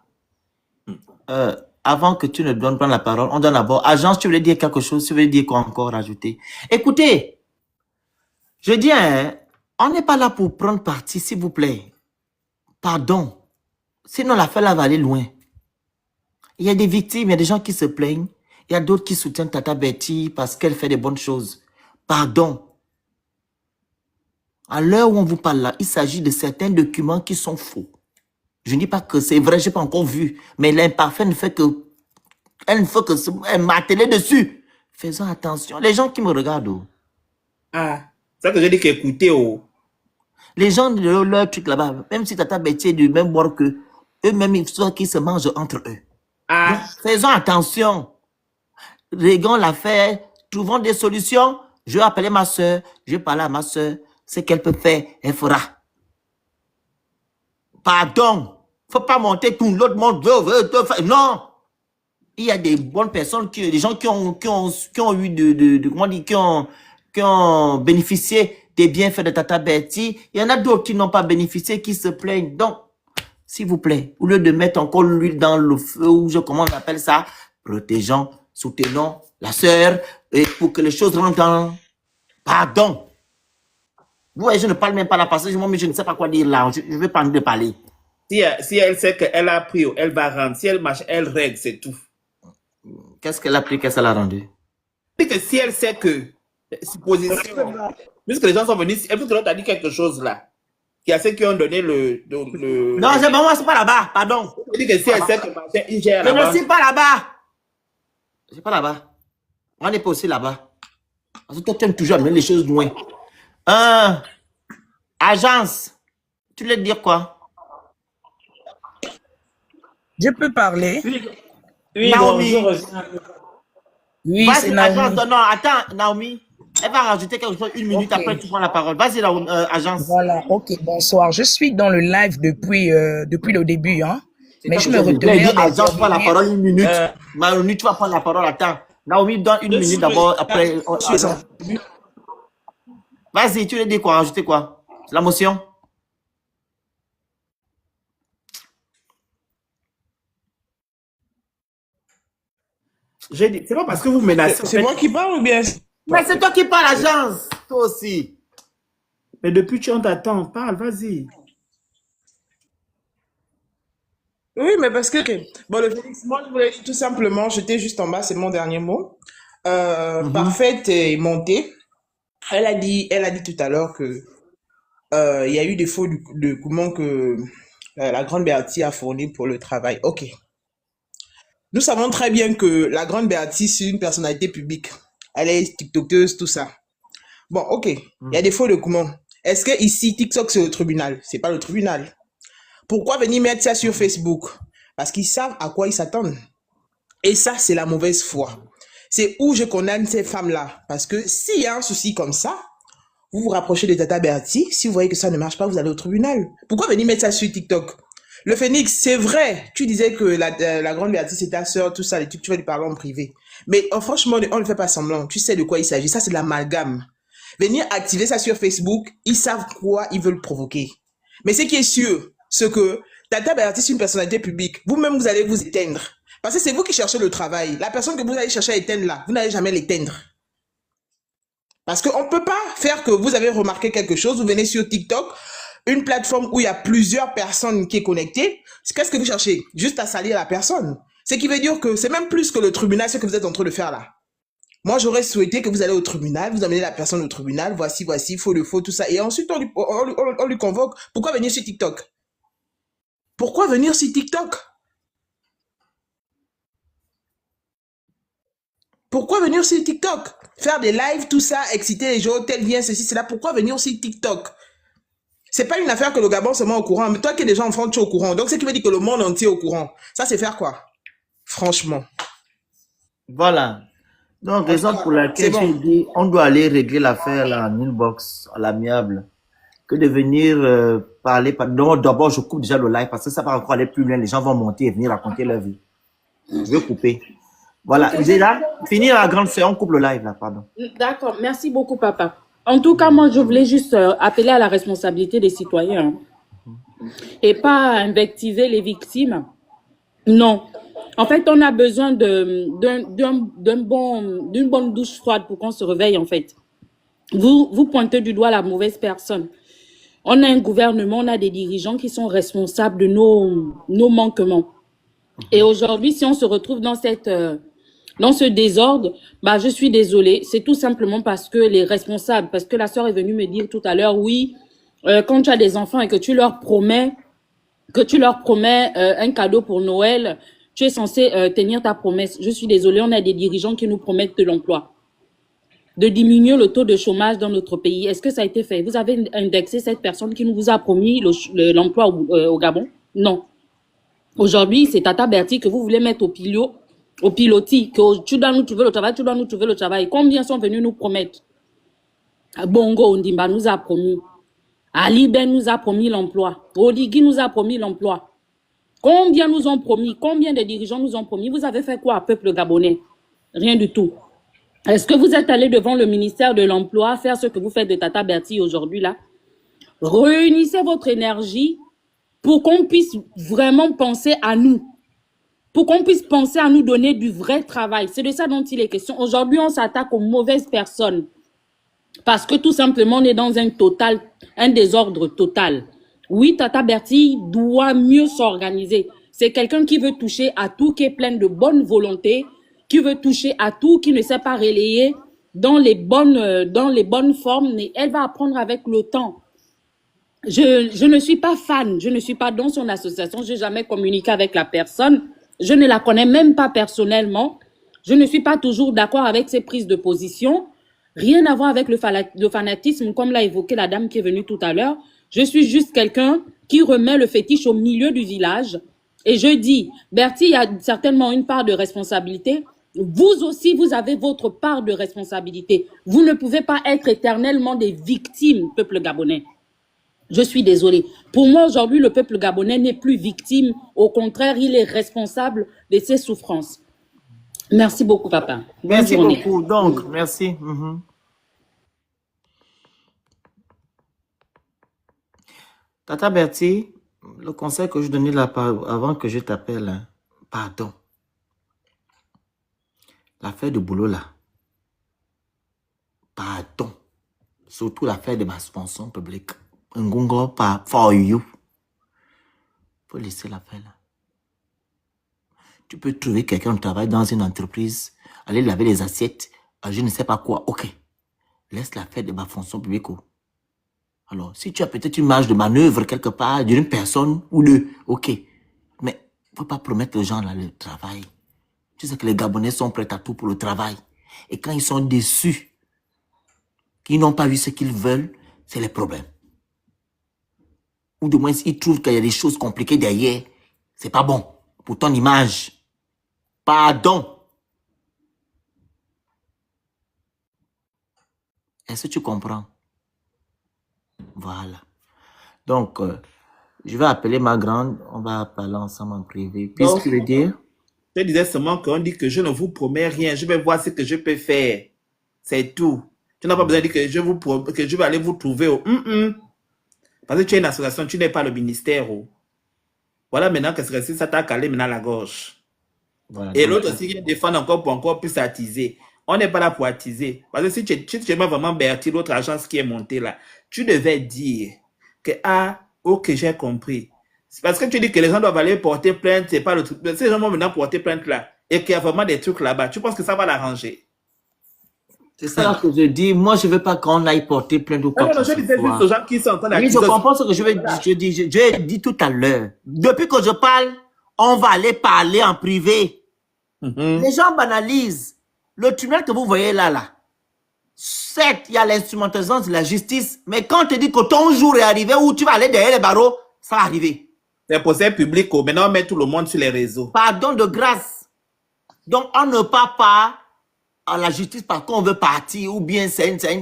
Avant que tu ne donnes pas la parole, on donne d'abord. Agence, tu voulais dire quelque chose? Tu voulais dire quoi encore rajouter? Écoutez, je dis, hein, on n'est pas là pour prendre parti, s'il vous plaît. Pardon. Sinon, l'affaire là va aller loin. Il y a des victimes, il y a des gens qui se plaignent. Il y a d'autres qui soutiennent Tata Betty parce qu'elle fait des bonnes choses. Pardon. À l'heure où on vous parle là, il s'agit de certains documents qui sont faux. Je ne dis pas que c'est vrai, je n'ai pas encore vu. Mais l'imparfait ne fait que... Elle ne fait que m'atteler dessus. Faisons attention. Les gens qui me regardent. Oh. Ah, c'est ça que je dis qu'écoutez. Oh. Les gens de leur truc là-bas, même si Tata Betty est du même bord que eux-mêmes, ils sont qui se mangent entre eux. Ah. Donc, faisons attention. Réglons l'affaire, trouvons des solutions. Je vais appeler ma soeur, je vais parler à ma soeur. Ce qu'elle peut faire, elle fera. Pardon. Faut pas monter tout l'autre monde veut. Non. Il y a des bonnes personnes, des gens qui ont eu comment dire, qui ont bénéficié des bienfaits de Tata Betty. Il y en a d'autres qui n'ont pas bénéficié, qui se plaignent. Donc, s'il vous plaît, au lieu de mettre encore l'huile dans le feu, ou comment on appelle ça, protégeons, soutenons la sœur, et pour que les choses rentrent dans... Pardon. Vous voyez, je ne parle même pas la passage, moi, mais je ne sais pas quoi dire là. Je ne vais pas de parler. Si elle sait qu'elle a pris, elle va rendre. Si elle marche, elle règle, c'est tout. Qu'est-ce qu'elle a pris, qu'est-ce qu'elle a rendu? C'est que si elle sait que, supposition, puisque les gens sont venus, puisque l'autre a dit quelque chose là, il y a ceux qui ont donné le... Non, c'est pas moi, c'est pas là-bas, pardon. Je dis que si elle sait que machin, il gère je là-bas. ne suis pas là-bas. Je ne suis pas là-bas. On n'est pas aussi là-bas. Parce que toi, tu aimes toujours amener les choses loin. Agence, tu voulais dire quoi? Je peux parler? Oui, Naomi. Oui, c'est Naomi. Agence, non, attends, Naomi. Elle va rajouter quelque chose, une minute après, tu prends la parole. Vas-y, agence. Voilà, ok, bonsoir. Je suis dans le live depuis le début, hein. Mais je me retenais. Agence, prends la parole une minute. Naomi, tu vas prendre la parole, attends. Naomi, donne une minute d'abord, après. Vas-y, tu veux dire quoi? Rajouter quoi? La motion? J'ai dit, c'est pas parce que vous menacez. C'est moi qui parle ou bien? Mais c'est toi qui parles, agence. Toi aussi. Mais depuis tu on t'attend, parle, vas-y. Oui, mais parce que... Bon, le Félix, moi, je voulais dire tout simplement, j'étais juste en bas, c'est mon dernier mot. Parfaite est montée. Elle a dit tout à l'heure que il y a eu des faux documents que la grande Béatrice a fournis pour le travail. Ok. Nous savons très bien que la grande Béatrice, c'est une personnalité publique. Elle est tiktokeuse, tout ça. Bon, ok. Il y a des faux documents. Est-ce que ici, TikTok, c'est le tribunal? C'est pas le tribunal. Pourquoi venir mettre ça sur Facebook? Parce qu'ils savent à quoi ils s'attendent. Et ça, c'est la mauvaise foi. C'est où je condamne ces femmes-là. Parce que s'il y a un souci comme ça, vous vous rapprochez de Tata Bertie. Si vous voyez que ça ne marche pas, vous allez au tribunal. Pourquoi venir mettre ça sur TikTok? Le Phénix, c'est vrai. Tu disais que la grande Bertie, c'est ta sœur, tout ça, les trucs, tu vas lui parler en privé. Mais franchement, on ne fait pas semblant. Tu sais de quoi il s'agit. Ça, c'est de l'amalgame. Venir activer ça sur Facebook, ils savent quoi ils veulent provoquer. Mais ce qui est sûr, c'est que Tata Bertie, c'est une personnalité publique. Vous-même, vous allez vous éteindre. Parce que c'est vous qui cherchez le travail. La personne que vous allez chercher à éteindre là, vous n'allez jamais l'éteindre. Parce qu'on ne peut pas faire que vous avez remarqué quelque chose, vous venez sur TikTok, une plateforme où il y a plusieurs personnes qui sont connectées. Qu'est-ce que vous cherchez? Juste à salir la personne. Ce qui veut dire que c'est même plus que le tribunal, ce que vous êtes en train de faire là. Moi, j'aurais souhaité que vous allez au tribunal, vous amenez la personne au tribunal, voici, faux le faux, tout ça. Et ensuite, on lui convoque. Pourquoi venir sur TikTok? Pourquoi venir sur TikTok? Pourquoi venir sur TikTok? Faire des lives, tout ça, exciter les gens, tel vient, ceci, cela. Pourquoi venir sur TikTok? C'est pas une affaire que le Gabon se met au courant. Mais toi qui es déjà en France, tu es au courant. Donc, ce qui veut dire que le monde entier est au courant. Ça, c'est faire quoi? Franchement. Voilà. Donc, raison pour laquelle bon. j'ai dit, on doit aller régler l'affaire là, en inbox, à l'amiable, que de venir parler. Donc, d'abord, je coupe déjà le live parce que ça va encore aller plus loin. Les gens vont monter et venir raconter leur vie. Je vais couper. Voilà. Déjà, finir la grande fête, on coupe le live là, pardon. D'accord, merci beaucoup, papa. En tout cas, moi, je voulais juste appeler à la responsabilité des citoyens et pas invectiver les victimes. Non. En fait, on a besoin d'une bonne douche froide pour qu'on se réveille, en fait. Vous pointez du doigt la mauvaise personne. On a un gouvernement, on a des dirigeants qui sont responsables de nos manquements. Et aujourd'hui, si on se retrouve dans ce désordre, bah, je suis désolée. C'est tout simplement parce que les responsables, parce que la sœur est venue me dire tout à l'heure, oui, quand tu as des enfants et que tu leur promets un cadeau pour Noël, tu es censé tenir ta promesse. Je suis désolée, on a des dirigeants qui nous promettent de l'emploi, de diminuer le taux de chômage dans notre pays. Est-ce que ça a été fait? Vous avez indexé cette personne qui nous vous a promis l'emploi au Gabon? Non. Aujourd'hui, c'est Tata Bertie que vous voulez mettre au pilotis, que tu dois nous trouver le travail, tu dois nous trouver le travail. Combien sont venus nous promettre? Bongo Ondimba nous a promis. Ali Ben nous a promis l'emploi. Oligui nous a promis l'emploi. Combien nous ont promis? Combien de dirigeants nous ont promis? Vous avez fait quoi, peuple gabonais? Rien du tout. Est-ce que vous êtes allé devant le ministère de l'Emploi faire ce que vous faites de Tata Bertie aujourd'hui là? Réunissez votre énergie pour qu'on puisse vraiment penser à nous. Pour qu'on puisse penser à nous donner du vrai travail. C'est de ça dont il est question. Aujourd'hui, on s'attaque aux mauvaises personnes. Parce que tout simplement, on est dans un désordre total. Oui, Tata Bertie doit mieux s'organiser. C'est quelqu'un qui veut toucher à tout, qui est plein de bonne volonté, qui veut toucher à tout, qui ne sait pas relayer dans les bonnes formes, mais elle va apprendre avec le temps. Je ne suis pas fan, je ne suis pas dans son association, je n'ai jamais communiqué avec la personne, je ne la connais même pas personnellement, je ne suis pas toujours d'accord avec ses prises de position, rien à voir avec le fanatisme, comme l'a évoqué la dame qui est venue tout à l'heure. Je suis juste quelqu'un qui remet le fétiche au milieu du village. Et je dis, Bertie a certainement une part de responsabilité. Vous aussi, vous avez votre part de responsabilité. Vous ne pouvez pas être éternellement des victimes, peuple gabonais. Je suis désolée. Pour moi, aujourd'hui, le peuple gabonais n'est plus victime. Au contraire, il est responsable de ses souffrances. Merci beaucoup, papa. Merci beaucoup. Donc, merci. Tata Bertie, le conseil que je donnais là avant que je t'appelle, hein, pardon. L'affaire de boulot là. Pardon. Surtout l'affaire de ma subvention publique. Ngongo pas for you. Faut laisser l'affaire là. Tu peux trouver quelqu'un qui travaille dans une entreprise, aller laver les assiettes, je ne sais pas quoi. Ok. Laisse l'affaire de ma fonction publique. Alors, si tu as peut-être une marge de manœuvre quelque part d'une personne ou deux, ok. Mais il ne faut pas promettre aux gens là le travail. Tu sais que les Gabonais sont prêts à tout pour le travail. Et quand ils sont déçus, qui n'ont pas eu ce qu'ils veulent, c'est les problèmes. Ou du moins, ils trouvent qu'il y a des choses compliquées derrière. C'est pas bon pour ton image. Pardon. Est-ce que tu comprends? Voilà. Donc, je vais appeler ma grande. On va parler ensemble en privé. Qu'est-ce que tu veux dire? Je disais seulement qu'on dit que je ne vous promets rien. Je vais voir ce que je peux faire. C'est tout. Tu n'as pas besoin de dire que je vais aller vous trouver. Parce que tu es une association, tu n'es pas le ministère. Voilà maintenant que ça t'a calé maintenant la gorge. Voilà, et l'autre aussi vient défendre encore pour encore plus attiser. On n'est pas là pour attiser. Parce que si tu aimes vraiment Bertie, l'autre agence qui est montée là, tu devais dire que, ok, j'ai compris. C'est parce que tu dis que les gens doivent aller porter plainte, c'est pas le truc. Ces gens vont maintenant porter plainte là, et qu'il y a vraiment des trucs là-bas. Tu penses que ça va l'arranger? C'est ça que je dis. Moi, je veux pas qu'on aille porter plainte ou quoi. Non, je disais juste aux gens qui sont en train Oui, je comprends ce que je ai dit tout à l'heure. Depuis que je parle, on va aller parler en privé. Les gens banalisent. Le tribunal que vous voyez là, certes, il y a l'instrumentalisation de la justice, mais quand on te dit que ton jour est arrivé où tu vas aller derrière les barreaux, ça va arriver. C'est procès public. Maintenant, on met tout le monde sur les réseaux. Pardon de grâce. Donc, on ne part pas à la justice parce qu'on veut partir ou bien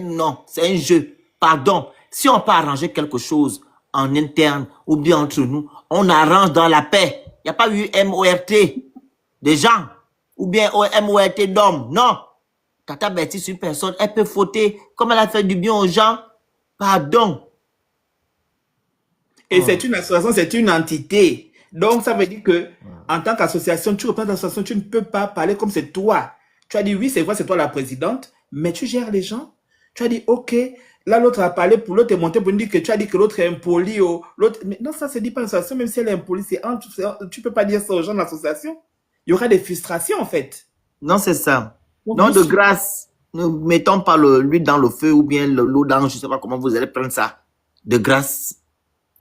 non, c'est un jeu. Pardon. Si on peut arranger quelque chose en interne ou bien entre nous, on arrange dans la paix. Il n'y a pas eu MORT des gens ou bien MORT d'hommes. Non. Tata Bertie, c'est une personne, elle peut fauter comme elle a fait du bien aux gens. Pardon. Et c'est une association, c'est une entité. Donc, ça veut dire que en tant qu'association, tu représentes l'association, tu ne peux pas parler comme c'est toi. Tu as dit, oui, c'est vrai, c'est toi la présidente, mais tu gères les gens. Tu as dit, ok, là, l'autre a parlé pour l'autre est monté pour dire que tu as dit que l'autre est impoli. Mais non, ça se dit pas en association, même si elle est impolie, tu peux pas dire ça aux gens de l'association. Il y aura des frustrations, en fait. Non, c'est ça. Non, de grâce, ne mettons pas l'huile dans le feu ou bien l'eau dans, je ne sais pas comment vous allez prendre ça. De grâce,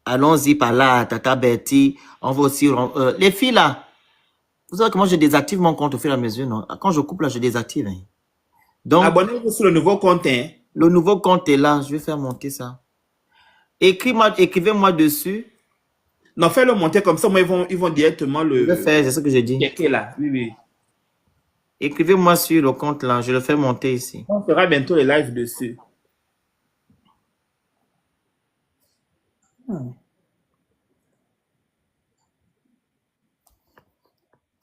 allons-y par là, Tata Bertie. On va aussi... les filles, là, vous savez comment je désactive mon compte au fur et à mesure, non? Quand je coupe, là, je désactive. Hein. Donc, abonnez-vous sur le nouveau compte. Hein. Le nouveau compte est là. Je vais faire monter ça. Écrivez-moi dessus. Non, fais-le monter comme ça. Moi, ils vont directement le... Je vais faire, c'est ce que je dis. Là. Oui, oui. Écrivez-moi sur le compte là. Je le fais monter ici. On fera bientôt les lives dessus.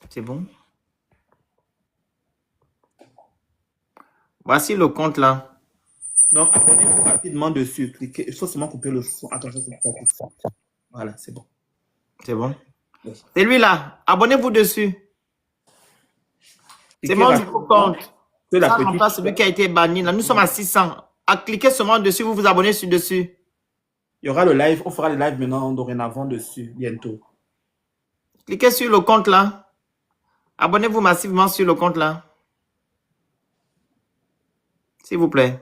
C'est bon? Voici le compte là. Donc, abonnez-vous rapidement dessus. Cliquez. Il faut seulement couper le son. Attention, voilà, c'est bon. C'est bon? Oui. C'est lui là. Abonnez-vous dessus. C'est mon nouveau compte. Ça remplace celui qui a été banni. Là, nous sommes à 600. Cliquez seulement dessus, vous vous abonnez dessus. Il y aura le live. On fera le live maintenant, dorénavant dessus, bientôt. Cliquez sur le compte là. Abonnez-vous massivement sur le compte là. S'il vous plaît.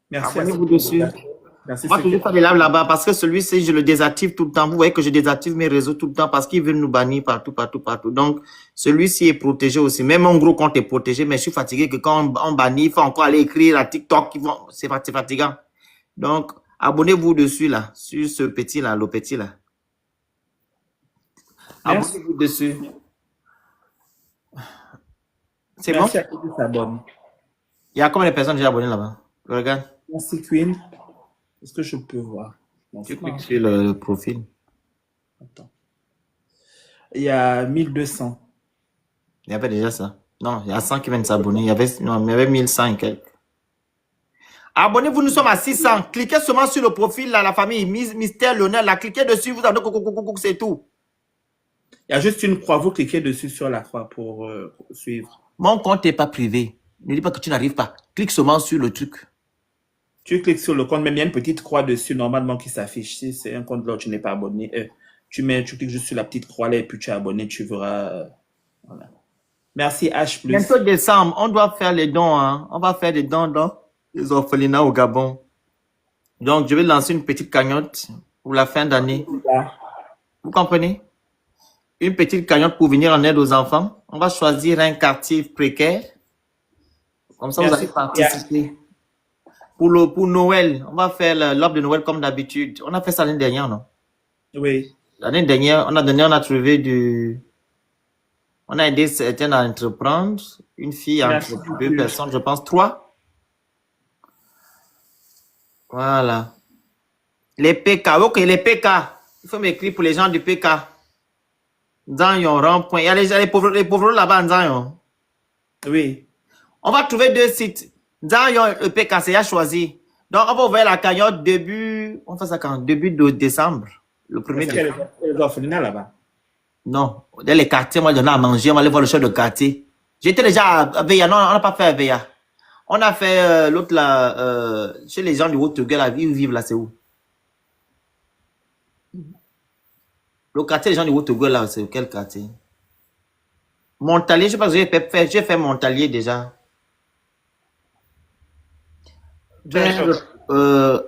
Merci. Abonnez-vous dessus. Merci. Moi, je vais faire des lives là-bas parce que celui-ci, je le désactive tout le temps. Vous voyez que je désactive mes réseaux tout le temps parce qu'ils veulent nous bannir partout. Donc, celui-ci est protégé aussi. Même mon gros compte est protégé, mais je suis fatigué que quand on bannit, il faut encore aller écrire à TikTok. C'est fatigant. Donc, abonnez-vous dessus là, sur ce petit là, le petit là. Abonnez-vous dessus. C'est bon? Il y a combien de personnes déjà abonnées là-bas? Regarde. Merci Queen. Est-ce que je peux voir? Tu cliques sur le profil. Attends. Il y a 1200. Il y avait déjà ça. Non, il y a 100 qui viennent s'abonner. Il y avait 1100 et quelques. Abonnez-vous, nous sommes à 600. Cliquez seulement sur le profil là, la famille Mystère Lionel. Là, cliquez dessus, vous avez c'est tout. Il y a juste une croix. Vous cliquez dessus sur la croix pour suivre. Mon compte n'est pas privé. Ne dis pas que tu n'arrives pas. Clique seulement sur le truc. Tu cliques sur le compte, même il y a une petite croix dessus normalement qui s'affiche. Si c'est un compte là où tu n'es pas abonné, tu cliques juste sur la petite croix là et puis tu es abonné, tu verras. Voilà. Merci H+. Bientôt décembre, on doit faire les dons. Hein. On va faire des dons dans les orphelinats au Gabon. Donc, je vais lancer une petite cagnotte pour la fin d'année. Vous comprenez? Une petite cagnotte pour venir en aide aux enfants. On va choisir un quartier précaire. Comme ça, vous allez participer. Pour Noël, on va faire l'offre de Noël comme d'habitude. On a fait ça l'année dernière, non? Oui. L'année dernière, on a trouvé du... On a aidé certains à entreprendre. Une fille Merci entre beaucoup. 2 personnes, je pense 3. Voilà. Les PK. Ok, les PK. Il faut m'écrire pour les gens du PK. Dans yon rond-point. Il y a les pauvres là-bas dans yon. Oui. On va trouver 2 sites. Dans yon PK, c'est à choisir. Donc, on va ouvrir la cagnotte début... On fait ça quand? Début de décembre. Le 1er Est-ce qu'il y a décembre. les orphelinats là-bas? Non. Dans les quartiers, moi, je donne à manger. On va aller voir le chef de quartier. J'étais déjà à Veilla. Non, on n'a pas fait à Veilla. On a fait l'autre là, chez les gens du Haut-Togo, là, ils vivent là, c'est où? Le quartier des gens du Haut-Togo, là, c'est quel quartier? Montalier, je sais pas que j'ai fait Montalier déjà.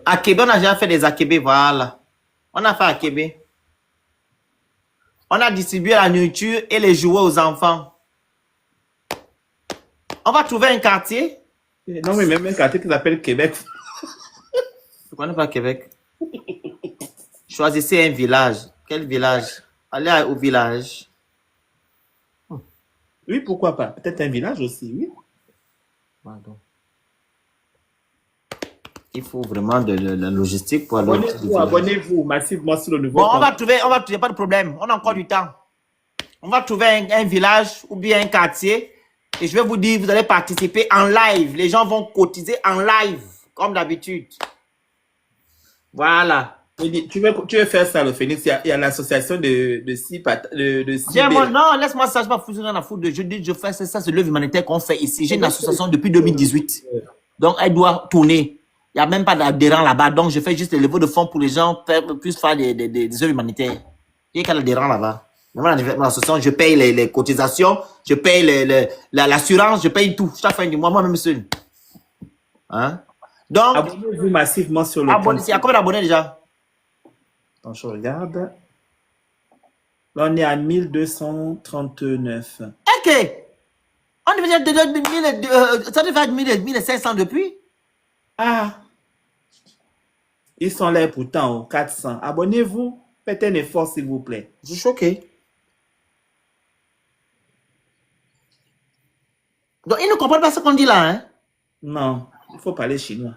Akébé, on a déjà fait des Akébé, voilà. On a fait Akébé. On a distribué la nourriture et les jouets aux enfants. On va trouver un quartier. Non, mais même un quartier qui s'appelle Québec. Je ne connais pas Québec. Choisissez un village. Quel village? Allez au village. Oui, pourquoi pas? Peut-être un village aussi, oui. Pardon. Il faut vraiment de la logistique pour aller. Abonnez-vous massivement sur le nouveau. Bon, on va trouver, pas de problème. On a encore du temps. On va trouver un village ou bien un quartier. Et je vais vous dire, vous allez participer en live. Les gens vont cotiser en live, comme d'habitude. Voilà. Tu veux faire ça, le Phoenix? Il y a l'association de six. Non, laisse-moi ça, je ne vais pas foutre rien à foutre. Je dis, je fais ça, c'est l'œuvre humanitaire qu'on fait ici. J'ai une association depuis 2018. Donc, elle doit tourner. Il n'y a même pas d'adhérents là-bas. Donc, je fais juste les levées de fonds pour les gens puissent faire des œuvres humanitaires. Il y a qu'à l'adhérent là-bas. Mon association, je paye les cotisations, je paye l'assurance, je paye tout. Chaque fin du mois, moi-même seul. Hein? Donc, abonnez-vous massivement sur le compte. Il y a combien d'abonnés déjà? Attends, je regarde. Là, on est à 1239. Ok. On devait ça devait être 1500 depuis. Ah. Ils sont là pourtant, 400. Abonnez-vous. Faites un effort, s'il vous plaît. Je suis choqué. Donc, ils ne comprennent pas ce qu'on dit là, hein? Non, il faut parler chinois.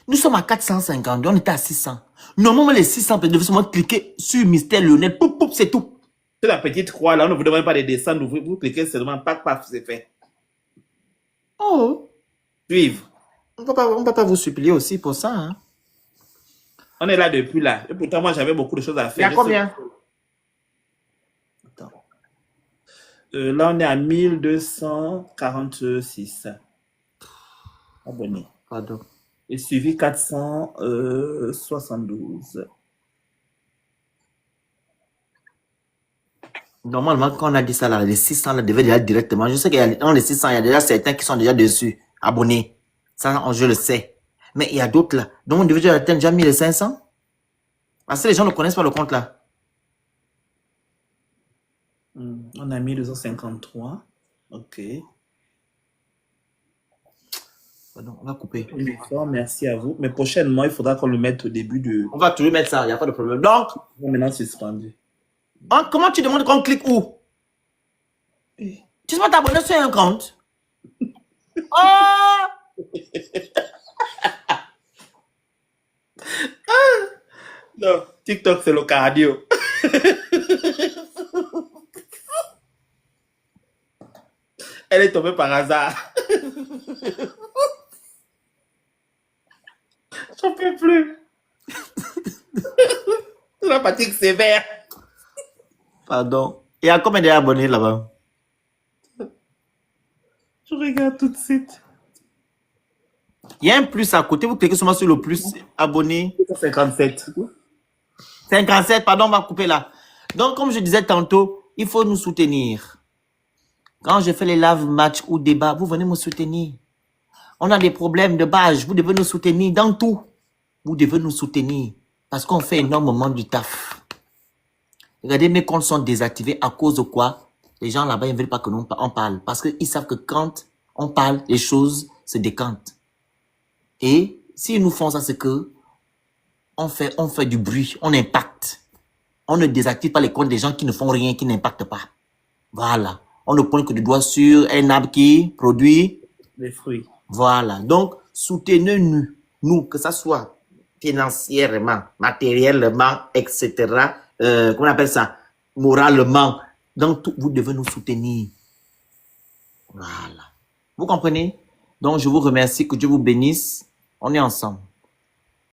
Nous sommes à 450, on était à 600. Normalement, les 600 devaient seulement cliquer sur Mystère Lionel. Poup, poup, c'est tout. C'est la petite croix là, on ne vous demande pas de descendre, vous cliquez seulement, paf, paf, c'est fait. Oh. Suivre. On ne peut pas vous supplier aussi pour ça, hein? On est là depuis là. Et pourtant, moi, j'avais beaucoup de choses à faire. Il y a combien? Attends. Là, on est à 1246 abonnés. Pardon. Et suivi 472. Normalement, quand on a dit ça, là, les 600 là, devaient déjà directement. Je sais qu'il y a dans les 600, il y a déjà certains qui sont déjà dessus, abonnés. Ça, je le sais. Mais il y a d'autres là. Donc, on devait déjà atteindre déjà 1500. Parce que les gens ne connaissent pas le compte là. On a 1253. Ok. Pardon, on va couper. Merci à vous. Mais prochainement, il faudra qu'on le mette au début de... On va toujours mettre ça, il n'y a pas de problème. Donc, maintenant suspendu. Comment tu demandes qu'on clique où? Tu sais pas t'abonner sur un compte? Oh! Non, TikTok, c'est le cardio. Elle est tombée par hasard. J'en peux plus. C'est la fatigue sévère. Pardon. Il y a combien d'abonnés là-bas? Je regarde tout de suite. Il y a un plus à côté. Vous cliquez seulement sur le plus abonné. 57. 57, pardon, on va couper là. Donc, comme je disais tantôt, il faut nous soutenir. Quand je fais les live match ou débats, vous venez me soutenir. On a des problèmes de base. Vous devez nous soutenir dans tout. Vous devez nous soutenir. Parce qu'on fait énormément du taf. Regardez, mes comptes sont désactivés à cause de quoi? Les gens là-bas, ils ne veulent pas que nous on parle. Parce qu'ils savent que quand on parle, les choses se décantent. Et s'ils nous font ça, c'est que on fait du bruit, on impacte. On ne désactive pas les comptes des gens qui ne font rien, qui n'impactent pas. Voilà. On ne pointe que du doigt sur un arbre qui produit Les fruits. voilà. Donc, soutenez-nous, nous, que ça soit financièrement, matériellement, etc. Comment on appelle ça? Moralement. Donc, vous devez nous soutenir. Voilà. Vous comprenez? Donc, je vous remercie. Que Dieu vous bénisse. On est ensemble.